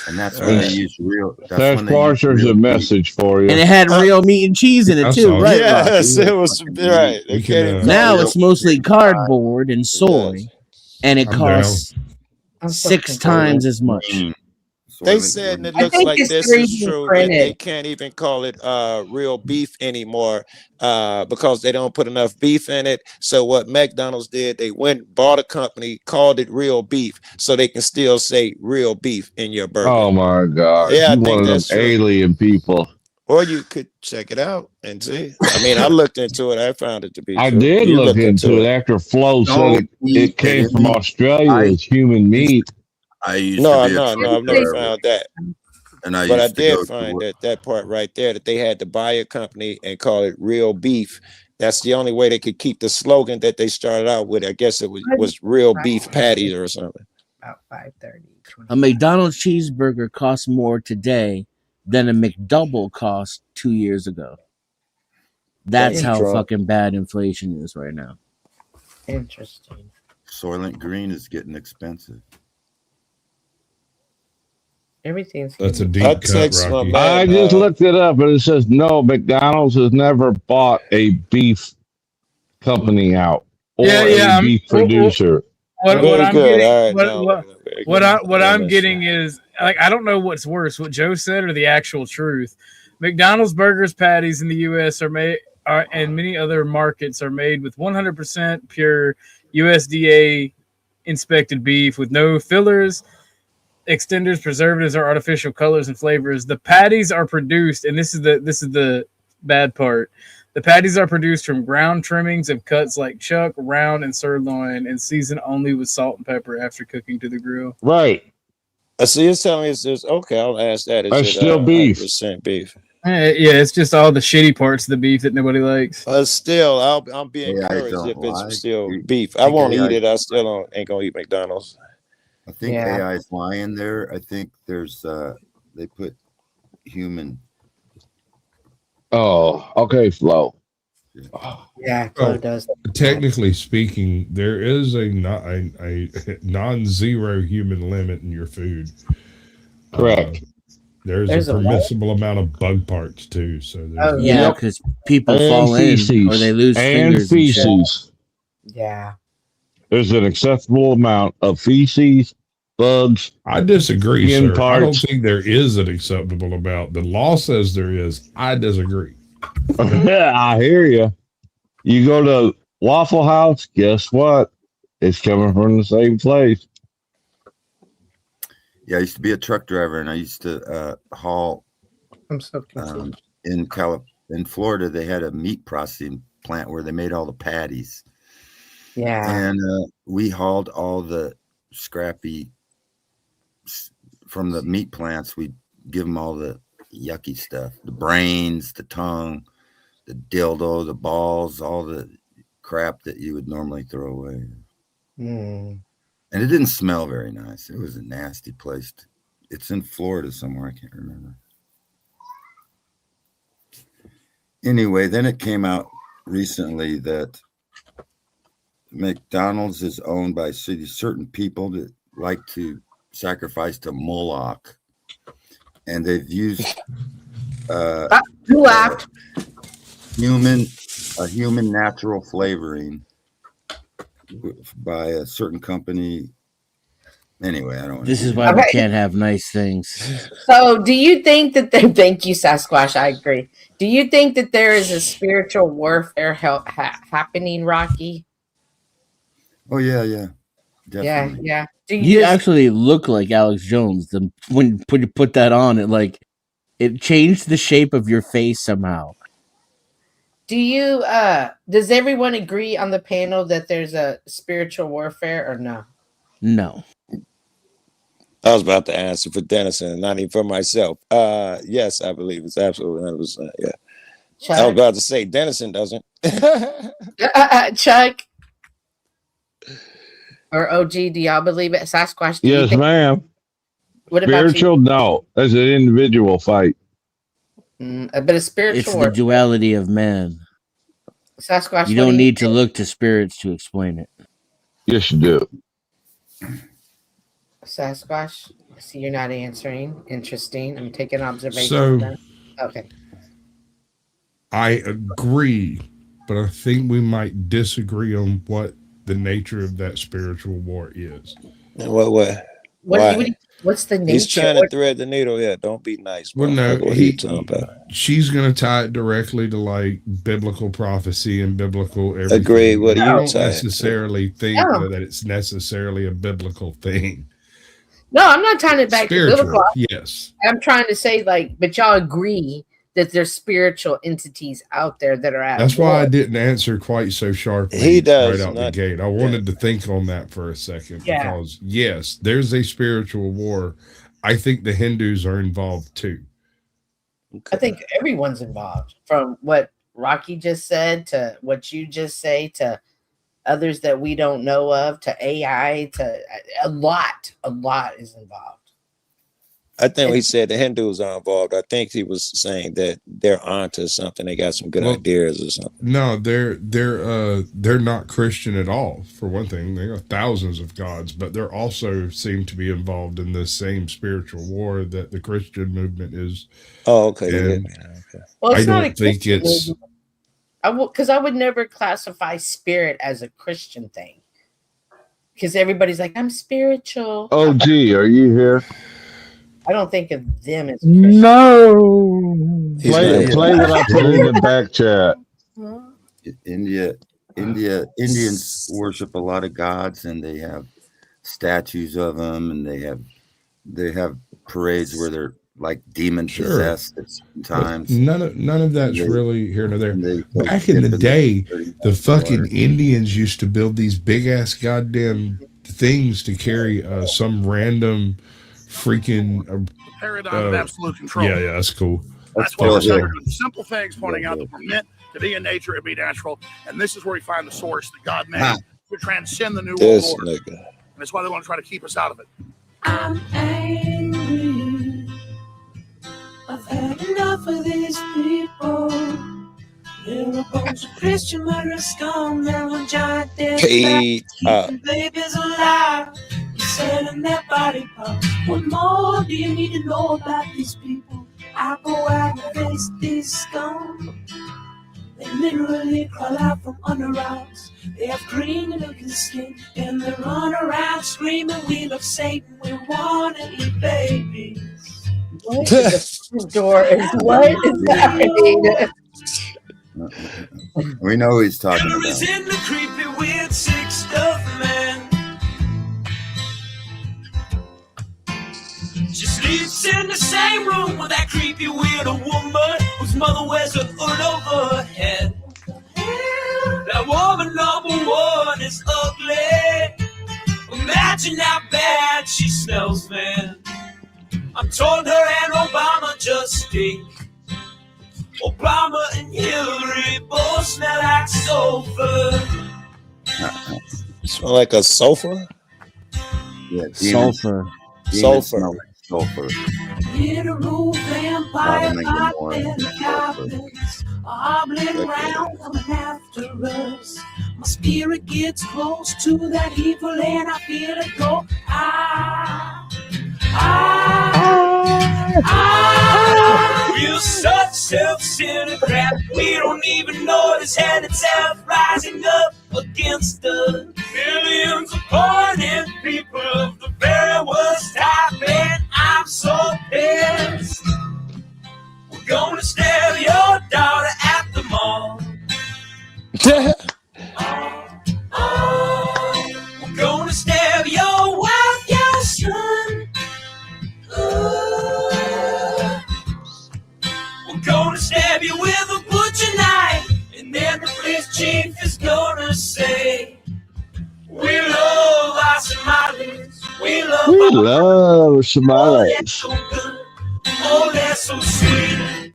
And that's when they use real. There's a message for you. And it had real meat and cheese in it too, right? Yes, it was right. Now it's mostly cardboard and soy, and it costs 6 times as much. They said, and it looks like this is true, that they can't even call it real beef anymore because they don't put enough beef in it. So what McDonald's did, they went, bought a company, called it Real Beef, so they can still say real beef in your burger. Oh my God! Yeah, I you think one of that's them true. alien people. Or you could check it out and see. I mean, I looked into it. I found it to be true. I did look into it after Flo said it came from Australia as human meat. No, I've never found that. But I did find that part right there, that they had to buy a company and call it Real Beef. That's the only way they could keep the slogan that they started out with. I guess it was real beef patties or something. About 5:30. A McDonald's cheeseburger costs more today than a McDouble cost 2 years ago. That's how fucking bad inflation is right now. Interesting. Soylent Green is getting expensive. Everything's That's a human. deep I cut, text my Rocky. man. I just looked it up, and it says no. McDonald's has never bought a beef company out or a beef producer. What Very I'm good. getting, All right, now very good. what I'm getting is like I don't know what's worse, what Joe said or the actual truth. McDonald's burgers patties in the U.S. and many other markets are made with 100% pure USDA inspected beef with no fillers, extenders, preservatives, or artificial colors and flavors. The patties are produced, and this is the bad part. The patties are produced from ground trimmings of cuts like chuck, round, and sirloin, and seasoned only with salt and pepper after cooking to the grill. Right. So you're telling me it's just okay. I'll ask that. Is That's it still beef. 100% beef? Yeah, it's just all the shitty parts of the beef that nobody likes. Still, I'm being AI curious don't if it's lie. still You beef. I think won't AI eat it. I still ain't gonna eat McDonald's. I think Yeah. AI is lying there. I think there's they put human. Oh, okay, Flo. Yeah, Flo does. Technically speaking, there is a non-zero human limit in your food. Correct. There's a permissible amount of bug parts too. So yeah, because people fall in or they lose fingers and feces. Yeah. There's an acceptable amount of feces, bugs. I disagree, skin sir. I don't parts. think there is an acceptable amount. The law says there is. I disagree. I hear you. You go to Waffle House, guess what? It's coming from the same place. Yeah, I used to be a truck driver, and I used to haul. I'm so confused. In Florida, they had a meat processing plant where they made all the patties. Yeah. And we hauled all the scrappy from the meat plants. We give them all the yucky stuff, the brains, the tongue, the dildo, the balls, all the crap that you would normally throw away. Mm. And it didn't smell very nice. It was a nasty place. It's in Florida somewhere. I can't remember. Anyway, then it came out recently that McDonald's is owned by certain people that like to sacrifice to Moloch. And they've used you laughed. Human natural flavoring by a certain company. Anyway, I don't. This is why we can't have nice things. So, do you think that thank you, Sasquatch. I agree. Do you think that there is a spiritual warfare happening, Rocky? Oh yeah, definitely. Yeah. Do you actually look like Alex Jones? When you put that on, it changed the shape of your face somehow. Do you? Does everyone agree on the panel that there's a spiritual warfare or no? No. I was about to answer for Dennison, not even for myself. Yes, I believe it's absolutely 100%. Yeah. Chuck? I was about to say Dennison doesn't. Chuck or OG, do y'all believe it? Sasquatch? Yes, ma'am. What spiritual? about you? No, that's an individual fight. But a spiritual. It's the duality of man. Sasquatch. You don't need to look to spirits to explain it. Yes, you do. Sasquatch, see you're not answering. Interesting. I'm taking observations. So, okay. I agree, but I think we might disagree on what the nature of that spiritual war is. What? What's the nature? He's trying to thread the needle. Yeah, don't be nice. Bro. Well, no, what she's going to tie it directly to like biblical prophecy and biblical everything. Agree. What do you don't necessarily think that it's necessarily a biblical thing. No, I'm not trying to back to biblical. Yes. I'm trying to say but y'all agree that there's spiritual entities out there that are at That's war. why I didn't answer quite so sharply. He does right out the gate. I wanted to think on that for a second because yes, there's a spiritual war. I think the Hindus are involved too. Okay. I think everyone's involved, from what Rocky just said to what you just say to others that we don't know of to AI to a lot is involved. I think when he said the Hindus are involved, I think he was saying that they're onto something. They got some good ideas or something. No, they're not Christian at all. For one thing, they got thousands of gods, but they're also seem to be involved in the same spiritual war that the Christian movement is. Oh, okay. And Well, it's I not don't think it's. Because I would never classify spirit as a Christian thing. Because everybody's like, I'm spiritual. Oh, gee, are you here? I don't think of them as Christian. No. Play what I put in the back chat. Indians worship a lot of gods, and they have statues of them, and they have parades where they're like demon possessed at times. None of that's really here nor there. Back in the day, the fucking Indians used to build these big ass goddamn things to carry some random freaking paradigm of absolute control. Yeah, that's cool. That's why we're centered on simple things, pointing out that we're meant to be in nature and be natural. And this is where we find the source that God made to transcend the new world order. And that's why they want to try to keep us out of it. I'm angry. I've had enough of these people. They're a bunch of Christian murderers, scum. They're a giant dead keeping babies alive. Selling their body parts. What more do you need to know about these people? I go out and face these scum. They literally crawl out from under rocks. They have green looking skin, and they run around screaming, we love Satan, we want to eat babies. What the door is what is happening? We know who he's talking about. Hillary's in the creepy, weird, sick stuff, man. She sleeps in the same room with that creepy, weird woman whose mother wears a hood over her head. That woman number one is ugly. Imagine how bad she smells, man. I'm told her and Obama just stink. Obama and Hillary both smell like sulfur. Smell like a sofa? Yeah, Sulfur. Sulfur. Hit a roof, vampire pop, and the goblins are hobbling around, coming after us. My spirit gets close to that evil, and I feel it go. We're such self-centered crap. We don't even notice hell itself rising up against us. Millions of pointed people of the very worst type, and I'm so pissed. We're gonna stab your daughter at the mall. We're gonna stab your wife, your son. We're gonna stab you with a butcher knife, and then the police chief is gonna say, we love our Somalis. We love Somalis. Oh, that's so sweet.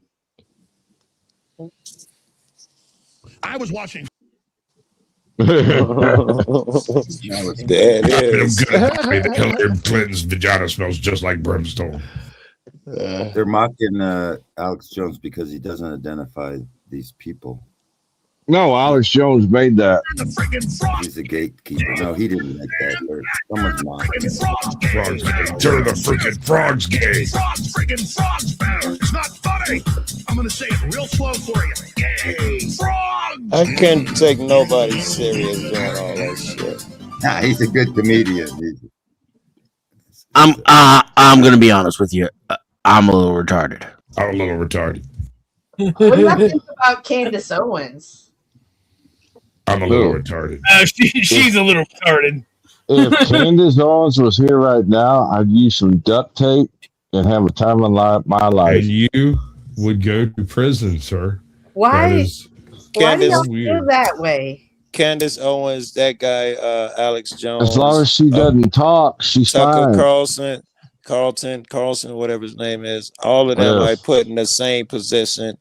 I was watching. There it is. Hillary Clinton's vagina smells just like brimstone. They're mocking Alex Jones because he doesn't identify these people. No, Alex Jones made that. He's a gatekeeper. No, he didn't make that. Someone's mocking him. Frogs gay. Turn the freaking frogs gay. Frogs, friggin' frogs, better. It's not funny. I'm gonna say it real slow for you. Gay frogs. I can't take nobody serious doing all that shit. Nah, he's a good comedian. I'm gonna be honest with you. I'm a little retarded. I'm a little retarded. What do you think about Candace Owens? I'm a little retarded. She's a little retarded. If Candace Owens was here right now, I'd use some duct tape and have a time of my life. And you would go to prison, sir. Why? Why do y'all weird. feel that way? Candace Owens, that guy, Alex Jones. As long as she doesn't talk, she's Tucker fine. Carlson, whatever his name is. All of them I put in the same position.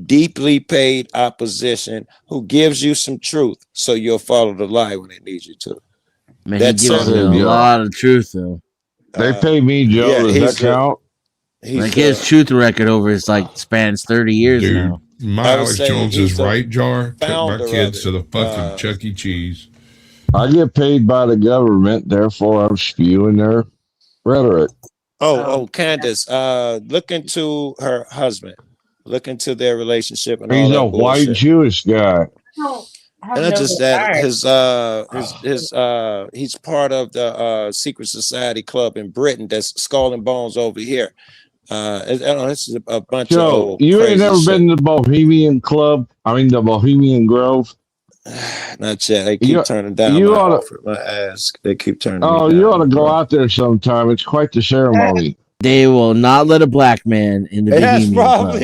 Deeply paid opposition who gives you some truth so you'll follow the lie when it needs you to. Man, he gives a lot of truth, though. They pay me, Joe. Does that count? Like his truth record over his spans 30 years Dude, now. my Alex Jones is right jar. Took my kids to the fucking Chuck E. Cheese. I get paid by the government, therefore I'm spewing their rhetoric. Candace, look into her husband. Look into their relationship and He's all that a white bullshit. Jewish guy. And not just that, he's part of the secret society club in Britain that's Skull and Bones over here. This is a bunch of old you crazy ain't never shit. been to the Bohemian Club? I mean, the Bohemian Grove? Not yet. They keep turning down my offer, my ask. They keep turning me down. You ought to go out there sometime. It's quite the ceremony. They will not let a black man in the Bohemian Club.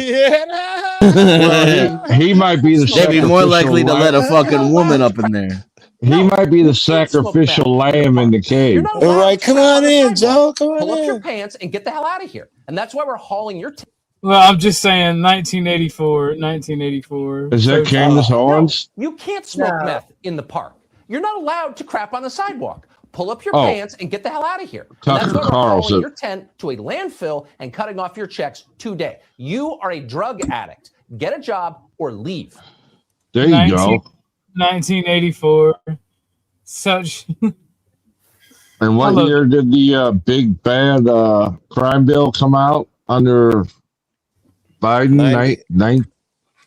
Well, he might be the They'd be more likely to let a fucking woman up in there. He might be the sacrificial lamb in the cave. All right, come on in, Joe. Come on Pull in. up your pants and get the hell out of here. And that's why we're hauling your. Well, I'm just saying, 1984. Is that Candace Owens? You can't smoke meth in the park. You're not allowed to crap on the sidewalk. Pull up your Oh. pants and get the hell out of here. And Tucker that's why we're Carlson. hauling your tent to a landfill and cutting off your checks today. You are a drug addict. Get a job or leave. There you go. 1984. Such. And what year did the big bad crime bill come out under Biden? 90,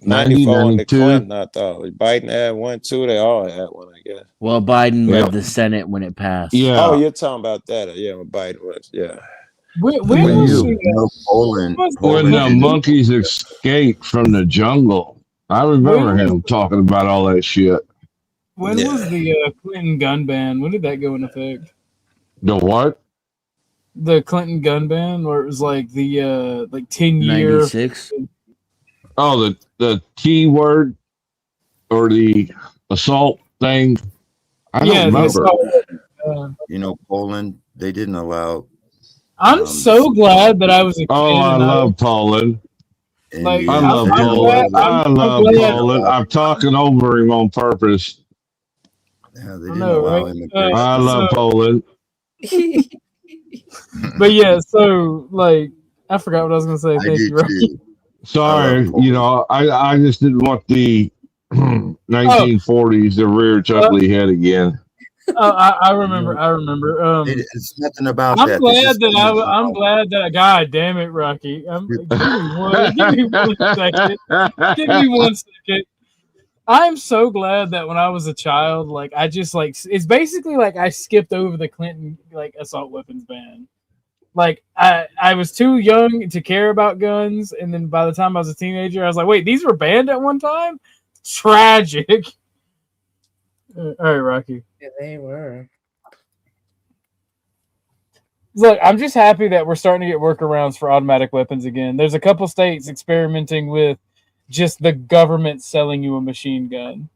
94 under 92? Clinton, I thought. Biden had one, too. They all had one, I guess. Well, Biden led the Senate when it passed. Yeah. Oh, you're talking about that. Yeah, when Biden was. Yeah. When the monkeys escaped from the jungle. I remember him talking about all that shit. When was the Clinton gun ban? When did that go into effect? The what? The Clinton gun ban, where it was like the 10-year. 96. Oh, the T word or the assault thing. I don't remember. Poland, they didn't allow. I'm so glad that I was a kid. I love Poland. Like, I love Poland. I love Poland. I'm talking over him on purpose. Yeah, they didn't allow immigration. I love Poland. But yeah, so I forgot what I was gonna say. Thank you, Rocky. Sorry, I just didn't want the 1940s to rear its ugly head again. I remember. It's nothing about I'm that. I'm glad that. God damn it, Rocky. Give me one second. Give me 1 second. I'm so glad that when I was a child, I just it's basically I skipped over the Clinton assault weapons ban. I was too young to care about guns, and then by the time I was a teenager, I was like, wait, these were banned at one time? Tragic. All right, Rocky. Yeah, they were. Look, I'm just happy that we're starting to get workarounds for automatic weapons again. There's a couple states experimenting with just the government selling you a machine gun.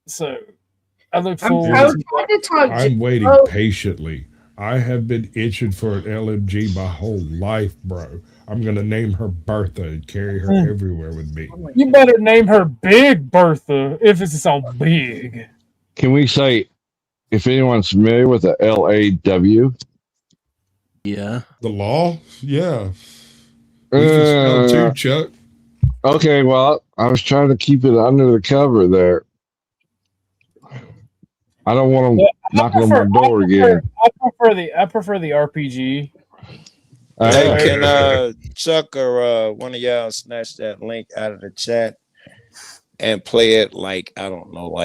So I look forward I'm waiting patiently. I have been itching for an LMG my whole life, bro. I'm going to name her Bertha and carry her everywhere with me. You better name her Big Bertha if it's so big. Can we say, if anyone's familiar with the LAW? Yeah. The law? Yeah. We can spell too, Chuck. Okay, well, I was trying to keep it under the cover there. I don't want them knocking on my door again. I prefer the RPG. Hey, can Chuck or one of y'all snatch that link out of the chat and play it I don't know,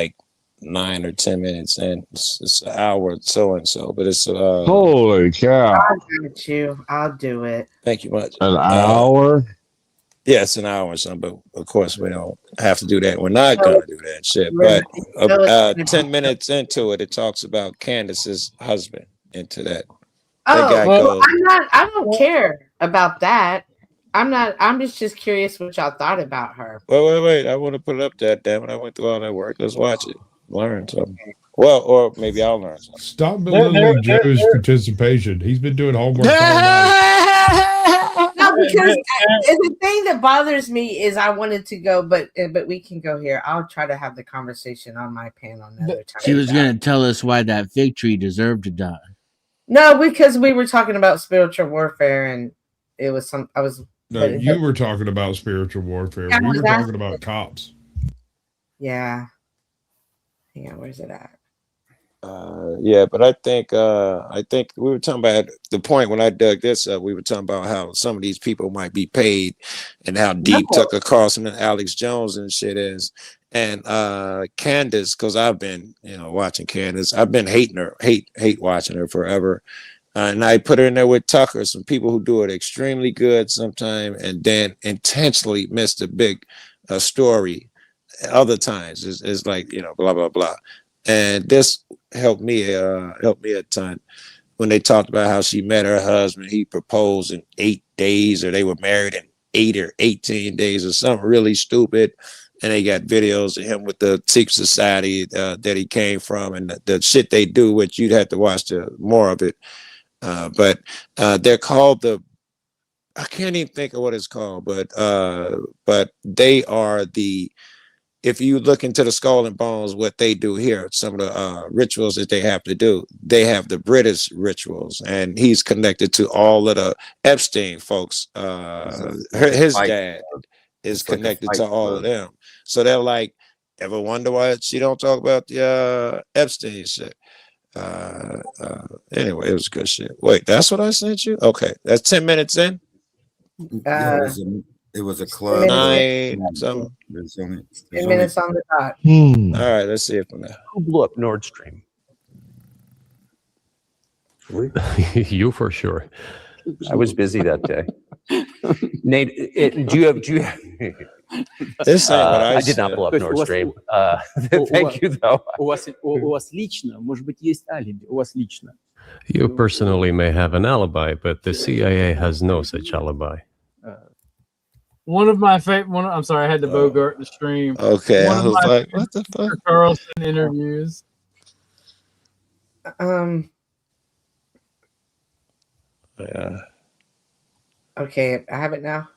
9 or 10 minutes, and it's an hour so and so, but it's holy cow! I'll get you. I'll do it. Thank you much. An hour? Yeah, it's an hour or something, but of course we don't have to do that. We're not going to do that shit. But 10 minutes into it, it talks about Candace's husband into that. I don't care about that. I'm just curious what y'all thought about her. Wait. I want to put it up there, damn it. I went through all that work. Let's watch it. Learn something. Well, or maybe I'll learn something. Stop belittling Joe's participation. He's been doing homework all night. No, because the thing that bothers me is I wanted to go, but we can go here. I'll try to have the conversation on my panel another time. She was going to tell us why that fig tree deserved to die. No, because we were talking about spiritual warfare, and it was some. I was. No, you were talking about spiritual warfare. Yeah, We were that's- talking about cops. Yeah. Yeah, where's it at? Yeah, but I think we were talking about the point when I dug this up. We were talking about how some of these people might be paid, and how deep Tucker Carlson and Alex Jones and shit is. And Candace, because I've been watching Candace, I've been hating her, hate watching her forever. And I put her in there with Tucker, some people who do it extremely good sometimes, and then intentionally miss the big story. Other times it's like blah blah blah. And this helped me a ton when they talked about how she met her husband. He proposed in 8 days, or they were married in 8 or 18 days, or something really stupid. And they got videos of him with the Sikh society that he came from, and the shit they do, which you'd have to watch more of it. But they're called I can't even think of what it's called, but they are if you look into the Skull and Bones, what they do here, some of the rituals that they have to do, they have the British rituals, and he's connected to all of the Epstein folks. His dad is connected to all of them. So they're like, ever wonder why she don't talk about the Epstein shit? Anyway, it was good shit. Wait, that's what I sent you? Okay, that's 10 minutes in. Yeah, it was a club. 9 something. 10 minutes on the dot. All right, let's see it from there. Who blew up Nord Stream? You for sure. I was busy that day. Nate, do you have? This ain't what I did not blow up Nord Stream. Thank you, though. У вас лично, может быть, есть алиби. У вас лично. You personally may have an alibi, but the CIA has no such alibi. One of my favorite. I'm sorry, I had to Bogart the stream. Okay, One I of was my like, what the fuck? Tucker Carlson interviews. Yeah. Okay, I have it now.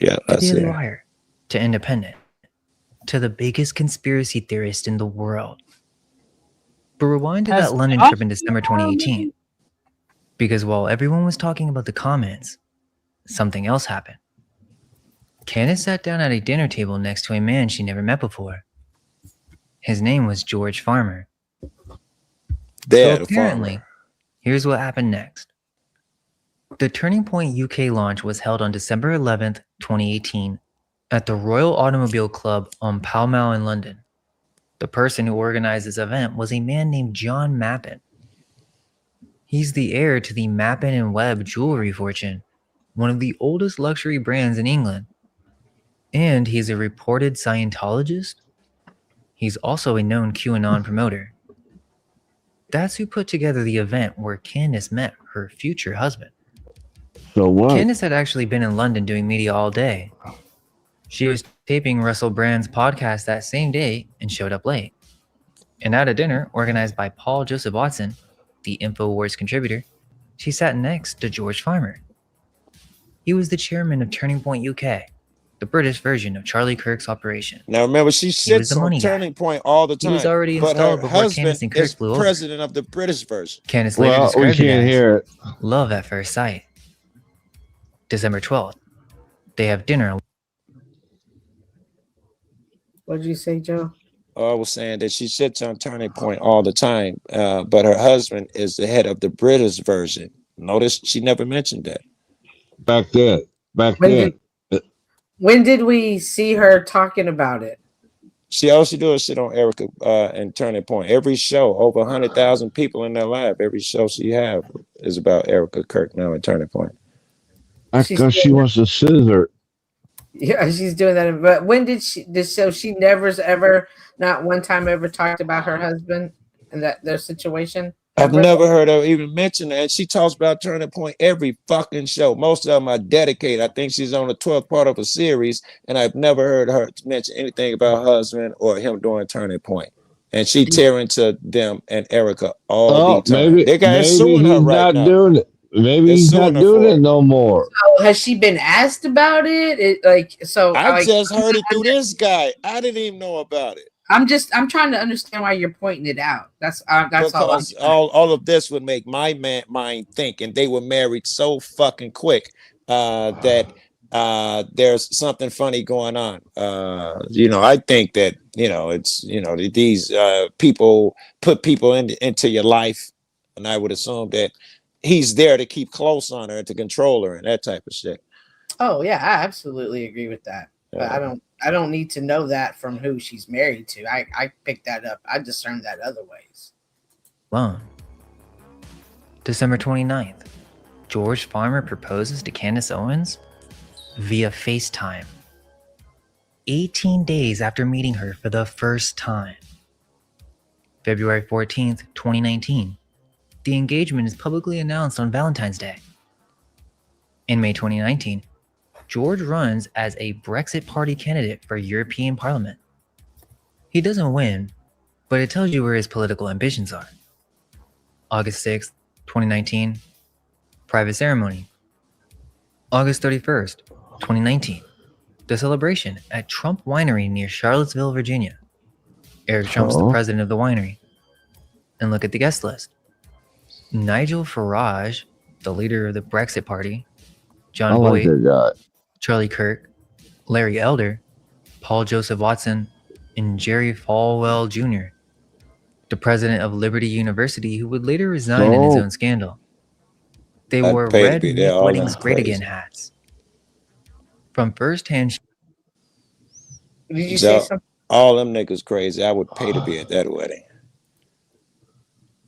Yeah, To Daily Wire, to Independent, to the biggest conspiracy theorist in the world. But rewind to that London trip in December 2018. Because while everyone was talking about the comments, something else happened. Candace sat down at a dinner table next to a man she never met before. His name was George Farmer. So apparently, here's what happened next. The Turning Point UK launch was held on December 11th, 2018, at the Royal Automobile Club on Pall Mall in London. The person who organized this event was a man named John Mappin. He's the heir to the Mappin and Webb jewelry fortune, one of the oldest luxury brands in England. And he's a reported Scientologist. He's also a known QAnon promoter. That's who put together the event where Candace met her future husband. So what? Candace had actually been in London doing media all day. She was taping Russell Brand's podcast that same day and showed up late. And at a dinner organized by Paul Joseph Watson, the InfoWars contributor, she sat next to George Farmer. He was the chairman of Turning Point UK, the British version of Charlie Kirk's operation. Now remember, she sits on Turning Point all the time. He was already but installed her before husband Candace and Kirk is flew over. president of the British version. Candace later Well, we described it can't as hear it. love at first sight. December 12th, they have dinner. What did you say, Joe? I was saying that she sits on Turning Point all the time, but her husband is the head of the British version. Notice she never mentioned that. Back then. When did we see her talking about it? She also does shit on Erica and Turning Point. Every show, over 100,000 people in their live. Every show she have is about Erica Kirk now and Turning Point. That's because she wants to scissor. Yeah, she's doing that. But when did she? So she never's ever, not one time ever talked about her husband and that their situation. I've never heard her even mention that. And she talks about Turning Point every fucking show. Most of them are dedicated. I think she's on the 12th part of a series, and I've never heard her mention anything about her husband or him doing Turning Point. And she tearing to them and Erica all the time. Maybe, They got suing her he's right not now. doing it. Maybe They're he's not suing her doing for it no more. So has she been asked about it? I just heard it through this guy. I didn't even know about it. I'm trying to understand why you're pointing it out. That's all. Because all of this would make my mind think, and they were married so fucking quick that there's something funny going on. I think that it's these people put people into your life, and I would assume that he's there to keep close on her, to control her, and that type of shit. Oh yeah, I absolutely agree with that. But I don't need to know that from who she's married to. I picked that up. I discerned that other ways. Alone. December 29th, George Farmer proposes to Candace Owens via FaceTime. 18 days after meeting her for the first time. February 14th, 2019. The engagement is publicly announced on Valentine's Day. In May 2019, George runs as a Brexit Party candidate for European Parliament. He doesn't win, but it tells you where his political ambitions are. August 6th, 2019, private ceremony. August 31st, 2019, the celebration at Trump Winery near Charlottesville, Virginia. Eric Trump's the president of the winery. And look at the guest list. Nigel Farage, the leader of the Brexit Party, John Boyd, Charlie Kirk, Larry Elder, Paul Joseph Watson, and Jerry Falwell Jr., the president of Liberty University, who would later resign in his own scandal. They wore red Make Weddings Great Again hats. From first-hand... Did you say something? All them niggas crazy. I would pay to be at that wedding.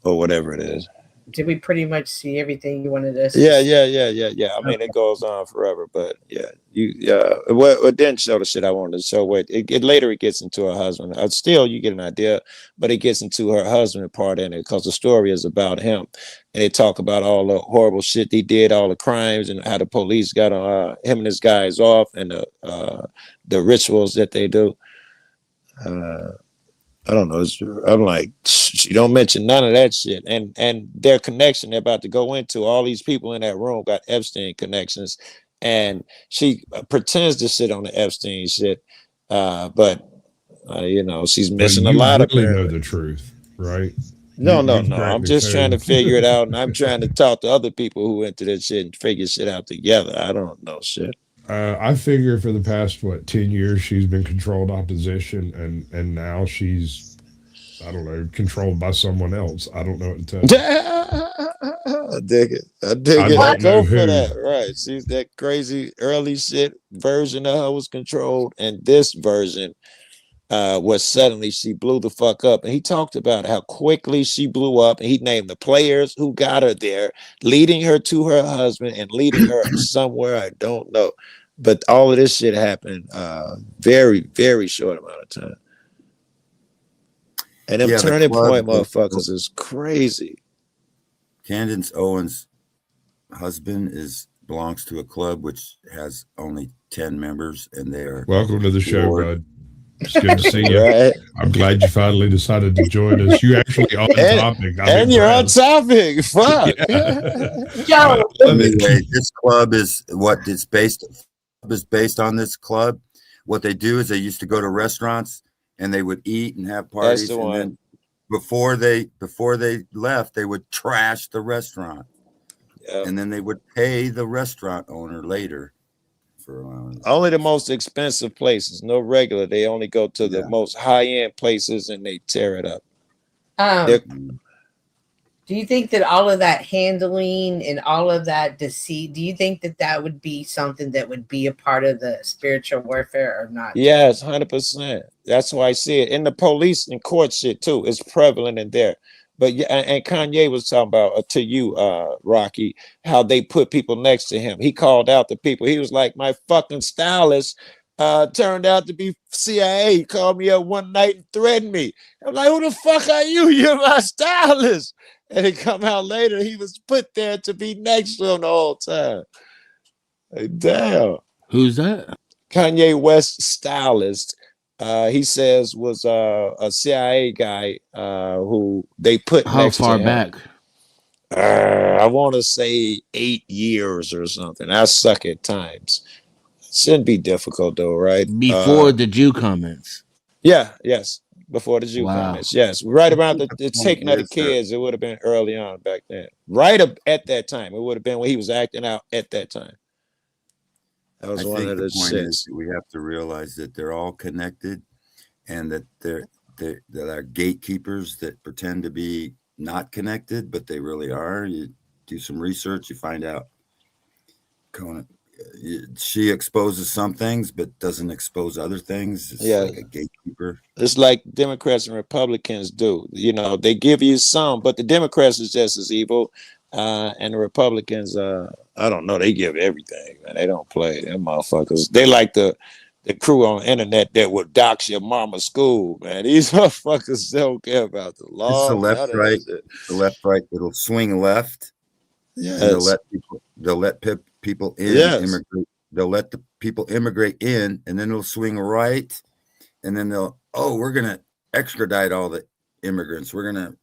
Or whatever it is. Did we pretty much see everything you wanted us? Yeah. I mean, it goes on forever, but it didn't show the shit I wanted to show. Later it gets into her husband. Still, you get an idea, but it gets into her husband part in it because the story is about him, and they talk about all the horrible shit he did, all the crimes, and how the police got him and his guys off, and the rituals that they do. I don't know. I'm like, you don't mention none of that shit. And their connection they're about to go into, all these people in that room got Epstein connections. And she pretends to sit on the Epstein shit. But she's missing a lot of really know the truth, right? No. I'm just trying to figure it out. And I'm trying to talk to other people who into this shit and figure shit out together. I don't know shit. I figure for the past 10 years she's been controlled opposition, and now she's, I don't know, controlled by someone else. I don't know what to tell you. I dig it. I go for that. Right. She's that crazy early shit version of her was controlled, and this version was suddenly she blew the fuck up. And he talked about how quickly she blew up, and he named the players who got her there, leading her to her husband and leading her somewhere I don't know. But all of this shit happened very, very short amount of time. And them turning point motherfuckers is crazy. Candace Owens' husband belongs to a club which has only 10 members, and they're welcome to the show, bud. It's good to see you. Right. I'm glad you finally decided to join us. You actually on topic. And you're on topic. Fuck. Yeah. Anyway, this club is based on this club. What they do is they used to go to restaurants and they would eat and have parties. That's the one. Then before they left, they would trash the restaurant. Yep. And then they would pay the restaurant owner later. Only the most expensive places, no regular. They only go to the most high-end places and they tear it up. Do you think that all of that handling and all of that deceit, do you think that would be something that would be a part of the spiritual warfare or not? Yes, 100%. That's why I see it in the police and court shit too. It's prevalent in there. But yeah, and Kanye was talking about to you, Rocky, how they put people next to him. He called out the people. He was like, my fucking stylist turned out to be CIA. He called me up one night and threatened me. I'm like, who the fuck are you? You're my stylist. And it come out later, he was put there to be next to him the whole time. Like, damn. Who's that? Kanye West's stylist. He says was a CIA guy who they put next to him. How far back? I want to say 8 years or something. I suck at times. Shouldn't be difficult though, right? Before the Jew comments. Yeah, yes. before the Jew Wow. comments. Yes, right around the taking of the kids. It would have been early on back then. Right at that time, it would have been when he was acting out at that time. That was one of the point is shits. that we have to realize that they're all connected, and that there are gatekeepers that pretend to be not connected, but they really are. You do some research, you find out she exposes some things but doesn't expose other things. It's like a gatekeeper. It's like Democrats and Republicans do. You know, they give you some, but the Democrats is just as evil, and the Republicans, I don't know, they give everything, man. They don't play. Them motherfuckers. They like the crew on the internet that would dox your mama's school, man. These motherfuckers don't care about the law. It's the left, right. The left, right. It'll swing left. Yes. And they'll let people in. Yes. Immigrate. They'll let the people immigrate in, and then it'll swing right, and then we're gonna extradite all the immigrants. We're gonna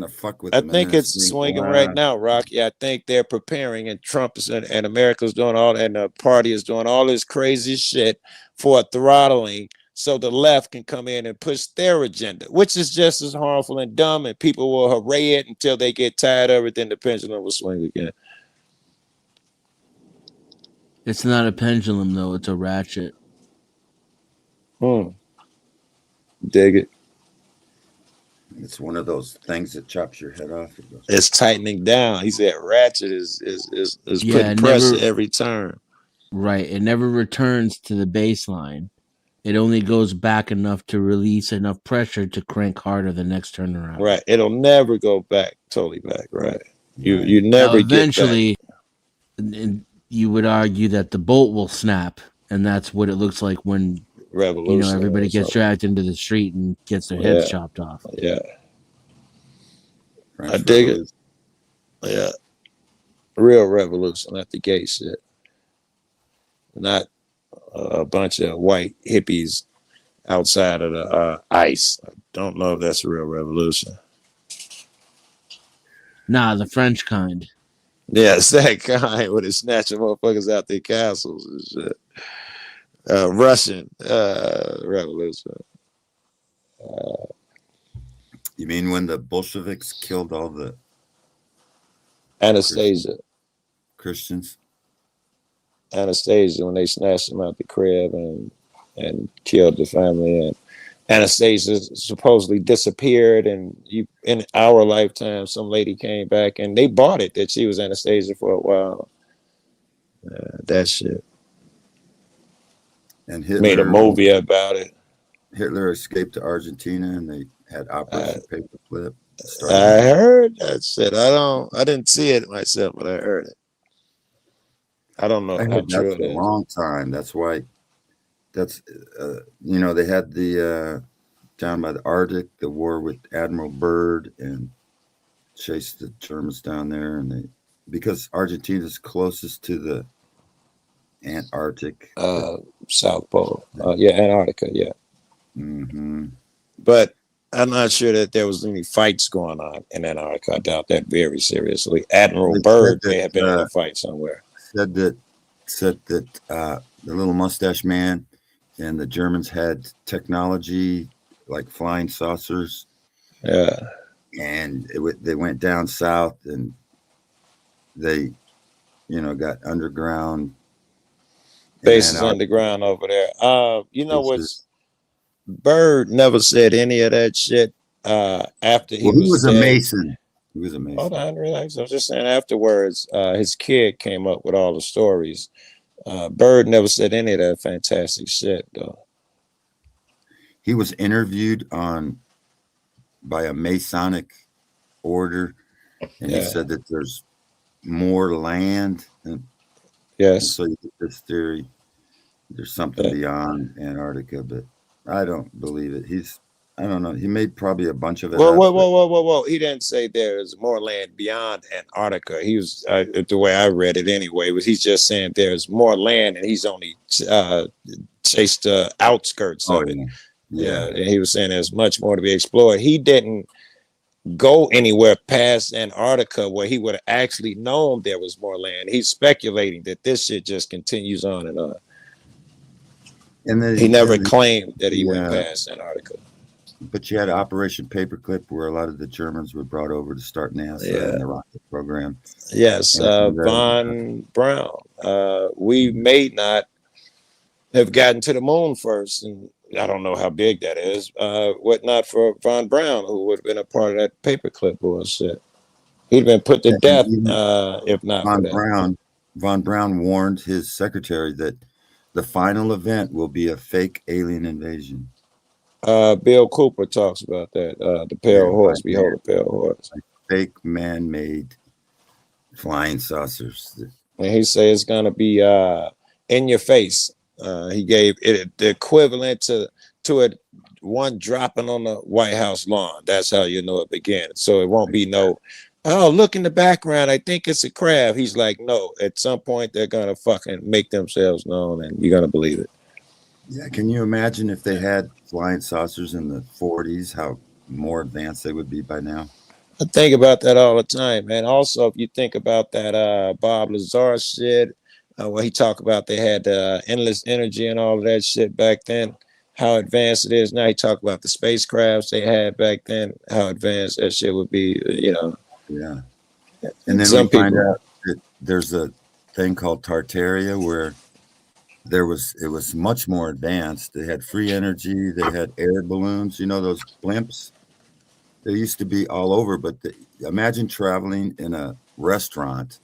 fuck with them. I think it's swinging right now, Rocky. I think they're preparing, and Trump and America's doing all, and the party is doing all this crazy shit for a throttling, so the left can come in and push their agenda, which is just as harmful and dumb, and people will hooray it until they get tired of it, then the pendulum will swing again. It's not a pendulum, though. It's a ratchet. Dig it. It's one of those things that chops your head off. It's tightening down. He said ratchet is putting pressure every turn. Right. It never returns to the baseline. It only goes back enough to release enough pressure to crank harder the next turnaround. Right. It'll never go back, totally back. Right. You never eventually, and you would argue that the bolt will snap, and that's what it looks like when revolution. Everybody gets dragged into the street and gets their heads chopped off. Yeah. I dig it. Yeah. Real revolution, not the gay shit. Not a bunch of white hippies outside of the ICE. I don't know if that's a real revolution. Nah, the French kind. Yeah, it's that kind where they snatching motherfuckers out their castles and shit. Russian revolution. You mean when the Bolsheviks killed all the Anastasia Christians? Anastasia, when they snatched them out the crib and killed the family, and Anastasia supposedly disappeared, and in our lifetime, some lady came back and they bought it that she was Anastasia for a while. That shit. And Hitler made a movie about it. Hitler escaped to Argentina, and they had Operation Paperclip. I heard that shit. I didn't see it myself, but I heard it. I don't know how true it is. A long time. That's why. That's they had the down by the Arctic, the war with Admiral Byrd, and chased the Germans down there, and because Argentina's closest to the Antarctic, South Pole, Antarctica, yeah. Mm-hmm. But I'm not sure that there was any fights going on in Antarctica. I doubt that very seriously. Admiral Byrd may have been in a fight somewhere. Said that the little mustache man and the Germans had technology like flying saucers. Yeah. And they went down south, and they, got underground bases underground over there. What's Byrd never said any of that shit after he was dead. A Mason. He was a Mason. Hold on, relax. I was just saying afterwards, his kid came up with all the stories. Byrd never said any of that fantastic shit, though. He was interviewed by a Masonic order, and he said that there's more land. And so you get this theory, there's something beyond Antarctica, but I don't believe it. I don't know. He made probably a bunch of it. Whoa. He didn't say there's more land beyond Antarctica. He was, the way I read it anyway, was he's just saying there's more land, and he's only chased the outskirts of it. Yeah. And he was saying there's much more to be explored. He didn't go anywhere past Antarctica where he would have actually known there was more land. He's speculating that this shit just continues on and on. And then he never claimed that he went past Antarctica. But you had Operation Paperclip, where a lot of the Germans were brought over to start NASA and the rocket program. Yes, Von Braun. We may not have gotten to the moon first, and I don't know how big that is. What not for Von Braun, who would have been a part of that paperclip bullshit. He'd been put to death if not for that. Von Braun warned his secretary that the final event will be a fake alien invasion. Bill Cooper talks about that. The pale horse, behold the pale horse. Fake man-made flying saucers. And he says it's gonna be in your face. He gave it the equivalent to it one dropping on the White House lawn. That's how you know it began. So it won't be no, oh, look in the background, I think it's a crab. He's like, no, at some point they're gonna fucking make themselves known and you're gonna believe it. Yeah, can you imagine if they had flying saucers in the 40s, how more advanced they would be by now? I think about that all the time, man. Also, if you think about that Bob Lazar shit, where he talked about they had endless energy and all of that shit back then, how advanced it is now. He talked about the spacecrafts they had back then, how advanced that shit would be, you know. Yeah. And then we find out that there's a thing called Tartaria where it was much more advanced. They had free energy. They had air balloons, you know, those blimps. They used to be all over, but imagine traveling in a restaurant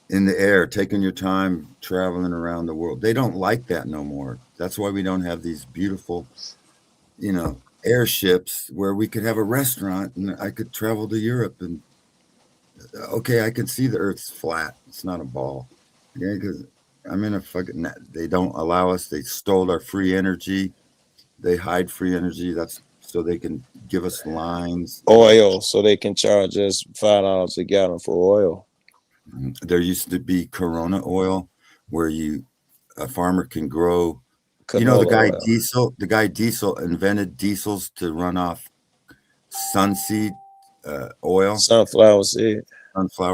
in the air, taking your time traveling around the world. They don't like that no more. That's why we don't have these beautiful, you know, airships where we could have a restaurant and I could travel to Europe and okay, I can see the Earth's flat. It's not a ball. Yeah, because I'm in a fucking. They don't allow us. They stole our free energy. They hide free energy. That's so they can give us lines. Oil, so they can charge us $5 a gallon for oil. There used to be Corona oil, where a farmer can grow. Canola, you know, the guy Diesel invented diesels to run off sunseed oil, sunflower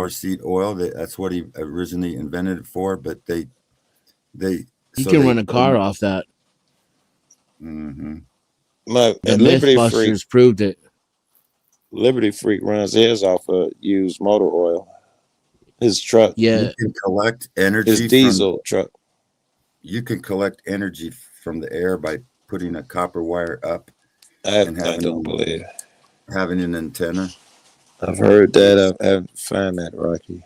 seed oil. That's what he originally invented it for. But you can run a car off that. Mm-hmm. The Liberty Freak proved it. Liberty Freak runs his off of used motor oil. His truck. Yeah. You can collect energy. His diesel truck. You can collect energy from the air by putting a copper wire up. I don't believe. Having an antenna. I've heard that. I haven't found that, Rocky.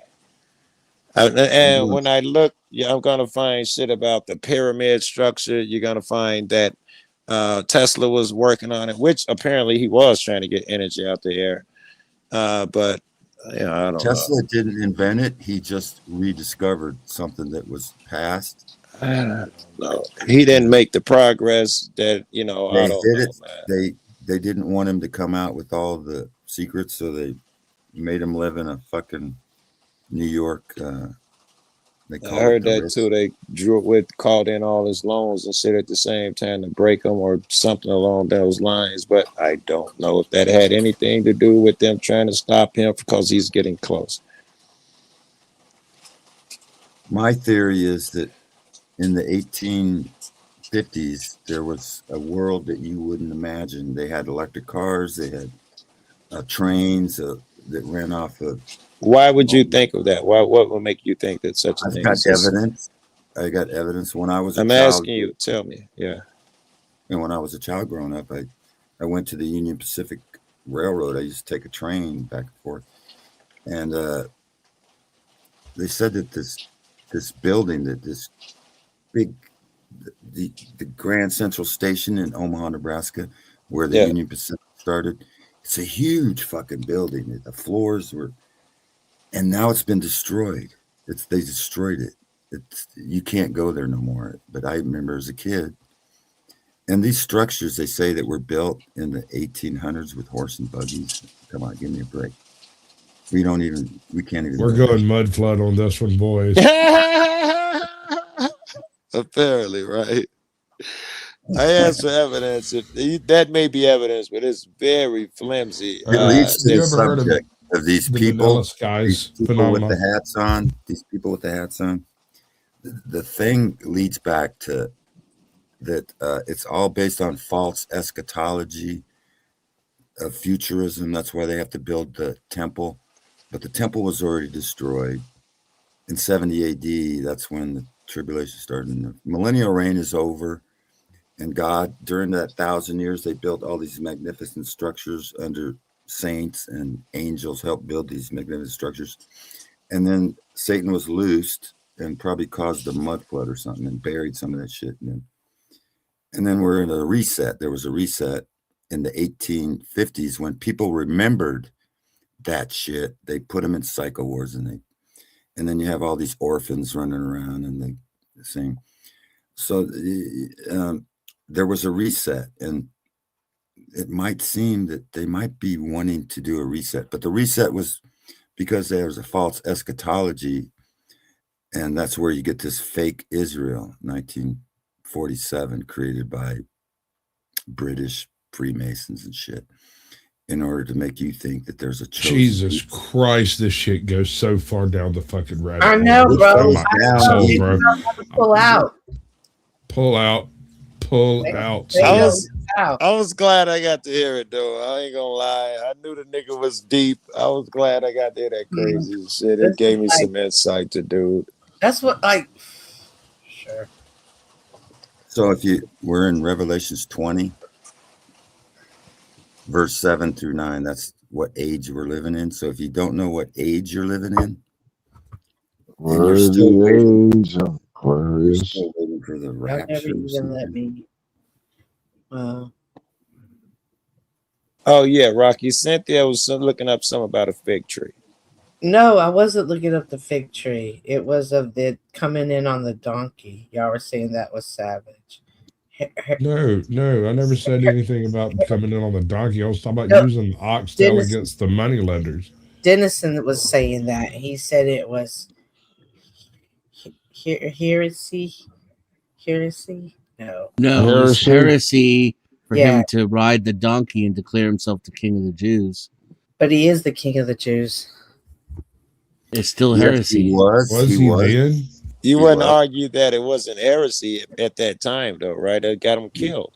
And when I look, I'm going to find shit about the pyramid structure. You're going to find that Tesla was working on it, which apparently he was trying to get energy out the air. But I don't know. Tesla didn't invent it. He just rediscovered something that was past. I don't know. He didn't make the progress that, you know, they did it. They didn't want him to come out with all the secrets, so they made him live in a fucking New York. I heard that too. They called in all his loans and said at the same time to break them or something along those lines. But I don't know if that had anything to do with them trying to stop him because he's getting close. My theory is that in the 1850s, there was a world that you wouldn't imagine. They had electric cars. They had trains that ran off of. Why would you think of that? What would make you think that such a thing? I've got evidence. I got evidence when I was. I'm asking you. Tell me. Yeah. And when I was a child growing up, I went to the Union Pacific Railroad. I used to take a train back and forth, and they said that this building, that this big, the Grand Central Station in Omaha, Nebraska, where the Union Pacific started, it's a huge fucking building. The floors were. And now it's been destroyed. They destroyed it. You can't go there no more. But I remember as a kid. And these structures, they say that were built in the 1800s with horse and buggies. Come on, give me a break. We can't even. We're going mud flood on this one, boys. Apparently, right? I asked for evidence. That may be evidence, but it's very flimsy. It leads to the subject of these people, with the hats on. These people with the hats on. The thing leads back to that it's all based on false eschatology of futurism. That's why they have to build the temple. But the temple was already destroyed in 70 AD. That's when the tribulation started. And the millennial reign is over. And God, during that 1,000 years, they built all these magnificent structures under saints, and angels helped build these magnificent structures. And then Satan was loosed and probably caused a mud flood or something and buried some of that shit. And then we're in a reset. There was a reset in the 1850s when people remembered that shit. They put them in psycho wards, and then you have all these orphans running around and they sing. So there was a reset, and it might seem that they might be wanting to do a reset, but the reset was because there was a false eschatology, and that's where you get this fake Israel, 1947, created by British Freemasons and shit, in order to make you think that there's a chosen Jesus Christ, this shit goes so far down the fucking rabbit hole. I know, bro. Bro. Pull out. Pull out. I was glad I got to hear it though. I ain't gonna lie. I knew the nigga was deep. I was glad I got to hear that crazy shit. It gave me some insight to dude. That's what sure. So we're in Revelations 20, verse 7 through 9. That's what age we're living in. So if you don't know what age you're living in, and you're still waiting for the rapture. Let me. Oh yeah, Rocky. Cynthia was looking up something about a fig tree. No, I wasn't looking up the fig tree. It was of the coming in on the donkey. Y'all were saying that was savage. No, I never said anything about coming in on the donkey. I was talking about using the oxtail against the money lenders. Dennison was saying that. He said it was heresy. No, it was heresy for him to ride the donkey and declare himself the king of the Jews. But he is the king of the Jews. It's still heresy. He was then? You wouldn't argue that it wasn't heresy at that time, though, right? It got him killed.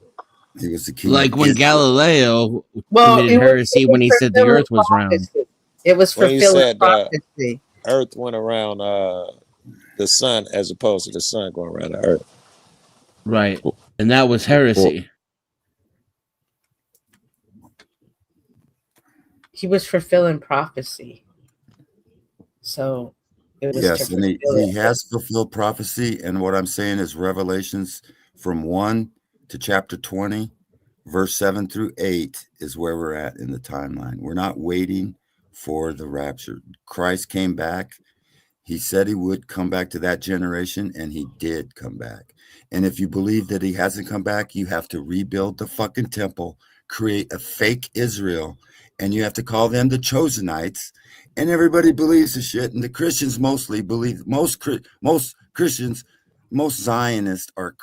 He was the king. Like when Galileo committed heresy when he said the earth was round. It was fulfilling prophecy. Earth went around the sun as opposed to the sun going around the earth. Right. And that was heresy. He was fulfilling prophecy. So it was yes, and he has fulfilled prophecy. And what I'm saying is Revelations from 1 to chapter 20, verse 7 through 8 is where we're at in the timeline. We're not waiting for the rapture. Christ came back. He said he would come back to that generation, and he did come back. And if you believe that he hasn't come back, you have to rebuild the fucking temple, create a fake Israel, and you have to call them the Chosenites. And everybody believes the shit. And the Christians mostly believe, most Christians, most Zionists are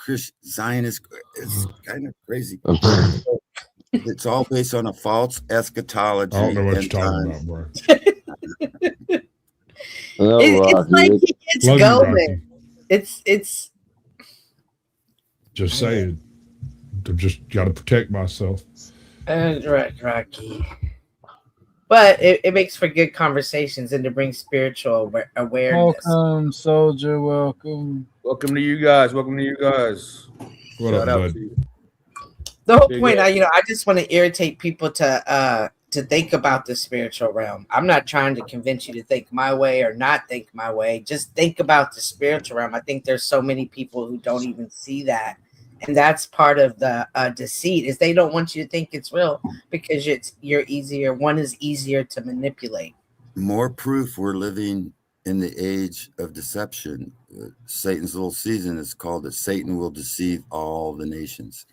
Zionists. It's kind of crazy. It's all based on a false eschatology. I don't know what you're talking about, bro. It's like he gets going. It's just saying. I just got to protect myself. Rocky. But it makes for good conversations and to bring spiritual awareness. Welcome, soldier. Welcome. Welcome to you guys. What up, bud? The whole point, I just want to irritate people to think about the spiritual realm. I'm not trying to convince you to think my way or not think my way. Just think about the spiritual realm. I think there's so many people who don't even see that. And that's part of the deceit is they don't want you to think it's real because one is easier to manipulate. More proof we're living in the age of deception. Satan's little season is called that Satan will deceive all the nations.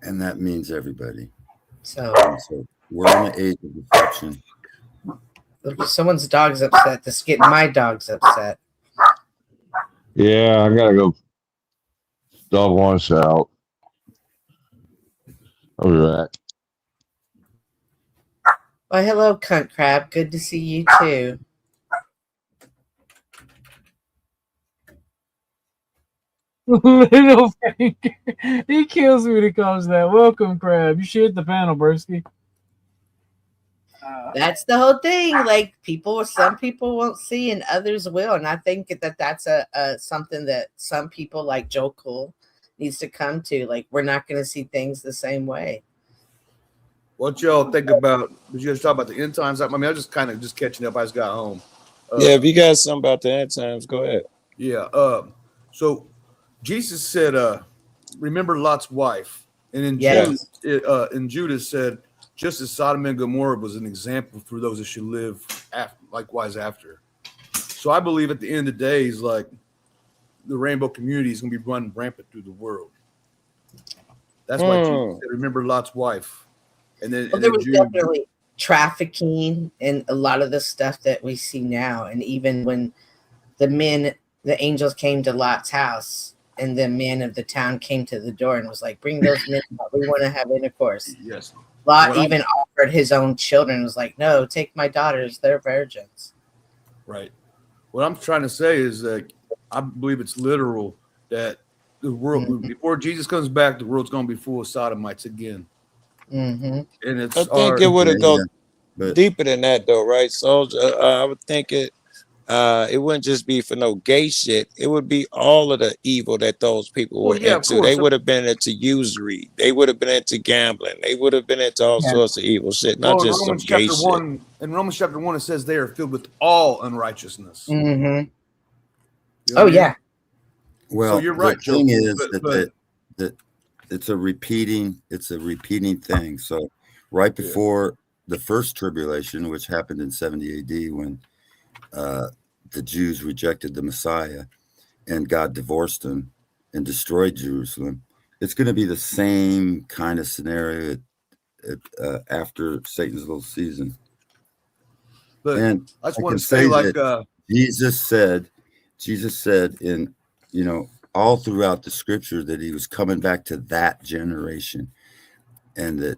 And that means everybody. So we're in the age of deception. Look, someone's dog's upset. That's getting my dog's upset. Yeah, I gotta go. Dog wants out. I'll be back. Well, hello, Cunt Crab. Good to see you too. Little finger. He kills me when he calls that. Welcome, Crab. You should hit the panel, Bursky. That's the whole thing. Like some people won't see and others will. And I think that that's a something that some people like Joe Cool needs to come to. Like, we're not going to see things the same way. What y'all think about? Did you guys talk about the end times? I mean, I was just kind of just catching up. I just got home. Yeah, if you got something about the end times, go ahead. Yeah. So Jesus said, "Remember Lot's wife," and in Judas said, "Just as Sodom and Gomorrah was an example for those that should live likewise after." So I believe at the end of the day, is like the rainbow community is going to be running rampant through the world. That's why Jesus said, "Remember Lot's wife." And then, there was definitely trafficking and a lot of the stuff that we see now. And even when the angels came to Lot's house, and the man of the town came to the door and was like, "Bring those men out. We want to have intercourse." Yes. Lot even offered his own children, was like, "No, take my daughters. They're virgins." Right. What I'm trying to say is that I believe it's literal that the world, before Jesus comes back, the world's going to be full of sodomites again. Mm-hmm. And it's I think it would have go deeper than that, though, right? So I would think it wouldn't just be for no gay shit. It would be all of the evil that those people were into. They would have been into usury. They would have been into gambling. They would have been into all sorts of evil shit, not just some gay shit. In Romans chapter 1, it says they are filled with all unrighteousness. Mm-hmm. You know yeah. Well, so you're right. The thing is that it's a repeating thing. So right before the first tribulation, which happened in 70 AD when the Jews rejected the Messiah and God divorced them and destroyed Jerusalem, it's going to be the same kind of scenario after Satan's little season. But and I just want to say, like, Jesus said in, all throughout the scripture that he was coming back to that generation. And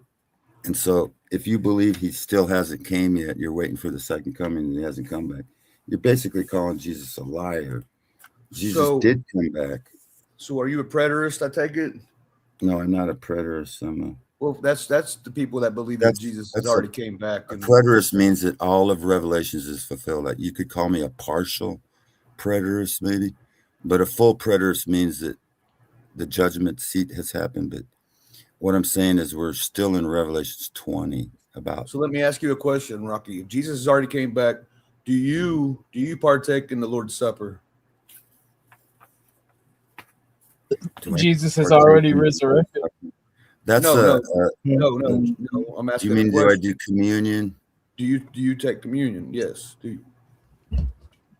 so if you believe he still hasn't came yet, you're waiting for the second coming and he hasn't come back, you're basically calling Jesus a liar. Jesus did come back. So are you a preterist, I take it? No, I'm not a preterist. Well, that's the people that believe that Jesus has already came back. A preterist means that all of Revelations is fulfilled. Like, you could call me a partial preterist, maybe, but a full preterist means that the judgment seat has happened. But what I'm saying is we're still in Revelations 20 about. So let me ask you a question, Rocky. If Jesus has already came back, do you partake in the Lord's Supper? Jesus has already resurrected. That's no. I'm asking. Do you mean do I do communion? Do you take communion? Yes. Do you?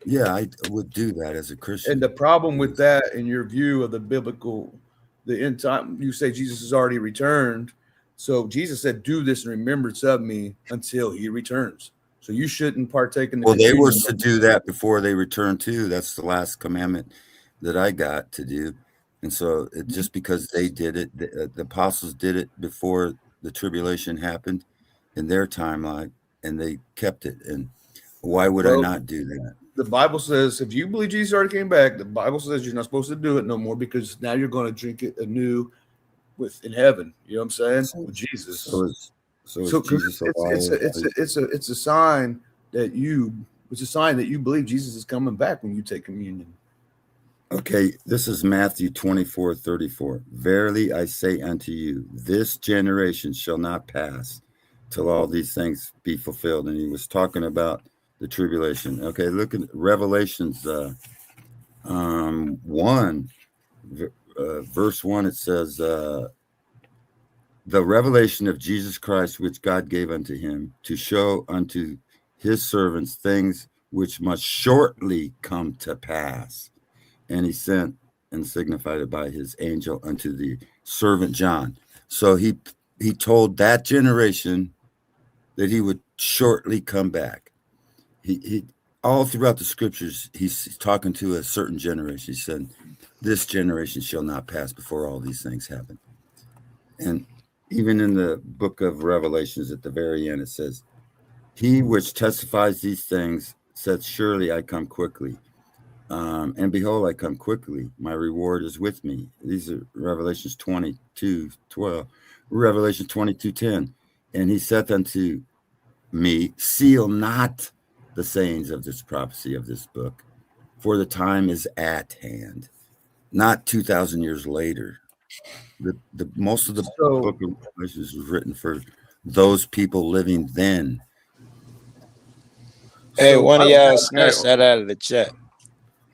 Yeah, I would do that as a Christian. And the problem with that, in your view of the end time, you say Jesus has already returned. So Jesus said, "Do this in remembrance of me until he returns." So you shouldn't partake in the communion. They were to do that before they return too. That's the last commandment that I got to do. And so just because they did it, the apostles did it before the tribulation happened in their timeline, and they kept it. And why would I not do that? The Bible says if you believe Jesus already came back, the Bible says you're not supposed to do it no more, because now you're going to drink it anew in heaven. You know what I'm saying? With Jesus. So Jesus it's a sign that you believe Jesus is coming back when you take communion. Okay, this is Matthew 24:34. Verily I say unto you, this generation shall not pass till all these things be fulfilled. And he was talking about the tribulation. Okay, look at Revelations 1, verse 1. It says, the revelation of Jesus Christ, which God gave unto him to show unto his servants things which must shortly come to pass. And he sent and signified it by his angel unto the servant John. So he told that generation that he would shortly come back. He all throughout the scriptures, he's talking to a certain generation. He said, this generation shall not pass before all these things happen. And even in the book of Revelations at the very end, it says, he which testifies these things said, surely I come quickly. And behold, I come quickly. My reward is with me. These are Revelations 22:12, Revelation 22:10. And he saith unto me, seal not the sayings of this prophecy of this book, for the time is at hand, not 2,000 years later. The most of the book of Revelations was written for those people living then. Hey, one of y'all snatch that out of the chat.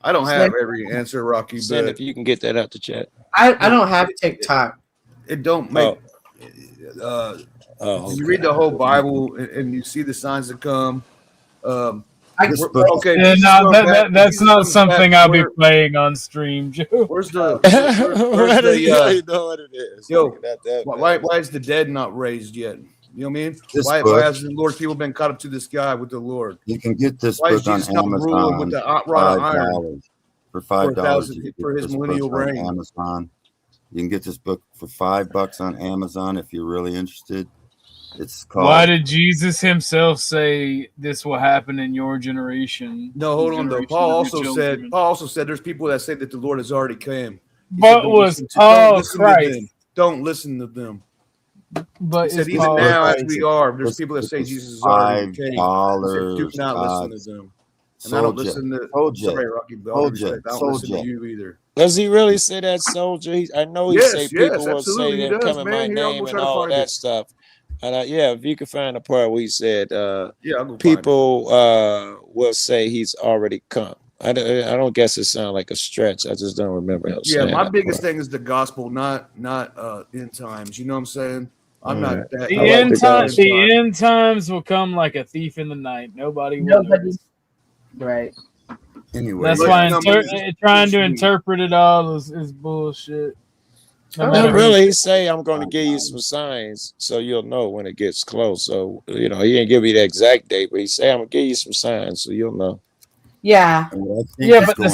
I don't have every answer, Rocky. Send but if you can get that out the chat. I don't have TikTok. It don't make. Okay. You read the whole Bible and you see the signs that come. Okay, Yeah, no, that's not something I'll be playing on stream, Joe. Where's the? Where's the you know what it is. Yo, why is the dead not raised yet? You know what I mean? Why has the Lord people been caught up to the sky with the Lord? You can get this Why book on Jesus not ruling with Amazon the rod of iron for $5 for his millennial reign? Amazon. You can get this book for $5 on Amazon if you're really interested. It's called. Why did Jesus himself say this will happen in your generation? No, hold on though. Paul also said there's people that say that the Lord has already came. But was Paul Christ? Don't listen to them. But he said even now as we are, there's people that say Jesus is already came. Do not listen to them. And I don't listen to sorry, Rocky, but I don't listen to you either. Does he really say that, soldier? I know he say people will say they come in my name and all that stuff. And if you can find a part where he said, people will say he's already come. I don't guess it sounds like a stretch. I just don't remember him saying my that biggest part. thing is the gospel, not end times. You know what I'm saying? I'm not that. The end times will come like a thief in the night. Nobody will. Right. Anyway, that's why trying to interpret it all is bullshit. Really, he say I'm going to give you some signs so you'll know when it gets close. So he didn't give me the exact date, but he say I'm gonna give you some signs so you'll know. Yeah. Yeah, but the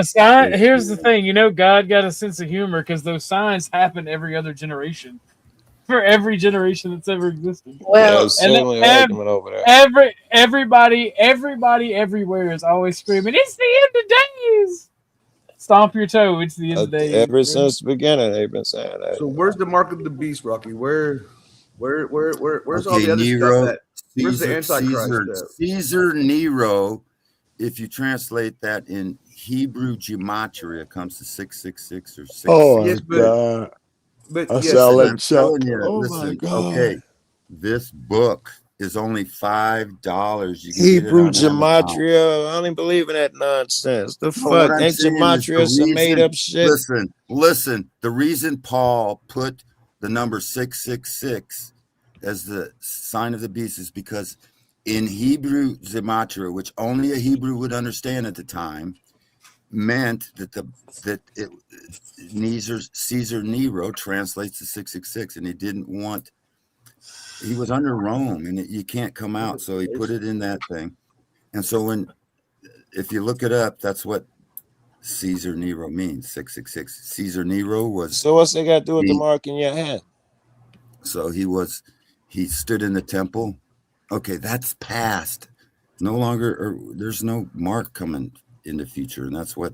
sign. Here's the thing, God got a sense of humor because those signs happen every other generation, for every generation that's ever existed. Well, over there. Everybody everywhere is always screaming, "It's the end of days!" Stomp your toe. It's the end of days. Ever since the beginning, they've been saying that. So where's the mark of the beast, Rocky? Where's all the other Nero, stuff? Where's the Antichrist? Caesar Nero. If you translate that in Hebrew gematria, it comes to 666 or 6. Oh my God! But I sound like Chuck. My God. Okay, this book is only $5. You can Hebrew get it on gematria. I don't believe in that nonsense. The fuck? Ain't gematria some made up shit? Listen. The reason Paul put the number 666 as the sign of the beast is because in Hebrew gematria, which only a Hebrew would understand at the time, meant that Caesar Nero translates to 666, and he didn't want. He was under Rome, and you can't come out, so he put it in that thing. And so if you look it up, that's what Caesar Nero means, 666. Caesar Nero was. So what's they got to do with the mark in your hand? So he stood in the temple. Okay, that's past. No longer, or there's no mark coming in the future, and that's what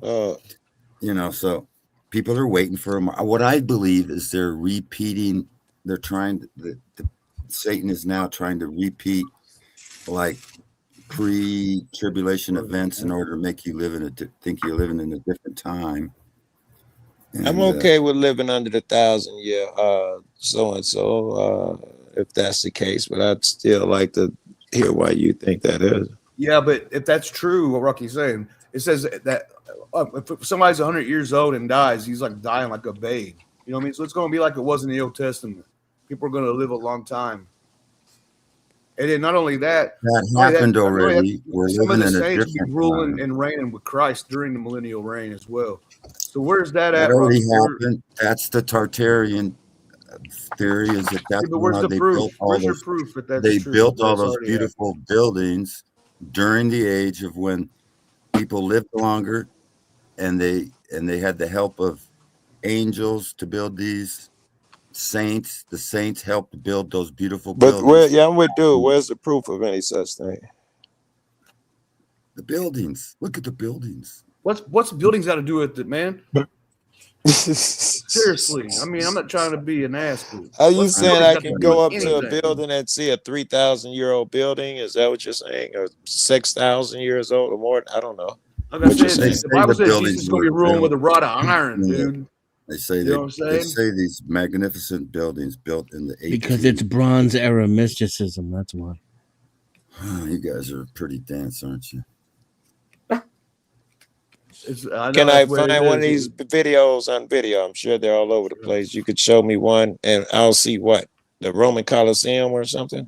So people are waiting for a mark. What I believe is they're repeating. They're trying. Satan is now trying to repeat like pre-tribulation events in order to make you think you're living in a different time. And, I'm okay with living under the 1,000-year so and so if that's the case, but I'd still like to hear why you think that is. Yeah, but if that's true, what Rocky's saying, it says that if somebody's 100 years old and dies, he's like dying like a babe. You know what I mean? So it's going to be like it was in the Old Testament. People are going to live a long time. And then not only that, happened already. We're some living of the in a saints different be ruling time. and reigning with Christ during the millennial reign as well. So where's that That at? already Rocky? happened. That's the Tartarian theory. Is that that's but where's how the they proof? built all Where's your those? proof that that's They true? built all That's those already beautiful buildings during the age of when people lived longer, and they had the help of angels to build these saints. The saints helped build those beautiful buildings. I'm with dude. Where's the proof of any such thing? The buildings. Look at the buildings. What's buildings got to do with it, man? Seriously, I mean, I'm not trying to be an ass. Are you saying I can go up to anything? a building and see a 3,000-year-old building? Is that what you're saying? Or 6,000 years old or more? I don't know. Like I said, the Bible says Jesus is going to be ruling with a rod of iron, dude. They say they say these magnificent buildings built in the 18th. Because it's Bronze Era mysticism. That's why. You guys are pretty dense, aren't you? Can I find one of these videos on video? I'm sure they're all over the place. You could show me one, and I'll see what, the Roman Colosseum or something.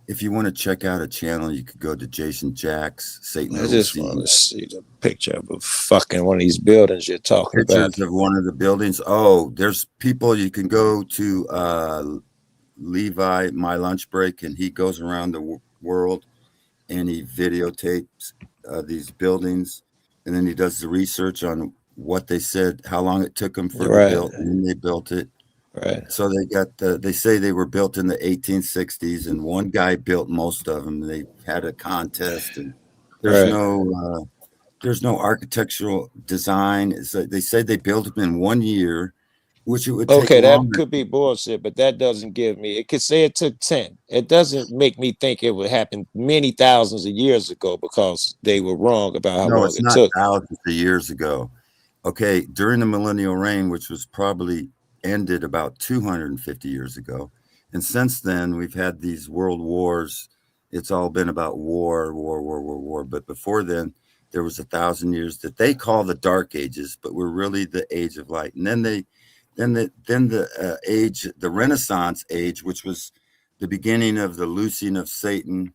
If you want to check out a channel, you could go to Jason Jack's Satan. I just want to see the picture of a fucking one of these buildings you're talking about. Pictures of one of the buildings. Oh, there's people. You can go to Levi, My Lunch Break, and he goes around the world and he videotapes these buildings, and then he does the research on what they said, how long it took them for the build, and then they built it. Right. So they got they say they were built in the 1860s, and one guy built most of them. They had a contest, and there's no architectural design. They said they built them in 1 year, which it would take that longer. could be bullshit, but that doesn't give me. It could say it took 10. It doesn't make me think it would happen many thousands of years ago because they were wrong about how long it's it not took. thousands of years ago. Okay, during the millennial reign, which was probably ended about 250 years ago, and since then we've had these world wars. It's all been about war. But before then, there was 1,000 years that they call the Dark Ages, but we're really the Age of Light. And then the age, the Renaissance age, which was the beginning of the loosing of Satan.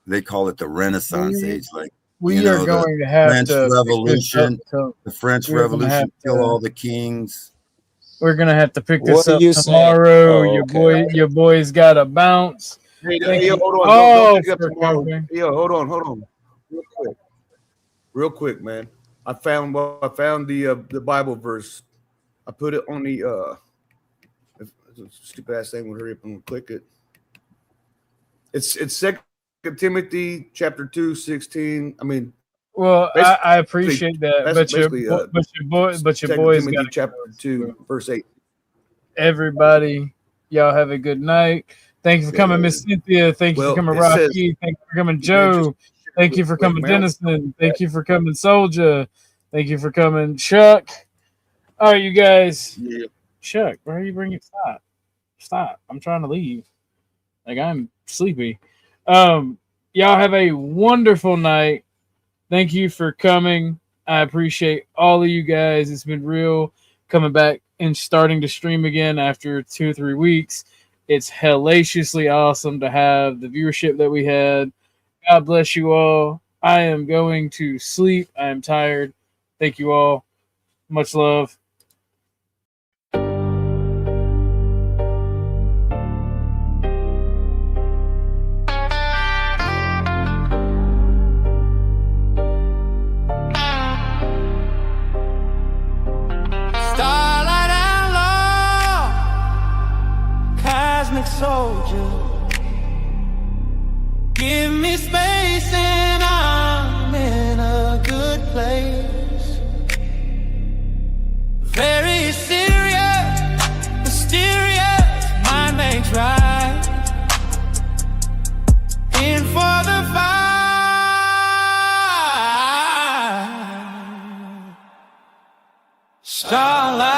They call it the Renaissance age. Like we are going to have French to Revolution. The French Revolution kill all the kings. We're gonna have to pick What this are up you saying? tomorrow. Oh, Your boy's got to bounce. Hey, hold on. Don't pick up tomorrow. Hold on. Real quick, man. I found the Bible verse. I put it on the stupid ass thing. We'll hurry up and click it. It's 2 Timothy chapter 2:16. I mean, well, I appreciate that, but your boy's 2 got Timothy chapter 2 verse 8. Everybody, y'all have a good night. Thank you for coming, Miss Cynthia. Thank you for coming, Rocky. Thank you for coming, Joe. Thank you for coming, Dennison. Thank you for coming, Soldier. Thank you for coming, Chuck. All right, you guys. Yeah. Chuck, where are you bringing? Stop. I'm trying to leave. Like, I'm sleepy. Y'all have a wonderful night. Thank you for coming. I appreciate all of you guys. It's been real coming back and starting to stream again after 2 or 3 weeks. It's hellaciously awesome to have the viewership that we had. God bless you all. I am going to sleep. I am tired. Thank you all. Much love. Starlight outlaw, cosmic soldier. Give me space and I'm in a good place. Very serious, mysterious, mind makes right. In for the fight. Starlight.